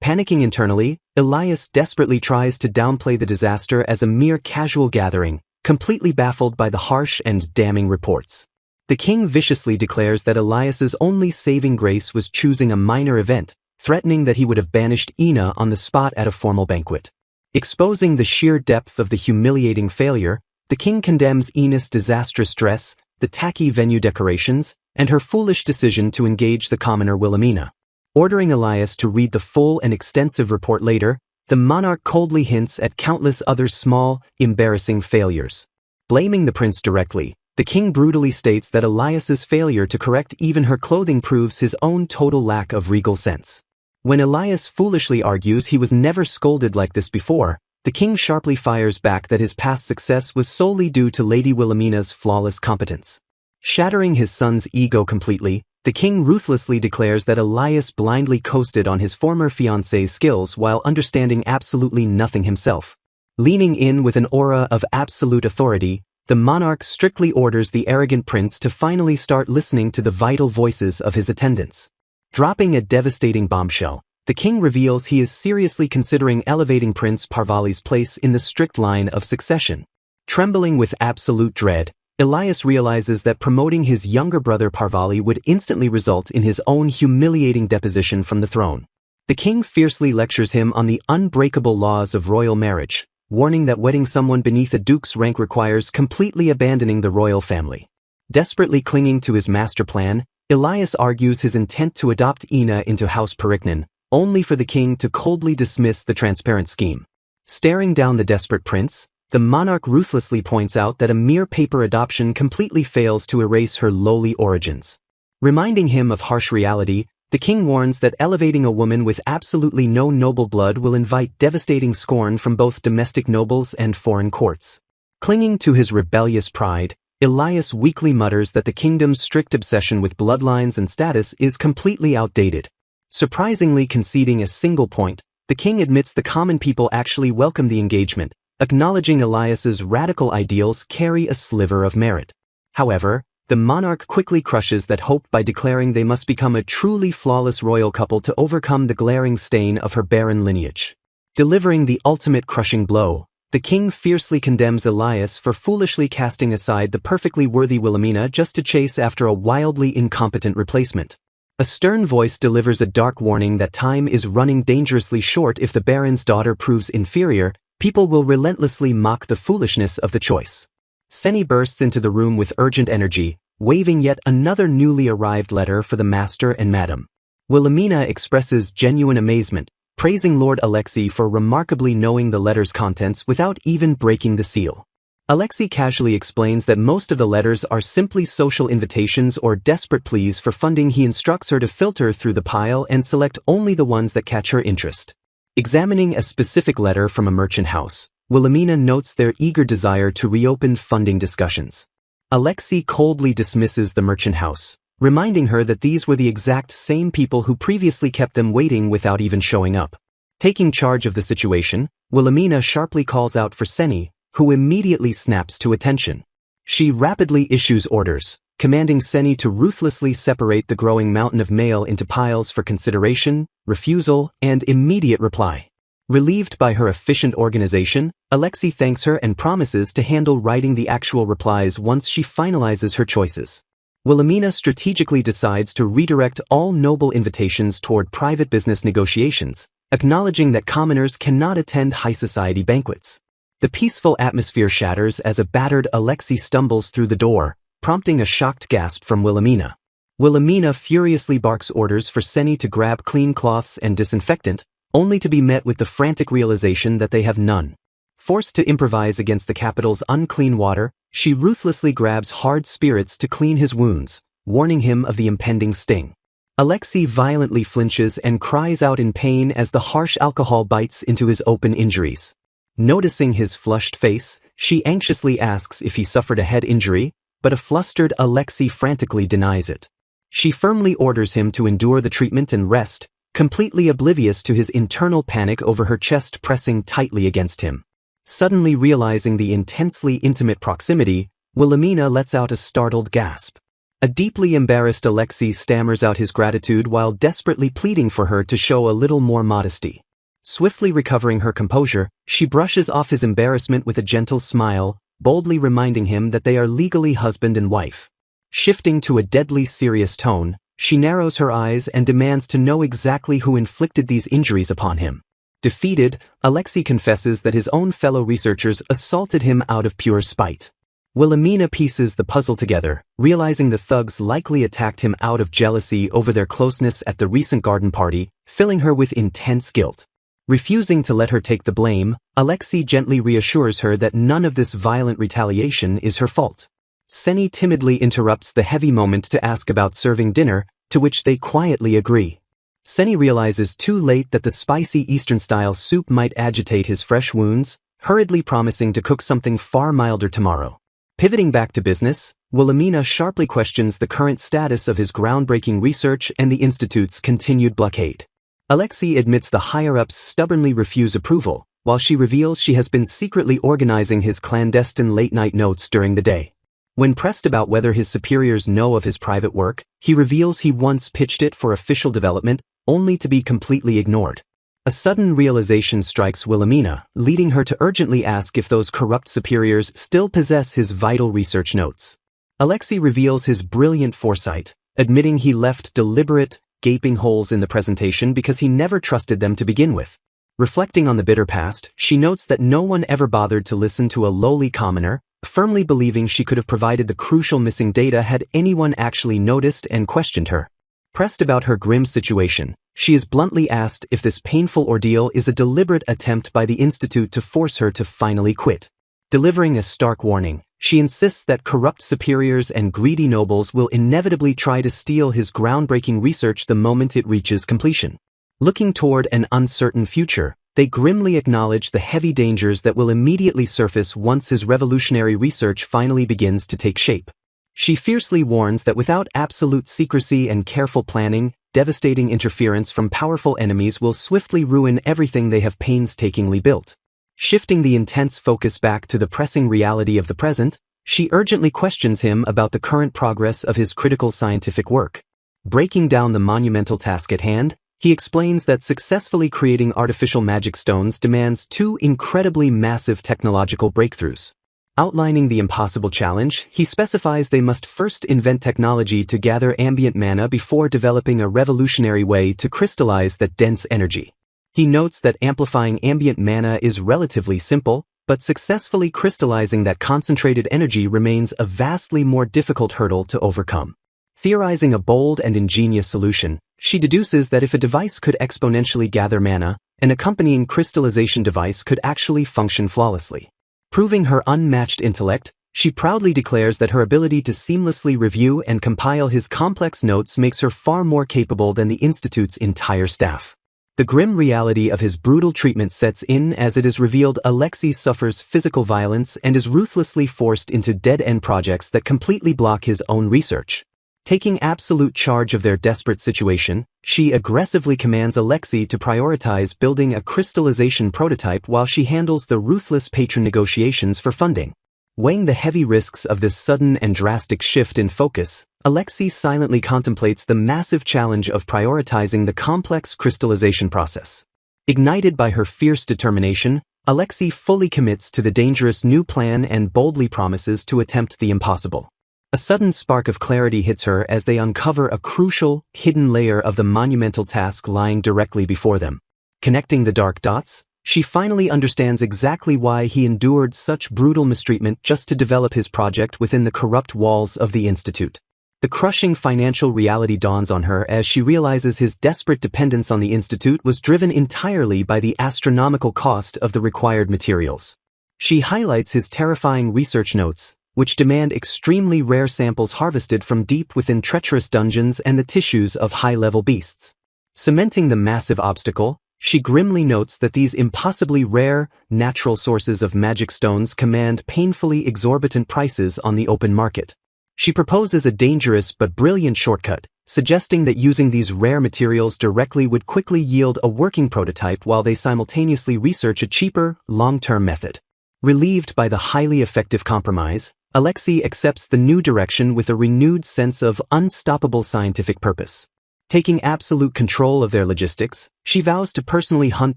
Panicking internally, Elias desperately tries to downplay the disaster as a mere casual gathering, completely baffled by the harsh and damning reports. The king viciously declares that Elias's only saving grace was choosing a minor event, threatening that he would have banished Ina on the spot at a formal banquet. Exposing the sheer depth of the humiliating failure, the king condemns Ina's disastrous dress, the tacky venue decorations, and her foolish decision to engage the commoner Wilhelmina. Ordering Elias to read the full and extensive report later, the monarch coldly hints at countless other small, embarrassing failures. Blaming the prince directly, the king brutally states that Elias's failure to correct even her clothing proves his own total lack of regal sense. When Elias foolishly argues he was never scolded like this before, the king sharply fires back that his past success was solely due to Lady Wilhelmina's flawless competence. Shattering his son's ego completely, the king ruthlessly declares that Elias blindly coasted on his former fiancée's skills while understanding absolutely nothing himself. Leaning in with an aura of absolute authority, the monarch strictly orders the arrogant prince to finally start listening to the vital voices of his attendants. Dropping a devastating bombshell, the king reveals he is seriously considering elevating Prince Parvali's place in the strict line of succession. Trembling with absolute dread, Elias realizes that promoting his younger brother Parvali would instantly result in his own humiliating deposition from the throne. The king fiercely lectures him on the unbreakable laws of royal marriage, warning that wedding someone beneath a duke's rank requires completely abandoning the royal family. Desperately clinging to his master plan, Elias argues his intent to adopt Ina into House Perignon, only for the king to coldly dismiss the transparent scheme. Staring down the desperate prince, the monarch ruthlessly points out that a mere paper adoption completely fails to erase her lowly origins. Reminding him of harsh reality, the king warns that elevating a woman with absolutely no noble blood will invite devastating scorn from both domestic nobles and foreign courts. Clinging to his rebellious pride, Elias weakly mutters that the kingdom's strict obsession with bloodlines and status is completely outdated. Surprisingly conceding a single point, the king admits the common people actually welcome the engagement, acknowledging Elias's radical ideals carry a sliver of merit. However, the monarch quickly crushes that hope by declaring they must become a truly flawless royal couple to overcome the glaring stain of her barren lineage. Delivering the ultimate crushing blow, the king fiercely condemns Elias for foolishly casting aside the perfectly worthy Wilhelmina just to chase after a wildly incompetent replacement. A stern voice delivers a dark warning that time is running dangerously short if the baron's daughter proves inferior. People will relentlessly mock the foolishness of the choice. Seni bursts into the room with urgent energy, waving yet another newly arrived letter for the master and madam. Wilhelmina expresses genuine amazement, praising Lord Alexei for remarkably knowing the letter's contents without even breaking the seal. Alexei casually explains that most of the letters are simply social invitations or desperate pleas for funding. He instructs her to filter through the pile and select only the ones that catch her interest. Examining a specific letter from a merchant house, Wilhelmina notes their eager desire to reopen funding discussions. Alexei coldly dismisses the merchant house, reminding her that these were the exact same people who previously kept them waiting without even showing up. Taking charge of the situation, Wilhelmina sharply calls out for Seni, who immediately snaps to attention. She rapidly issues orders, commanding Seni to ruthlessly separate the growing mountain of mail into piles for consideration, refusal, and immediate reply. Relieved by her efficient organization, Alexei thanks her and promises to handle writing the actual replies once she finalizes her choices. Wilhelmina strategically decides to redirect all noble invitations toward private business negotiations, acknowledging that commoners cannot attend high society banquets. The peaceful atmosphere shatters as a battered Alexei stumbles through the door, prompting a shocked gasp from Wilhelmina. Wilhelmina furiously barks orders for Seni to grab clean cloths and disinfectant, only to be met with the frantic realization that they have none. Forced to improvise against the capital's unclean water, she ruthlessly grabs hard spirits to clean his wounds, warning him of the impending sting. Alexei violently flinches and cries out in pain as the harsh alcohol bites into his open injuries. Noticing his flushed face, she anxiously asks if he suffered a head injury, but a flustered Alexei frantically denies it. She firmly orders him to endure the treatment and rest, completely oblivious to his internal panic over her chest pressing tightly against him. Suddenly realizing the intensely intimate proximity, Wilhelmina lets out a startled gasp. A deeply embarrassed Alexei stammers out his gratitude while desperately pleading for her to show a little more modesty. Swiftly recovering her composure, she brushes off his embarrassment with a gentle smile, boldly reminding him that they are legally husband and wife. Shifting to a deadly serious tone, she narrows her eyes and demands to know exactly who inflicted these injuries upon him. Defeated, Alexei confesses that his own fellow researchers assaulted him out of pure spite. Wilhelmina pieces the puzzle together, realizing the thugs likely attacked him out of jealousy over their closeness at the recent garden party, filling her with intense guilt. Refusing to let her take the blame, Alexei gently reassures her that none of this violent retaliation is her fault. Seni timidly interrupts the heavy moment to ask about serving dinner, to which they quietly agree. Seni realizes too late that the spicy Eastern-style soup might agitate his fresh wounds, hurriedly promising to cook something far milder tomorrow. Pivoting back to business, Wilhelmina sharply questions the current status of his groundbreaking research and the Institute's continued blockade. Alexei admits the higher-ups stubbornly refuse approval, while she reveals she has been secretly organizing his clandestine late-night notes during the day. When pressed about whether his superiors know of his private work, he reveals he once pitched it for official development, only to be completely ignored. A sudden realization strikes Wilhelmina, leading her to urgently ask if those corrupt superiors still possess his vital research notes. Alexei reveals his brilliant foresight, admitting he left deliberate, gaping holes in the presentation because he never trusted them to begin with. Reflecting on the bitter past, she notes that no one ever bothered to listen to a lowly commoner, firmly believing she could have provided the crucial missing data had anyone actually noticed and questioned her. Pressed about her grim situation, she is bluntly asked if this painful ordeal is a deliberate attempt by the Institute to force her to finally quit. Delivering a stark warning, she insists that corrupt superiors and greedy nobles will inevitably try to steal his groundbreaking research the moment it reaches completion. Looking toward an uncertain future, they grimly acknowledge the heavy dangers that will immediately surface once his revolutionary research finally begins to take shape. She fiercely warns that without absolute secrecy and careful planning, devastating interference from powerful enemies will swiftly ruin everything they have painstakingly built. Shifting the intense focus back to the pressing reality of the present, she urgently questions him about the current progress of his critical scientific work. Breaking down the monumental task at hand, he explains that successfully creating artificial magic stones demands two incredibly massive technological breakthroughs. Outlining the impossible challenge, he specifies they must first invent technology to gather ambient mana before developing a revolutionary way to crystallize that dense energy. He notes that amplifying ambient mana is relatively simple, but successfully crystallizing that concentrated energy remains a vastly more difficult hurdle to overcome. Theorizing a bold and ingenious solution, she deduces that if a device could exponentially gather mana, an accompanying crystallization device could actually function flawlessly. Proving her unmatched intellect, she proudly declares that her ability to seamlessly review and compile his complex notes makes her far more capable than the Institute's entire staff. The grim reality of his brutal treatment sets in as it is revealed Alexei suffers physical violence and is ruthlessly forced into dead-end projects that completely block his own research. Taking absolute charge of their desperate situation, she aggressively commands Alexei to prioritize building a crystallization prototype while she handles the ruthless patron negotiations for funding. Weighing the heavy risks of this sudden and drastic shift in focus, Alexei silently contemplates the massive challenge of prioritizing the complex crystallization process. Ignited by her fierce determination, Alexei fully commits to the dangerous new plan and boldly promises to attempt the impossible. A sudden spark of clarity hits her as they uncover a crucial, hidden layer of the monumental task lying directly before them. Connecting the dark dots, she finally understands exactly why he endured such brutal mistreatment just to develop his project within the corrupt walls of the Institute. The crushing financial reality dawns on her as she realizes his desperate dependence on the Institute was driven entirely by the astronomical cost of the required materials. She highlights his terrifying research notes, which demand extremely rare samples harvested from deep within treacherous dungeons and the tissues of high-level beasts. Cementing the massive obstacle, she grimly notes that these impossibly rare, natural sources of magic stones command painfully exorbitant prices on the open market. She proposes a dangerous but brilliant shortcut, suggesting that using these rare materials directly would quickly yield a working prototype while they simultaneously research a cheaper, long-term method. Relieved by the highly effective compromise, Alexei accepts the new direction with a renewed sense of unstoppable scientific purpose. Taking absolute control of their logistics, she vows to personally hunt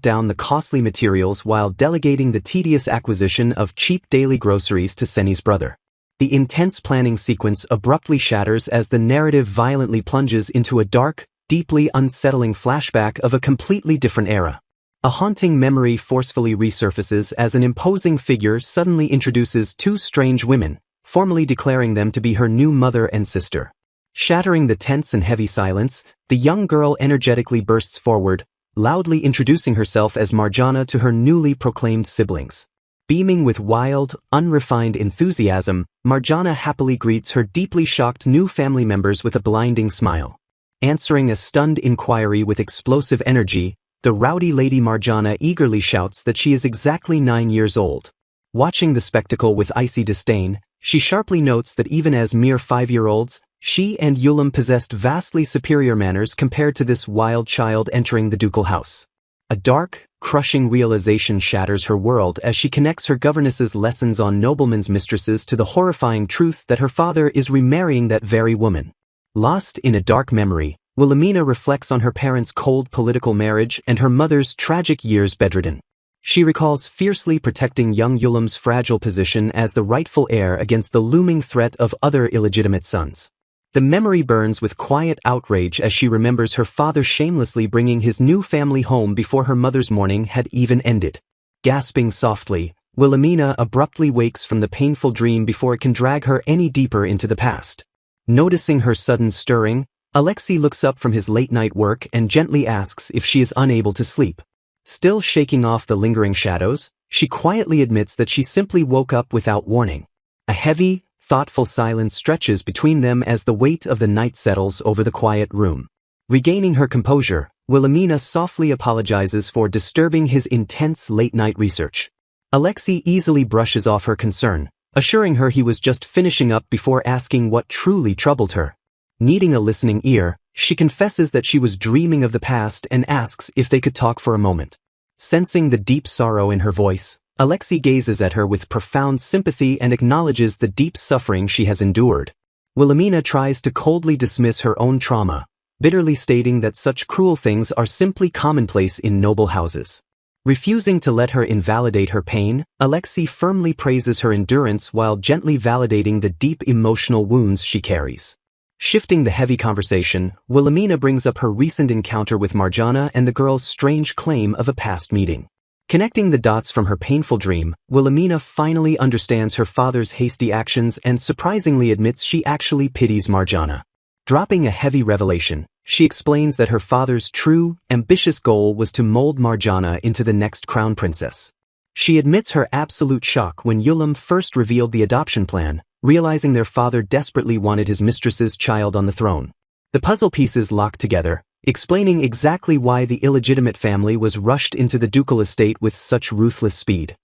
down the costly materials while delegating the tedious acquisition of cheap daily groceries to Seni's brother. The intense planning sequence abruptly shatters as the narrative violently plunges into a dark, deeply unsettling flashback of a completely different era. A haunting memory forcefully resurfaces as an imposing figure suddenly introduces two strange women, formally declaring them to be her new mother and sister. Shattering the tense and heavy silence, the young girl energetically bursts forward, loudly introducing herself as Marjana to her newly proclaimed siblings. Beaming with wild, unrefined enthusiasm, Marjana happily greets her deeply shocked new family members with a blinding smile. Answering a stunned inquiry with explosive energy, the rowdy Lady Marjana eagerly shouts that she is exactly 9 years old. Watching the spectacle with icy disdain, she sharply notes that even as mere 5-year-olds, she and Yulim possessed vastly superior manners compared to this wild child entering the ducal house. A dark, crushing realization shatters her world as she connects her governess's lessons on noblemen's mistresses to the horrifying truth that her father is remarrying that very woman. Lost in a dark memory, Wilhelmina reflects on her parents' cold political marriage and her mother's tragic years bedridden. She recalls fiercely protecting young Yulim's fragile position as the rightful heir against the looming threat of other illegitimate sons. The memory burns with quiet outrage as she remembers her father shamelessly bringing his new family home before her mother's mourning had even ended. Gasping softly, Wilhelmina abruptly wakes from the painful dream before it can drag her any deeper into the past. Noticing her sudden stirring, Alexei looks up from his late-night work and gently asks if she is unable to sleep. Still shaking off the lingering shadows, she quietly admits that she simply woke up without warning. A heavy, thoughtful silence stretches between them as the weight of the night settles over the quiet room. Regaining her composure, Wilhelmina softly apologizes for disturbing his intense late-night research. Alexei easily brushes off her concern, assuring her he was just finishing up before asking what truly troubled her. Needing a listening ear, she confesses that she was dreaming of the past and asks if they could talk for a moment. Sensing the deep sorrow in her voice, Alexei gazes at her with profound sympathy and acknowledges the deep suffering she has endured. Wilhelmina tries to coldly dismiss her own trauma, bitterly stating that such cruel things are simply commonplace in noble houses. Refusing to let her invalidate her pain, Alexei firmly praises her endurance while gently validating the deep emotional wounds she carries. Shifting the heavy conversation, Wilhelmina brings up her recent encounter with Marjana and the girl's strange claim of a past meeting. Connecting the dots from her painful dream, Wilhelmina finally understands her father's hasty actions and surprisingly admits she actually pities Marjana. Dropping a heavy revelation, she explains that her father's true, ambitious goal was to mold Marjana into the next crown princess. She admits her absolute shock when Yulim first revealed the adoption plan, realizing their father desperately wanted his mistress's child on the throne. The puzzle pieces lock together, explaining exactly why the illegitimate family was rushed into the ducal estate with such ruthless speed.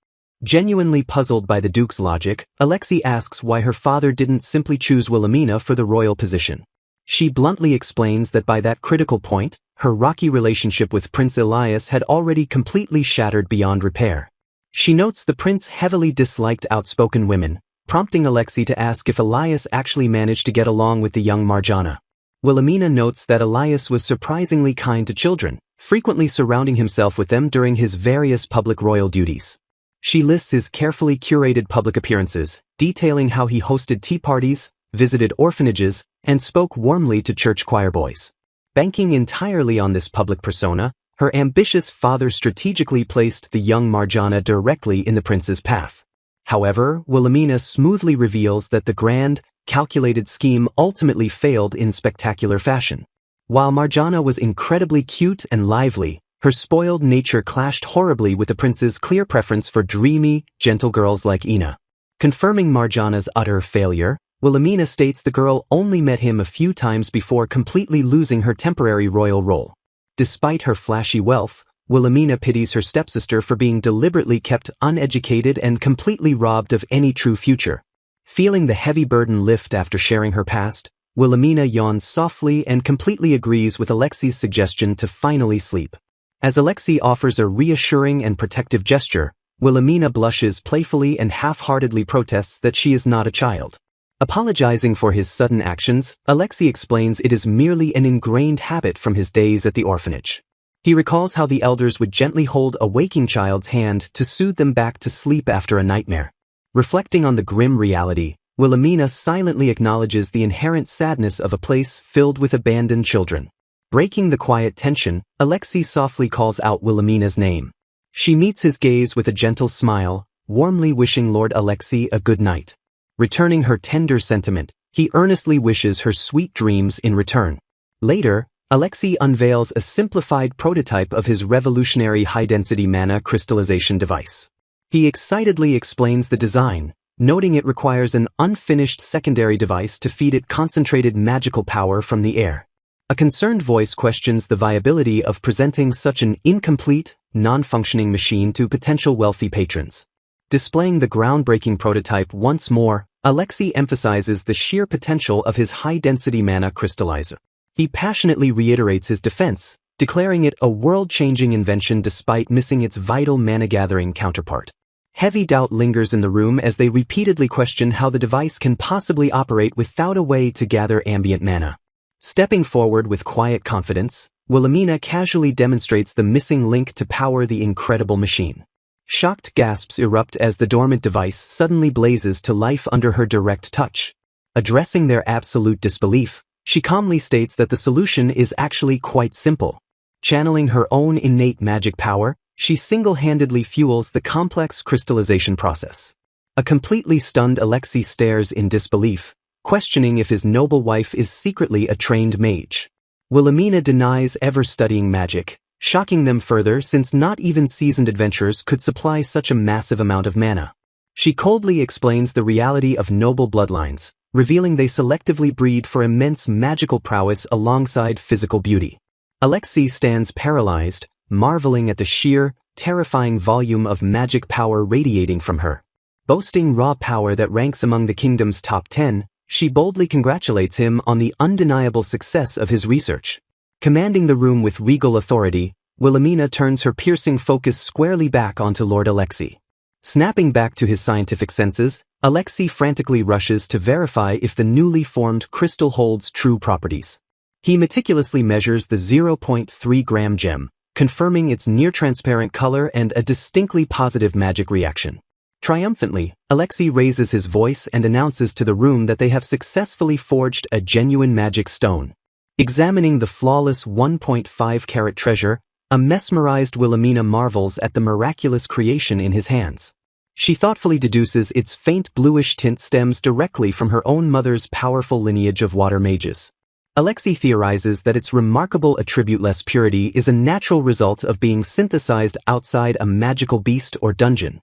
Genuinely puzzled by the duke's logic, Alexei asks why her father didn't simply choose Wilhelmina for the royal position. She bluntly explains that by that critical point, her rocky relationship with Prince Elias had already completely shattered beyond repair. She notes the prince heavily disliked outspoken women, prompting Alexei to ask if Elias actually managed to get along with the young Marjana. Wilhelmina notes that Elias was surprisingly kind to children, frequently surrounding himself with them during his various public royal duties. She lists his carefully curated public appearances, detailing how he hosted tea parties, visited orphanages, and spoke warmly to church choir boys. Banking entirely on this public persona, her ambitious father strategically placed the young Marjana directly in the prince's path. However, Wilhelmina smoothly reveals that the grand, calculated scheme ultimately failed in spectacular fashion. While Marjana was incredibly cute and lively, her spoiled nature clashed horribly with the prince's clear preference for dreamy, gentle girls like Ina. Confirming Marjana's utter failure, Wilhelmina states the girl only met him a few times before completely losing her temporary royal role. Despite her flashy wealth, Wilhelmina pities her stepsister for being deliberately kept uneducated and completely robbed of any true future. Feeling the heavy burden lift after sharing her past, Wilhelmina yawns softly and completely agrees with Alexei's suggestion to finally sleep. As Alexei offers a reassuring and protective gesture, Wilhelmina blushes playfully and half-heartedly protests that she is not a child. Apologizing for his sudden actions, Alexei explains it is merely an ingrained habit from his days at the orphanage. He recalls how the elders would gently hold a waking child's hand to soothe them back to sleep after a nightmare. Reflecting on the grim reality, Wilhelmina silently acknowledges the inherent sadness of a place filled with abandoned children. Breaking the quiet tension, Alexei softly calls out Wilhelmina's name. She meets his gaze with a gentle smile, warmly wishing Lord Alexei a good night. Returning her tender sentiment, he earnestly wishes her sweet dreams in return. Later, Alexei unveils a simplified prototype of his revolutionary high-density mana crystallization device. He excitedly explains the design, noting it requires an unfinished secondary device to feed it concentrated magical power from the air. A concerned voice questions the viability of presenting such an incomplete, non-functioning machine to potential wealthy patrons. Displaying the groundbreaking prototype once more, Alexei emphasizes the sheer potential of his high-density mana crystallizer. He passionately reiterates his defense, declaring it a world-changing invention despite missing its vital mana-gathering counterpart. Heavy doubt lingers in the room as they repeatedly question how the device can possibly operate without a way to gather ambient mana. Stepping forward with quiet confidence, Wilhelmina casually demonstrates the missing link to power the incredible machine. Shocked gasps erupt as the dormant device suddenly blazes to life under her direct touch. Addressing their absolute disbelief, she calmly states that the solution is actually quite simple. Channeling her own innate magic power, she single-handedly fuels the complex crystallization process. A completely stunned Alexei stares in disbelief, questioning if his noble wife is secretly a trained mage. Wilhelmina denies ever studying magic, shocking them further since not even seasoned adventurers could supply such a massive amount of mana. She coldly explains the reality of noble bloodlines, revealing they selectively breed for immense magical prowess alongside physical beauty. Alexei stands paralyzed, marveling at the sheer, terrifying volume of magic power radiating from her. Boasting raw power that ranks among the kingdom's top 10, she boldly congratulates him on the undeniable success of his research. Commanding the room with regal authority, Wilhelmina turns her piercing focus squarely back onto Lord Alexei. Snapping back to his scientific senses, Alexei frantically rushes to verify if the newly formed crystal holds true properties. He meticulously measures the 0.3-gram gem, confirming its near-transparent color and a distinctly positive magic reaction. Triumphantly, Alexei raises his voice and announces to the room that they have successfully forged a genuine magic stone. Examining the flawless 1.5-carat treasure, a mesmerized Wilhelmina marvels at the miraculous creation in his hands. She thoughtfully deduces its faint bluish tint stems directly from her own mother's powerful lineage of water mages. Alexei theorizes that its remarkable attributeless purity is a natural result of being synthesized outside a magical beast or dungeon.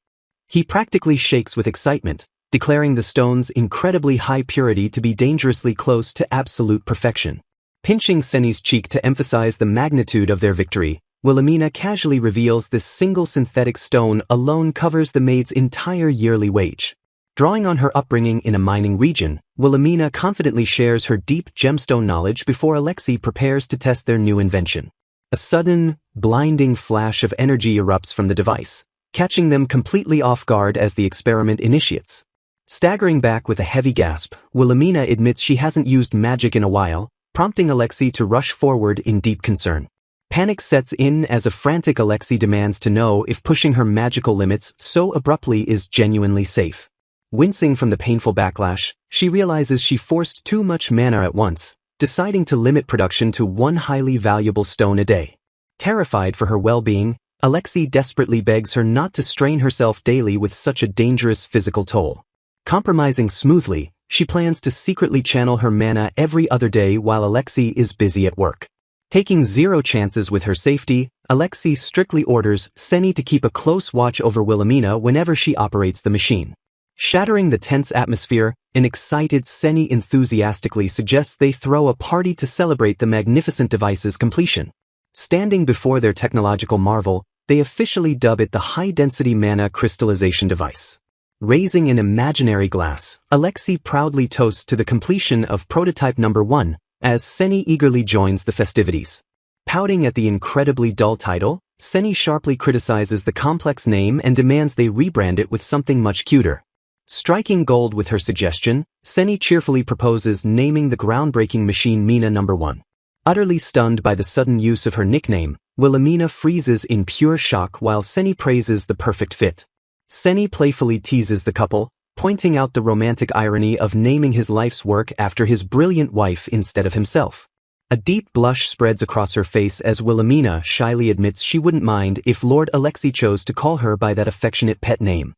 He practically shakes with excitement, declaring the stone's incredibly high purity to be dangerously close to absolute perfection. Pinching Seni's cheek to emphasize the magnitude of their victory, Wilhelmina casually reveals this single synthetic stone alone covers the maid's entire yearly wage. Drawing on her upbringing in a mining region, Wilhelmina confidently shares her deep gemstone knowledge before Alexei prepares to test their new invention. A sudden, blinding flash of energy erupts from the device, catching them completely off guard as the experiment initiates. Staggering back with a heavy gasp, Wilhelmina admits she hasn't used magic in a while, prompting Alexei to rush forward in deep concern. Panic sets in as a frantic Alexei demands to know if pushing her magical limits so abruptly is genuinely safe. Wincing from the painful backlash, she realizes she forced too much mana at once, deciding to limit production to one highly valuable stone a day. Terrified for her well-being, Alexei desperately begs her not to strain herself daily with such a dangerous physical toll. Compromising smoothly, she plans to secretly channel her mana every other day while Alexei is busy at work. Taking zero chances with her safety, Alexei strictly orders Seni to keep a close watch over Wilhelmina whenever she operates the machine. Shattering the tense atmosphere, an excited Seni enthusiastically suggests they throw a party to celebrate the magnificent device's completion. Standing before their technological marvel, they officially dub it the high-density mana crystallization device. Raising an imaginary glass, Alexei proudly toasts to the completion of prototype number 1, as Seni eagerly joins the festivities. Pouting at the incredibly dull title, Seni sharply criticizes the complex name and demands they rebrand it with something much cuter. Striking gold with her suggestion, Seni cheerfully proposes naming the groundbreaking machine Mina number 1. Utterly stunned by the sudden use of her nickname, Wilhelmina freezes in pure shock while Seni praises the perfect fit. Seni playfully teases the couple, pointing out the romantic irony of naming his life's work after his brilliant wife instead of himself. A deep blush spreads across her face as Wilhelmina shyly admits she wouldn't mind if Lord Alexei chose to call her by that affectionate pet name.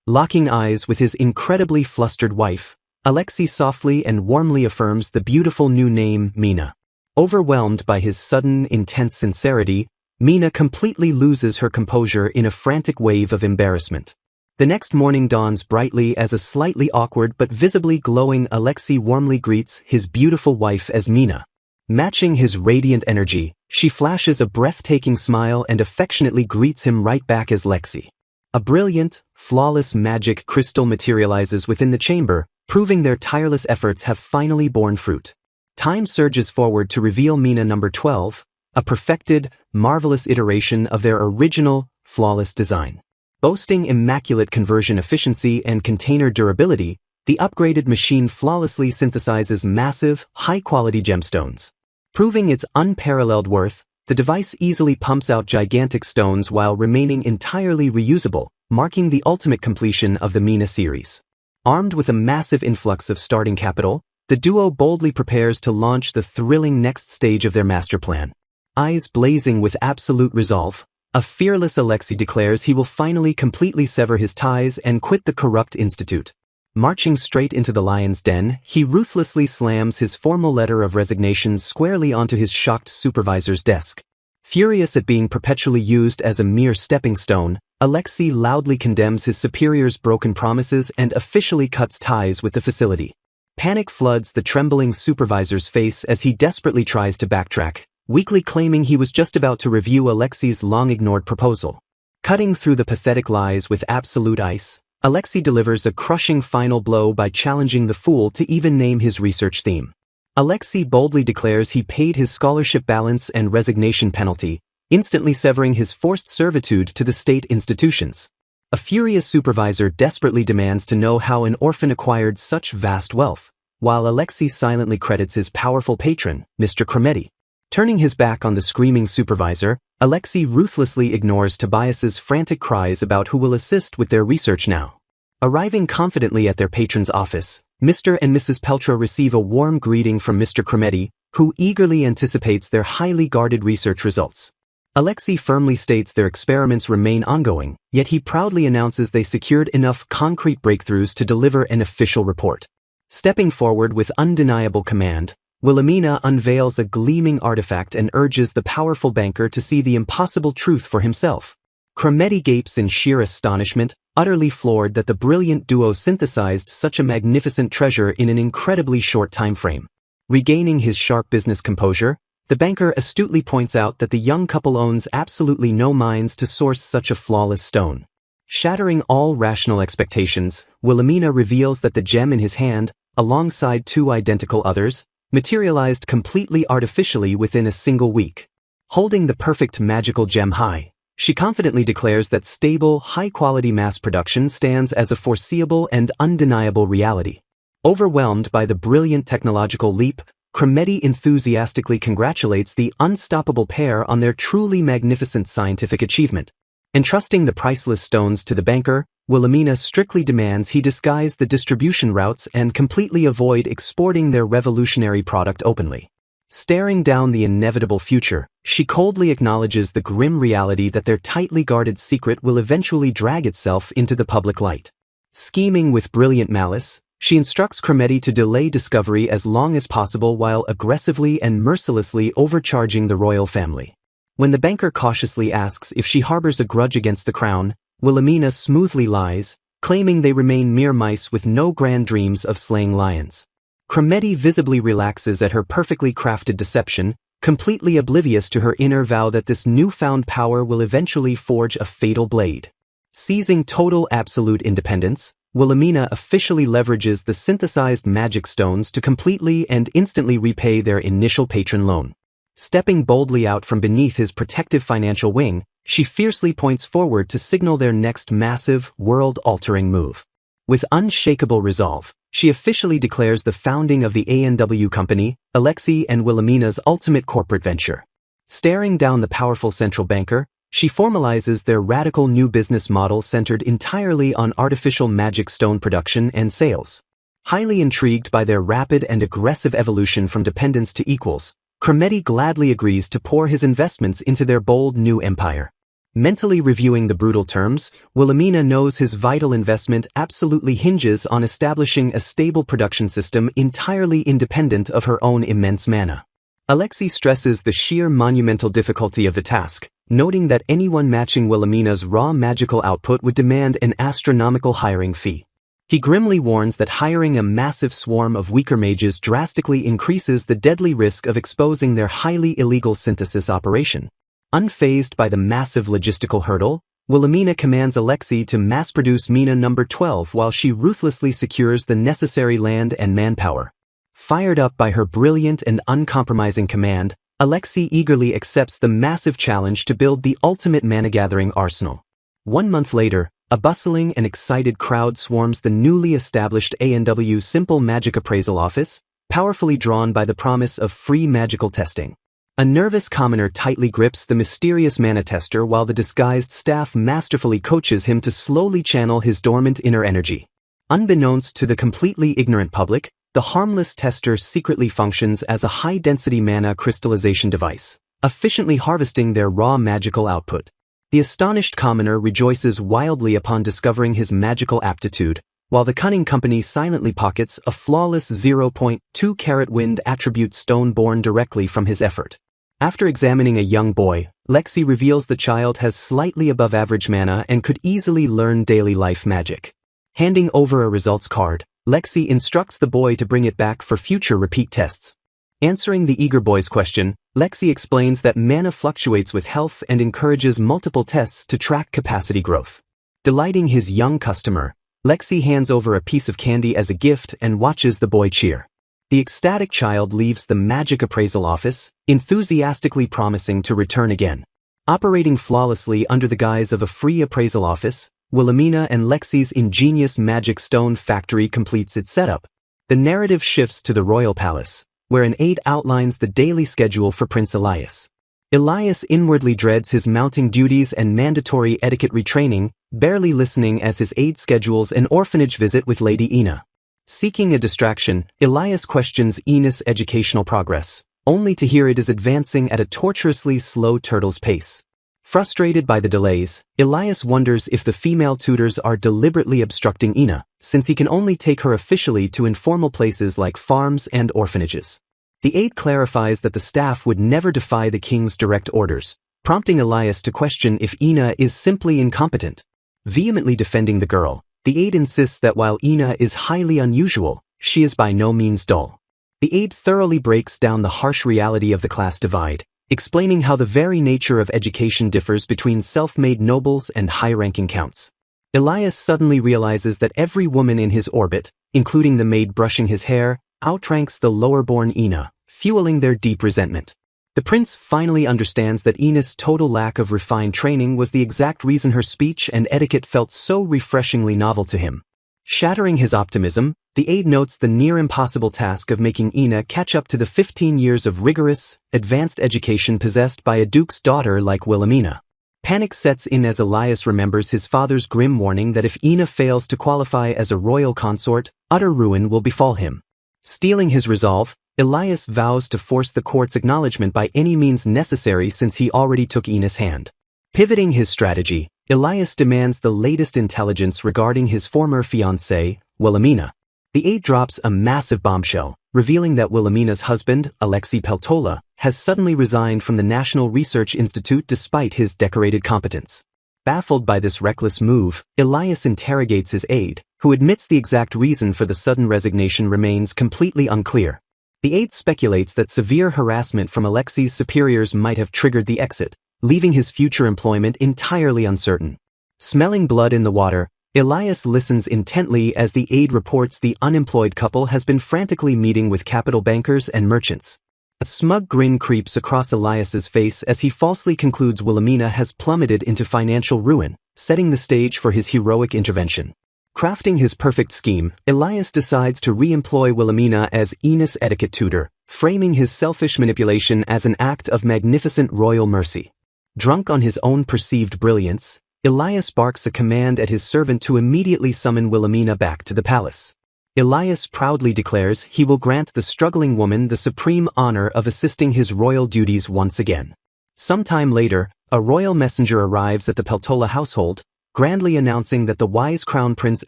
Locking eyes with his incredibly flustered wife, Alexei softly and warmly affirms the beautiful new name Mina. Overwhelmed by his sudden, intense sincerity, Mina completely loses her composure in a frantic wave of embarrassment. The next morning dawns brightly as a slightly awkward but visibly glowing Alexei warmly greets his beautiful wife as Mina. Matching his radiant energy, she flashes a breathtaking smile and affectionately greets him right back as Lexi. A brilliant, flawless magic crystal materializes within the chamber, proving their tireless efforts have finally borne fruit. Time surges forward to reveal Mina number 12, a perfected, marvelous iteration of their original, flawless design. Boasting immaculate conversion efficiency and container durability, the upgraded machine flawlessly synthesizes massive, high-quality gemstones. Proving its unparalleled worth, the device easily pumps out gigantic stones while remaining entirely reusable, marking the ultimate completion of the Mina series. Armed with a massive influx of starting capital, the duo boldly prepares to launch the thrilling next stage of their master plan. Eyes blazing with absolute resolve, a fearless Alexei declares he will finally completely sever his ties and quit the corrupt institute. Marching straight into the lion's den, he ruthlessly slams his formal letter of resignation squarely onto his shocked supervisor's desk. Furious at being perpetually used as a mere stepping stone, Alexei loudly condemns his superior's broken promises and officially cuts ties with the facility. Panic floods the trembling supervisor's face as he desperately tries to backtrack, weakly claiming he was just about to review Alexei's long-ignored proposal. Cutting through the pathetic lies with absolute ice, Alexei delivers a crushing final blow by challenging the fool to even name his research theme. Alexei boldly declares he paid his scholarship balance and resignation penalty, instantly severing his forced servitude to the state institutions. A furious supervisor desperately demands to know how an orphan acquired such vast wealth, while Alexei silently credits his powerful patron, Mr. Crometti. Turning his back on the screaming supervisor, Alexei ruthlessly ignores Tobias's frantic cries about who will assist with their research now. Arriving confidently at their patron's office, Mr. and Mrs. Peltro receive a warm greeting from Mr. Crometti, who eagerly anticipates their highly guarded research results. Alexei firmly states their experiments remain ongoing, yet he proudly announces they secured enough concrete breakthroughs to deliver an official report. Stepping forward with undeniable command, Wilhelmina unveils a gleaming artifact and urges the powerful banker to see the impossible truth for himself. Crometti gapes in sheer astonishment, utterly floored that the brilliant duo synthesized such a magnificent treasure in an incredibly short time frame. Regaining his sharp business composure, the banker astutely points out that the young couple owns absolutely no means to source such a flawless stone. Shattering all rational expectations, Wilhelmina reveals that the gem in his hand, alongside two identical others, materialized completely artificially within a single week. Holding the perfect magical gem high, she confidently declares that stable, high-quality mass production stands as a foreseeable and undeniable reality. Overwhelmed by the brilliant technological leap, Cremedi enthusiastically congratulates the unstoppable pair on their truly magnificent scientific achievement. Entrusting the priceless stones to the banker, Wilhelmina strictly demands he disguise the distribution routes and completely avoid exporting their revolutionary product openly. Staring down the inevitable future, she coldly acknowledges the grim reality that their tightly guarded secret will eventually drag itself into the public light. Scheming with brilliant malice, she instructs Cremedi to delay discovery as long as possible while aggressively and mercilessly overcharging the royal family. When the banker cautiously asks if she harbors a grudge against the crown, Wilhelmina smoothly lies, claiming they remain mere mice with no grand dreams of slaying lions. Cremedi visibly relaxes at her perfectly crafted deception, completely oblivious to her inner vow that this newfound power will eventually forge a fatal blade. Seizing total absolute independence, Wilhelmina officially leverages the synthesized magic stones to completely and instantly repay their initial patron loan. Stepping boldly out from beneath his protective financial wing, she fiercely points forward to signal their next massive, world-altering move. With unshakable resolve, she officially declares the founding of the A&W company, Alexei and Wilhelmina's ultimate corporate venture. Staring down the powerful central banker, she formalizes their radical new business model centered entirely on artificial magic stone production and sales. Highly intrigued by their rapid and aggressive evolution from dependents to equals, Cremedi gladly agrees to pour his investments into their bold new empire. Mentally reviewing the brutal terms, Wilhelmina knows his vital investment absolutely hinges on establishing a stable production system entirely independent of her own immense mana. Alexei stresses the sheer monumental difficulty of the task, noting that anyone matching Wilhelmina's raw magical output would demand an astronomical hiring fee. He grimly warns that hiring a massive swarm of weaker mages drastically increases the deadly risk of exposing their highly illegal synthesis operation. Unfazed by the massive logistical hurdle, Wilhelmina commands Alexei to mass-produce Mina number 12 while she ruthlessly secures the necessary land and manpower. Fired up by her brilliant and uncompromising command, Alexei eagerly accepts the massive challenge to build the ultimate mana-gathering arsenal. 1 month later, a bustling and excited crowd swarms the newly established A&W Simple Magic Appraisal Office, powerfully drawn by the promise of free magical testing. A nervous commoner tightly grips the mysterious mana tester while the disguised staff masterfully coaches him to slowly channel his dormant inner energy. Unbeknownst to the completely ignorant public, the harmless tester secretly functions as a high-density mana crystallization device, efficiently harvesting their raw magical output. The astonished commoner rejoices wildly upon discovering his magical aptitude, while the cunning company silently pockets a flawless 0.2-carat wind attribute stone born directly from his effort. After examining a young boy, Lexi reveals the child has slightly above average mana and could easily learn daily life magic. Handing over a results card, Lexi instructs the boy to bring it back for future repeat tests. Answering the eager boy's question, Lexi explains that mana fluctuates with health and encourages multiple tests to track capacity growth. Delighting his young customer, Lexi hands over a piece of candy as a gift and watches the boy cheer. The ecstatic child leaves the magic appraisal office, enthusiastically promising to return again. Operating flawlessly under the guise of a free appraisal office, Wilhelmina and Lexi's ingenious magic stone factory completes its setup. The narrative shifts to the royal palace, where an aide outlines the daily schedule for Prince Elias. Elias inwardly dreads his mounting duties and mandatory etiquette retraining, barely listening as his aide schedules an orphanage visit with Lady Ina. Seeking a distraction, Elias questions Ina's educational progress, only to hear it is advancing at a torturously slow turtle's pace. Frustrated by the delays, Elias wonders if the female tutors are deliberately obstructing Ina, since he can only take her officially to informal places like farms and orphanages. The aide clarifies that the staff would never defy the king's direct orders, prompting Elias to question if Ina is simply incompetent. Vehemently defending the girl, the aide insists that while Ina is highly unusual, she is by no means dull. The aide thoroughly breaks down the harsh reality of the class divide, explaining how the very nature of education differs between self-made nobles and high-ranking counts. Elias suddenly realizes that every woman in his orbit, including the maid brushing his hair, outranks the lower-born Ina, fueling their deep resentment. The prince finally understands that Ina's total lack of refined training was the exact reason her speech and etiquette felt so refreshingly novel to him. Shattering his optimism, The aide notes the near-impossible task of making Ina catch up to the 15 years of rigorous, advanced education possessed by a duke's daughter like Wilhelmina. Panic sets in as Elias remembers his father's grim warning that if Ina fails to qualify as a royal consort, utter ruin will befall him. Steeling his resolve, Elias vows to force the court's acknowledgement by any means necessary since he already took Ina's hand. Pivoting his strategy, Elias demands the latest intelligence regarding his former fiancée, Wilhelmina. The aide drops a massive bombshell, revealing that Wilhelmina's husband, Alexei Peltola, has suddenly resigned from the National Research Institute despite his decorated competence. Baffled by this reckless move, Elias interrogates his aide, who admits the exact reason for the sudden resignation remains completely unclear. The aide speculates that severe harassment from Alexei's superiors might have triggered the exit, leaving his future employment entirely uncertain. Smelling blood in the water, Elias listens intently as the aide reports the unemployed couple has been frantically meeting with capital bankers and merchants. A smug grin creeps across Elias's face as he falsely concludes Wilhelmina has plummeted into financial ruin, setting the stage for his heroic intervention. Crafting his perfect scheme, Elias decides to re-employ Wilhelmina as Ina's etiquette tutor, framing his selfish manipulation as an act of magnificent royal mercy. Drunk on his own perceived brilliance, Elias barks a command at his servant to immediately summon Wilhelmina back to the palace. Elias proudly declares he will grant the struggling woman the supreme honor of assisting his royal duties once again. Sometime later, a royal messenger arrives at the Peltola household, grandly announcing that the wise crown prince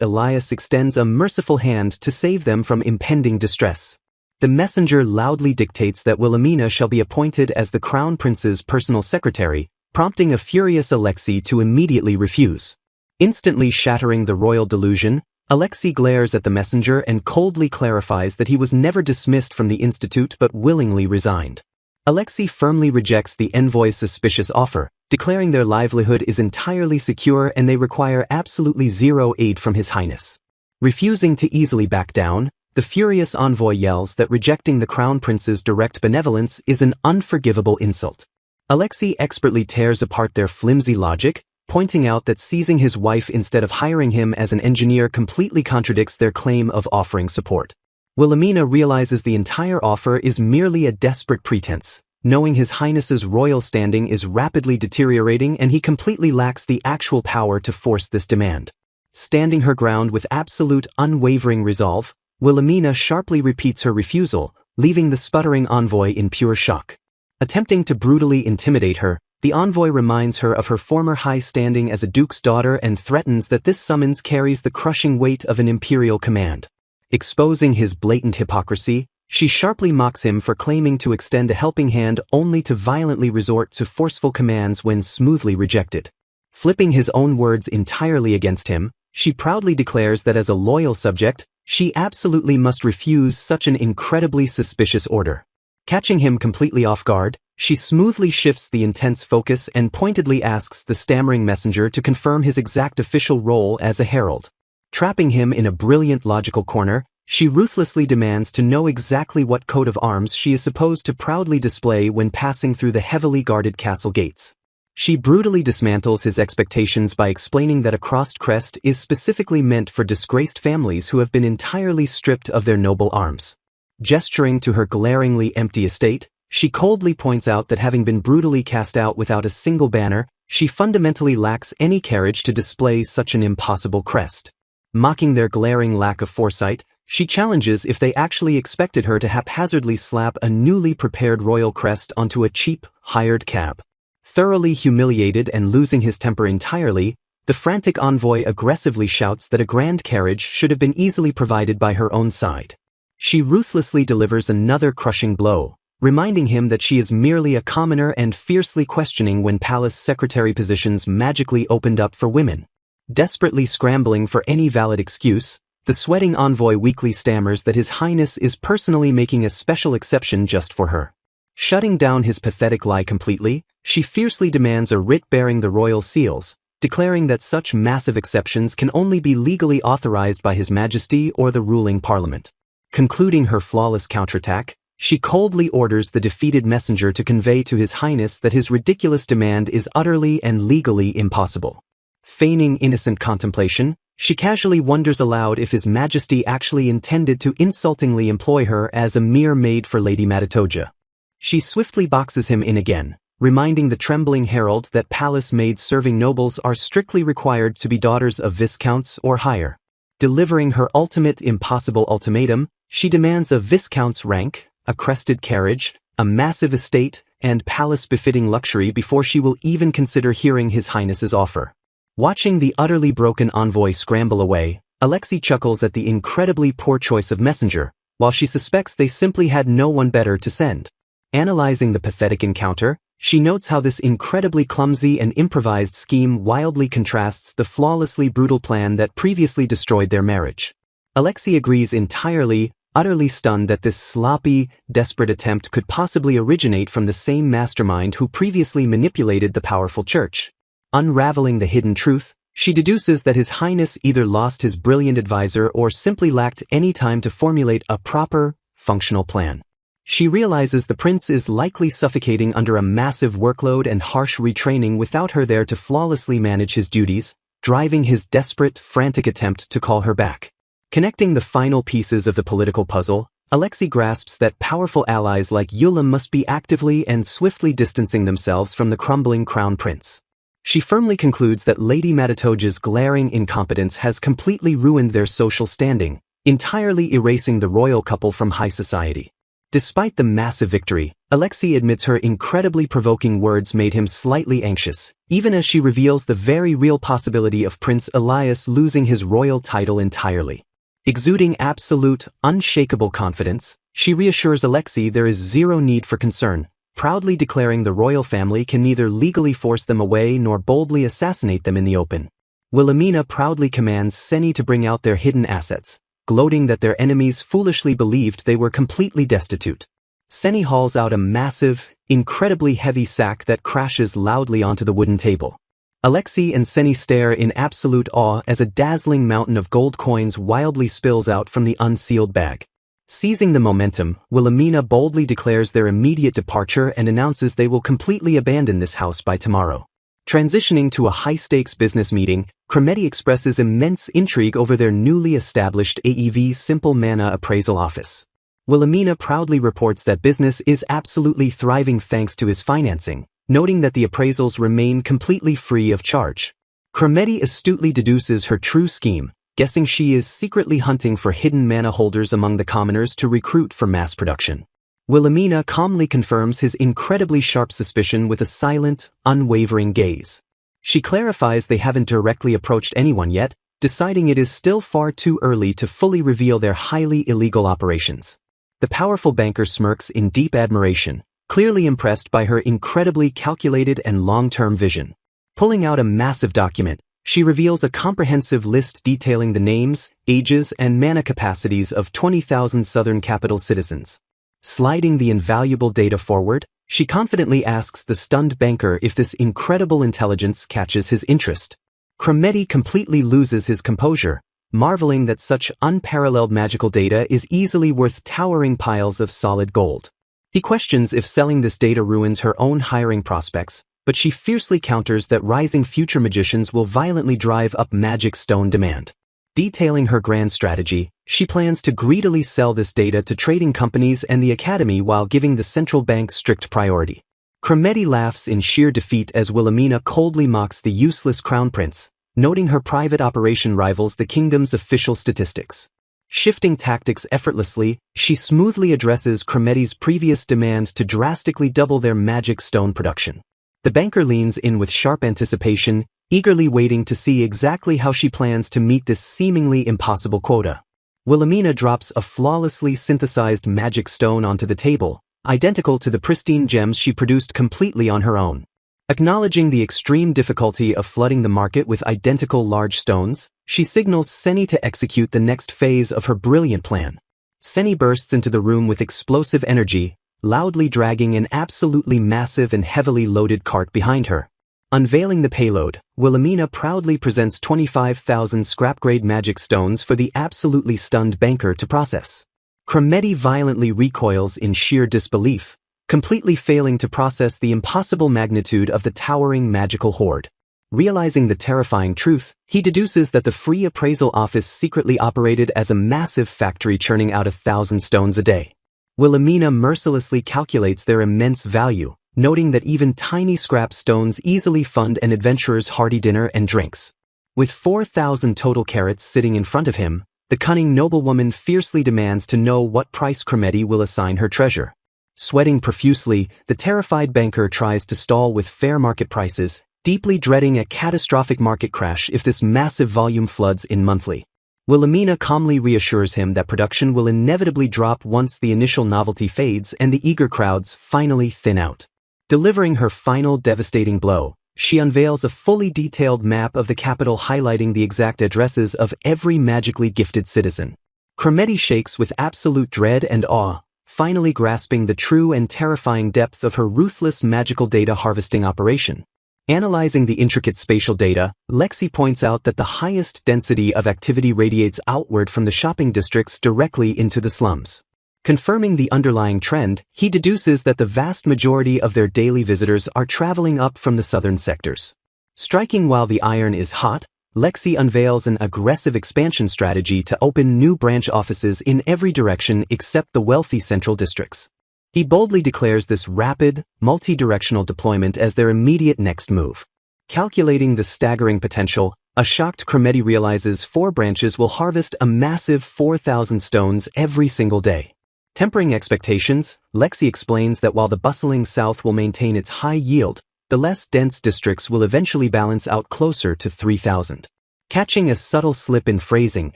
Elias extends a merciful hand to save them from impending distress. The messenger loudly dictates that Wilhelmina shall be appointed as the crown prince's personal secretary, prompting a furious Alexei to immediately refuse. Instantly shattering the royal delusion, Alexei glares at the messenger and coldly clarifies that he was never dismissed from the institute but willingly resigned. Alexei firmly rejects the envoy's suspicious offer, declaring their livelihood is entirely secure and they require absolutely zero aid from His Highness. Refusing to easily back down, the furious envoy yells that rejecting the crown prince's direct benevolence is an unforgivable insult. Alexei expertly tears apart their flimsy logic, pointing out that seizing his wife instead of hiring him as an engineer completely contradicts their claim of offering support. Wilhelmina realizes the entire offer is merely a desperate pretense, knowing His Highness's royal standing is rapidly deteriorating and he completely lacks the actual power to force this demand. Standing her ground with absolute unwavering resolve, Wilhelmina sharply repeats her refusal, leaving the sputtering envoy in pure shock. Attempting to brutally intimidate her, the envoy reminds her of her former high standing as a duke's daughter and threatens that this summons carries the crushing weight of an imperial command. Exposing his blatant hypocrisy, she sharply mocks him for claiming to extend a helping hand only to violently resort to forceful commands when smoothly rejected. Flipping his own words entirely against him, she proudly declares that as a loyal subject, she absolutely must refuse such an incredibly suspicious order. Catching him completely off guard, she smoothly shifts the intense focus and pointedly asks the stammering messenger to confirm his exact official role as a herald. Trapping him in a brilliant logical corner, she ruthlessly demands to know exactly what coat of arms she is supposed to proudly display when passing through the heavily guarded castle gates. She brutally dismantles his expectations by explaining that a crossed crest is specifically meant for disgraced families who have been entirely stripped of their noble arms. Gesturing to her glaringly empty estate, she coldly points out that having been brutally cast out without a single banner, she fundamentally lacks any carriage to display such an impossible crest. Mocking their glaring lack of foresight, she challenges if they actually expected her to haphazardly slap a newly prepared royal crest onto a cheap, hired cab. Thoroughly humiliated and losing his temper entirely, the frantic envoy aggressively shouts that a grand carriage should have been easily provided by her own side. She ruthlessly delivers another crushing blow, reminding him that she is merely a commoner and fiercely questioning when palace secretary positions magically opened up for women. Desperately scrambling for any valid excuse, the sweating envoy weakly stammers that His Highness is personally making a special exception just for her. Shutting down his pathetic lie completely, she fiercely demands a writ bearing the royal seals, declaring that such massive exceptions can only be legally authorized by His Majesty or the ruling parliament. Concluding her flawless counterattack, she coldly orders the defeated messenger to convey to His Highness that his ridiculous demand is utterly and legally impossible. Feigning innocent contemplation, She casually wonders aloud if His Majesty actually intended to insultingly employ her as a mere maid for Lady Matatoja. She swiftly boxes him in again, reminding the trembling herald that palace maids serving nobles are strictly required to be daughters of viscounts or higher. Delivering her ultimate impossible ultimatum, she demands a viscount's rank, a crested carriage, a massive estate, and palace-befitting luxury before she will even consider hearing His Highness's offer. Watching the utterly broken envoy scramble away, Alexei chuckles at the incredibly poor choice of messenger, while she suspects they simply had no one better to send. Analyzing the pathetic encounter, she notes how this incredibly clumsy and improvised scheme wildly contrasts the flawlessly brutal plan that previously destroyed their marriage. Alexei agrees entirely, utterly stunned that this sloppy, desperate attempt could possibly originate from the same mastermind who previously manipulated the powerful church. Unraveling the hidden truth, she deduces that His Highness either lost his brilliant advisor or simply lacked any time to formulate a proper, functional plan. She realizes the prince is likely suffocating under a massive workload and harsh retraining without her there to flawlessly manage his duties, driving his desperate, frantic attempt to call her back. Connecting the final pieces of the political puzzle, Alexei grasps that powerful allies like Yulim must be actively and swiftly distancing themselves from the crumbling crown prince. She firmly concludes that Lady Matatoja's glaring incompetence has completely ruined their social standing, entirely erasing the royal couple from high society. Despite the massive victory, Alexei admits her incredibly provoking words made him slightly anxious, even as she reveals the very real possibility of Prince Elias losing his royal title entirely. Exuding absolute, unshakable confidence, she reassures Alexei there is zero need for concern, proudly declaring the royal family can neither legally force them away nor boldly assassinate them in the open. Wilhelmina proudly commands Seni to bring out their hidden assets, gloating that their enemies foolishly believed they were completely destitute. Seni hauls out a massive, incredibly heavy sack that crashes loudly onto the wooden table. Alexei and Seni stare in absolute awe as a dazzling mountain of gold coins wildly spills out from the unsealed bag. Seizing the momentum, Wilhelmina boldly declares their immediate departure and announces they will completely abandon this house by tomorrow. Transitioning to a high-stakes business meeting, Crometti expresses immense intrigue over their newly established AEV Simple Mana Appraisal Office. Wilhelmina proudly reports that business is absolutely thriving thanks to his financing, noting that the appraisals remain completely free of charge. Crometti astutely deduces her true scheme, guessing she is secretly hunting for hidden mana holders among the commoners to recruit for mass production. Wilhelmina calmly confirms his incredibly sharp suspicion with a silent, unwavering gaze. She clarifies they haven't directly approached anyone yet, deciding it is still far too early to fully reveal their highly illegal operations. The powerful banker smirks in deep admiration, clearly impressed by her incredibly calculated and long-term vision. Pulling out a massive document, she reveals a comprehensive list detailing the names, ages, and mana capacities of 20,000 Southern Capital citizens. Sliding the invaluable data forward, she confidently asks the stunned banker if this incredible intelligence catches his interest. Crometti completely loses his composure, marveling that such unparalleled magical data is easily worth towering piles of solid gold. He questions if selling this data ruins her own hiring prospects, but she fiercely counters that rising future magicians will violently drive up magic stone demand. Detailing her grand strategy, she plans to greedily sell this data to trading companies and the academy while giving the central bank strict priority. Crometti laughs in sheer defeat as Wilhelmina coldly mocks the useless crown prince, noting her private operation rivals the kingdom's official statistics. Shifting tactics effortlessly, she smoothly addresses Crometti's previous demand to drastically double their magic stone production. The banker leans in with sharp anticipation, eagerly waiting to see exactly how she plans to meet this seemingly impossible quota. Wilhelmina drops a flawlessly synthesized magic stone onto the table, identical to the pristine gems she produced completely on her own. Acknowledging the extreme difficulty of flooding the market with identical large stones, she signals Seni to execute the next phase of her brilliant plan. Seni bursts into the room with explosive energy, loudly dragging an absolutely massive and heavily loaded cart behind her. Unveiling the payload, Wilhelmina proudly presents 25,000 scrap-grade magic stones for the absolutely stunned banker to process. Crometti violently recoils in sheer disbelief, completely failing to process the impossible magnitude of the towering magical hoard. Realizing the terrifying truth, he deduces that the free appraisal office secretly operated as a massive factory churning out 1,000 stones a day. Wilhelmina mercilessly calculates their immense value, noting that even tiny scrap stones easily fund an adventurer's hearty dinner and drinks. With 4,000 total carats sitting in front of him, the cunning noblewoman fiercely demands to know what price Crometti will assign her treasure. Sweating profusely, the terrified banker tries to stall with fair market prices, deeply dreading a catastrophic market crash if this massive volume floods in monthly. Wilhelmina calmly reassures him that production will inevitably drop once the initial novelty fades and the eager crowds finally thin out. Delivering her final devastating blow, she unveils a fully detailed map of the capital highlighting the exact addresses of every magically gifted citizen. Crometti shakes with absolute dread and awe, finally grasping the true and terrifying depth of her ruthless magical data harvesting operation. Analyzing the intricate spatial data, Lexi points out that the highest density of activity radiates outward from the shopping districts directly into the slums. Confirming the underlying trend, he deduces that the vast majority of their daily visitors are traveling up from the southern sectors. Striking while the iron is hot, Lexi unveils an aggressive expansion strategy to open new branch offices in every direction except the wealthy central districts. He boldly declares this rapid, multi-directional deployment as their immediate next move. Calculating the staggering potential, a shocked Crometti realizes 4 branches will harvest a massive 4,000 stones every single day. Tempering expectations, Lexi explains that while the bustling south will maintain its high yield, the less dense districts will eventually balance out closer to 3,000. Catching a subtle slip in phrasing,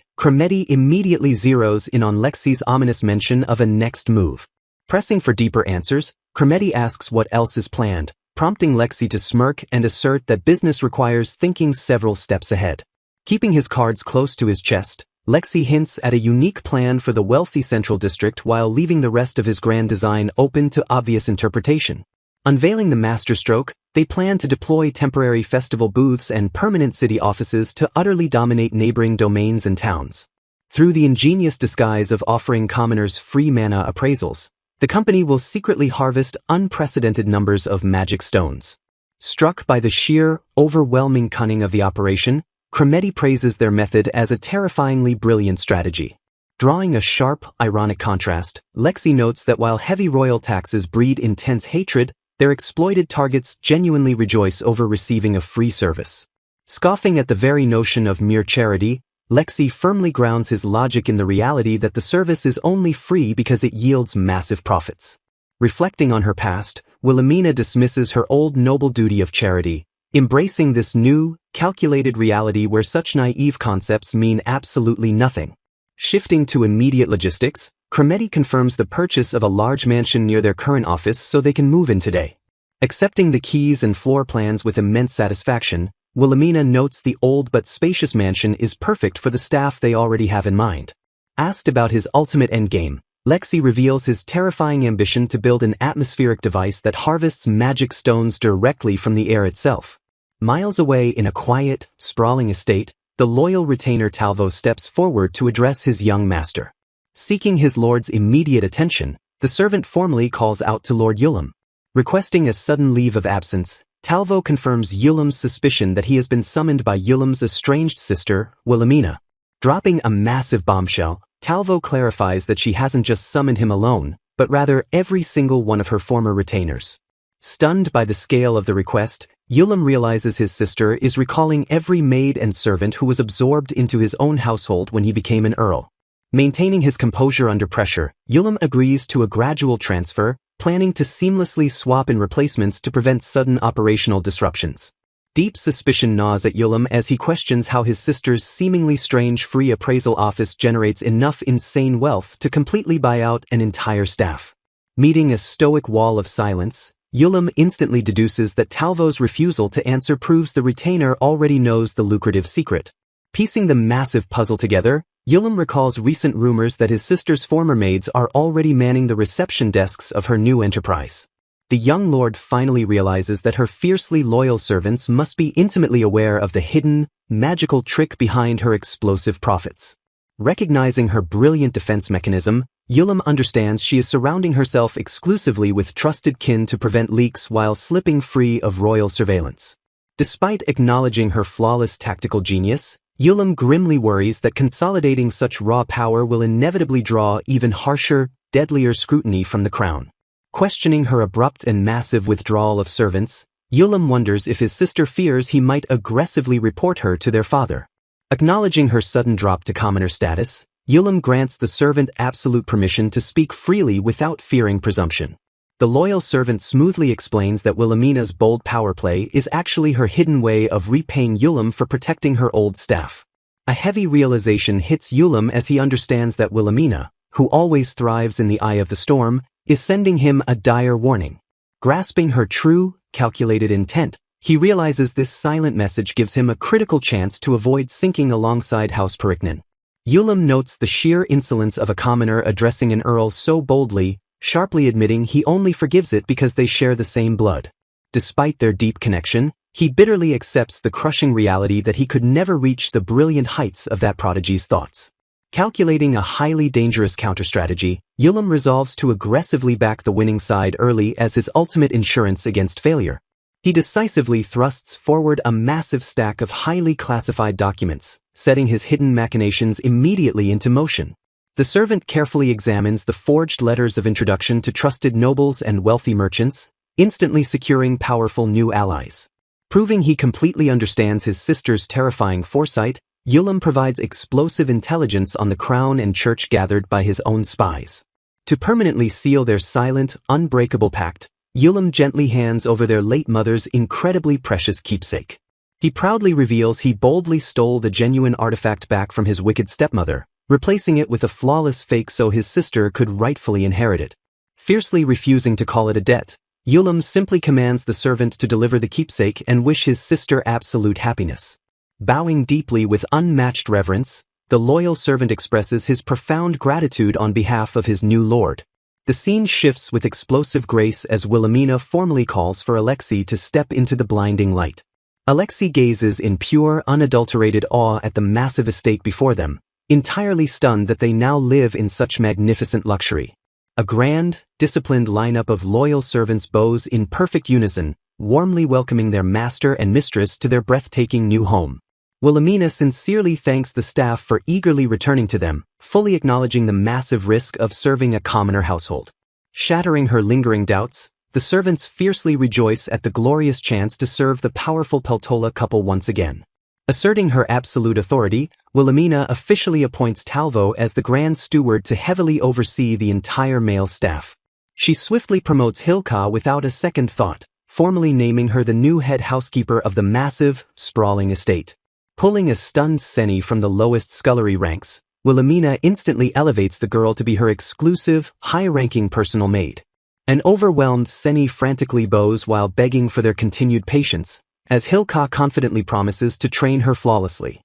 Crometti immediately zeroes in on Lexi's ominous mention of a next move. Pressing for deeper answers, Crometti asks what else is planned, prompting Lexi to smirk and assert that business requires thinking several steps ahead. Keeping his cards close to his chest, Lexi hints at a unique plan for the wealthy central district while leaving the rest of his grand design open to obvious interpretation. Unveiling the masterstroke, they plan to deploy temporary festival booths and permanent city offices to utterly dominate neighboring domains and towns. Through the ingenious disguise of offering commoners free mana appraisals, the company will secretly harvest unprecedented numbers of magic stones. Struck by the sheer, overwhelming cunning of the operation, Crometti praises their method as a terrifyingly brilliant strategy. Drawing a sharp, ironic contrast, Lexi notes that while heavy royal taxes breed intense hatred, their exploited targets genuinely rejoice over receiving a free service. Scoffing at the very notion of mere charity, Lexi firmly grounds his logic in the reality that the service is only free because it yields massive profits. Reflecting on her past, Wilhelmina dismisses her old noble duty of charity, embracing this new, calculated reality where such naive concepts mean absolutely nothing. Shifting to immediate logistics, Crometti confirms the purchase of a large mansion near their current office so they can move in today. Accepting the keys and floor plans with immense satisfaction, Wilhelmina notes the old but spacious mansion is perfect for the staff they already have in mind. Asked about his ultimate endgame, Lexi reveals his terrifying ambition to build an atmospheric device that harvests magic stones directly from the air itself. Miles away in a quiet, sprawling estate, the loyal retainer Talvo steps forward to address his young master. Seeking his lord's immediate attention, the servant formally calls out to Lord Ulam. Requesting a sudden leave of absence, Talvo confirms Ulam's suspicion that he has been summoned by Ulam's estranged sister, Wilhelmina. Dropping a massive bombshell, Talvo clarifies that she hasn't just summoned him alone, but rather every single one of her former retainers. Stunned by the scale of the request, Ulam realizes his sister is recalling every maid and servant who was absorbed into his own household when he became an earl. Maintaining his composure under pressure, Ulam agrees to a gradual transfer, planning to seamlessly swap in replacements to prevent sudden operational disruptions. Deep suspicion gnaws at Ulam as he questions how his sister's seemingly strange free appraisal office generates enough insane wealth to completely buy out an entire staff. Meeting a stoic wall of silence, Ulam instantly deduces that Talvo's refusal to answer proves the retainer already knows the lucrative secret. Piecing the massive puzzle together, Ulam recalls recent rumors that his sister's former maids are already manning the reception desks of her new enterprise. The young lord finally realizes that her fiercely loyal servants must be intimately aware of the hidden, magical trick behind her explosive profits. Recognizing her brilliant defense mechanism, Ulam understands she is surrounding herself exclusively with trusted kin to prevent leaks while slipping free of royal surveillance. Despite acknowledging her flawless tactical genius, Yulim grimly worries that consolidating such raw power will inevitably draw even harsher, deadlier scrutiny from the crown. Questioning her abrupt and massive withdrawal of servants, Yulim wonders if his sister fears he might aggressively report her to their father. Acknowledging her sudden drop to commoner status, Yulim grants the servant absolute permission to speak freely without fearing presumption. The loyal servant smoothly explains that Wilhelmina's bold power play is actually her hidden way of repaying Yulim for protecting her old staff. A heavy realization hits Yulim as he understands that Wilhelmina, who always thrives in the eye of the storm, is sending him a dire warning. Grasping her true, calculated intent, he realizes this silent message gives him a critical chance to avoid sinking alongside House Periknin. Yulim notes the sheer insolence of a commoner addressing an earl so boldly, sharply admitting he only forgives it because they share the same blood. Despite their deep connection, he bitterly accepts the crushing reality that he could never reach the brilliant heights of that prodigy's thoughts. Calculating a highly dangerous counter-strategy, Yulim resolves to aggressively back the winning side early as his ultimate insurance against failure. He decisively thrusts forward a massive stack of highly classified documents, setting his hidden machinations immediately into motion. The servant carefully examines the forged letters of introduction to trusted nobles and wealthy merchants, instantly securing powerful new allies. Proving he completely understands his sister's terrifying foresight, Yulim provides explosive intelligence on the crown and church gathered by his own spies. To permanently seal their silent, unbreakable pact, Yulim gently hands over their late mother's incredibly precious keepsake. He proudly reveals he boldly stole the genuine artifact back from his wicked stepmother, replacing it with a flawless fake so his sister could rightfully inherit it. Fiercely refusing to call it a debt, Yulim simply commands the servant to deliver the keepsake and wish his sister absolute happiness. Bowing deeply with unmatched reverence, the loyal servant expresses his profound gratitude on behalf of his new lord. The scene shifts with explosive grace as Wilhelmina formally calls for Alexei to step into the blinding light. Alexei gazes in pure, unadulterated awe at the massive estate before them, entirely stunned that they now live in such magnificent luxury. A grand, disciplined lineup of loyal servants bows in perfect unison, warmly welcoming their master and mistress to their breathtaking new home. Wilhelmina sincerely thanks the staff for eagerly returning to them, fully acknowledging the massive risk of serving a commoner household. Shattering her lingering doubts, the servants fiercely rejoice at the glorious chance to serve the powerful Peltola couple once again. Asserting her absolute authority, Wilhelmina officially appoints Talvo as the Grand Steward to heavily oversee the entire male staff. She swiftly promotes Hilka without a second thought, formally naming her the new head housekeeper of the massive, sprawling estate. Pulling a stunned Seni from the lowest scullery ranks, Wilhelmina instantly elevates the girl to be her exclusive, high-ranking personal maid. An overwhelmed Seni frantically bows while begging for their continued patience, as Hilka confidently promises to train her flawlessly.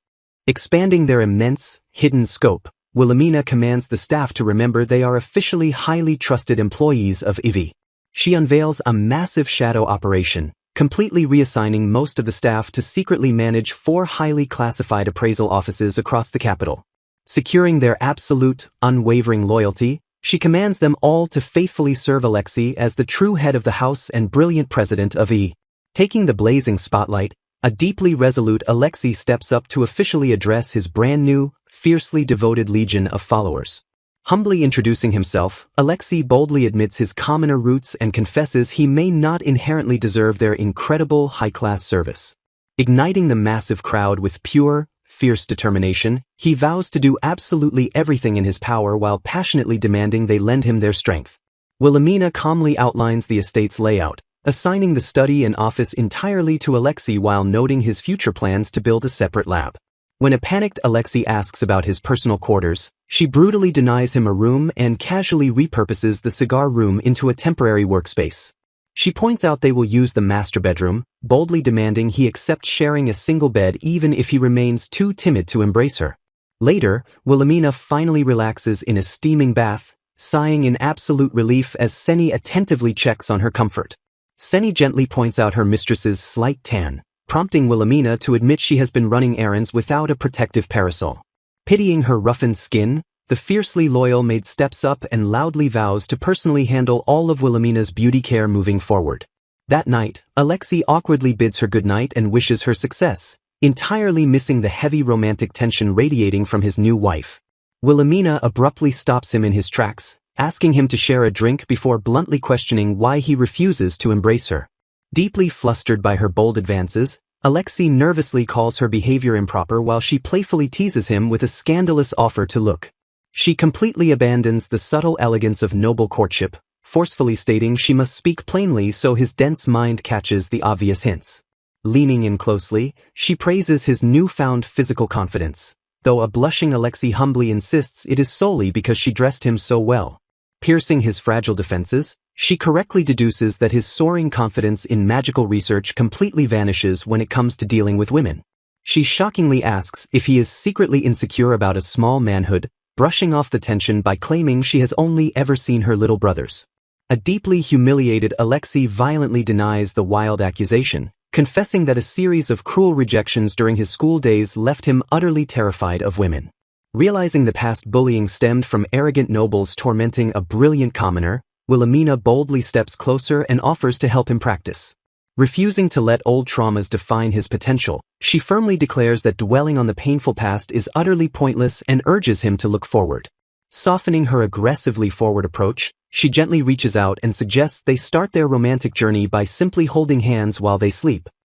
Expanding their immense, hidden scope, Wilhelmina commands the staff to remember they are officially highly trusted employees of Ivi. She unveils a massive shadow operation, completely reassigning most of the staff to secretly manage 4 highly classified appraisal offices across the capital. Securing their absolute, unwavering loyalty, she commands them all to faithfully serve Alexei as the true head of the house and brilliant president of E. Taking the blazing spotlight, a deeply resolute Alexei steps up to officially address his brand new, fiercely devoted legion of followers. Humbly introducing himself, Alexei boldly admits his commoner roots and confesses he may not inherently deserve their incredible high-class service. Igniting the massive crowd with pure, fierce determination, he vows to do absolutely everything in his power while passionately demanding they lend him their strength. Wilhelmina calmly outlines the estate's layout, assigning the study and office entirely to Alexei while noting his future plans to build a separate lab. When a panicked Alexei asks about his personal quarters, she brutally denies him a room and casually repurposes the cigar room into a temporary workspace. She points out they will use the master bedroom, boldly demanding he accept sharing a single bed even if he remains too timid to embrace her. Later, Wilhelmina finally relaxes in a steaming bath, sighing in absolute relief as Seni attentively checks on her comfort. Seni gently points out her mistress's slight tan, prompting Wilhelmina to admit she has been running errands without a protective parasol. Pitying her roughened skin, the fiercely loyal maid steps up and loudly vows to personally handle all of Wilhelmina's beauty care moving forward. That night, Alexei awkwardly bids her goodnight and wishes her success, entirely missing the heavy romantic tension radiating from his new wife. Wilhelmina abruptly stops him in his tracks, asking him to share a drink before bluntly questioning why he refuses to embrace her. Deeply flustered by her bold advances, Alexei nervously calls her behavior improper while she playfully teases him with a scandalous offer to look. She completely abandons the subtle elegance of noble courtship, forcefully stating she must speak plainly so his dense mind catches the obvious hints. Leaning in closely, she praises his newfound physical confidence, though a blushing Alexei humbly insists it is solely because she dressed him so well. Piercing his fragile defenses, she correctly deduces that his soaring confidence in magical research completely vanishes when it comes to dealing with women. She shockingly asks if he is secretly insecure about a small manhood, brushing off the tension by claiming she has only ever seen her little brothers. A deeply humiliated Alexei violently denies the wild accusation, confessing that a series of cruel rejections during his school days left him utterly terrified of women. Realizing the past bullying stemmed from arrogant nobles tormenting a brilliant commoner, Wilhelmina boldly steps closer and offers to help him practice. Refusing to let old traumas define his potential, she firmly declares that dwelling on the painful past is utterly pointless and urges him to look forward. Softening her aggressively forward approach, she gently reaches out and suggests they start their romantic journey by simply holding hands while they sleep,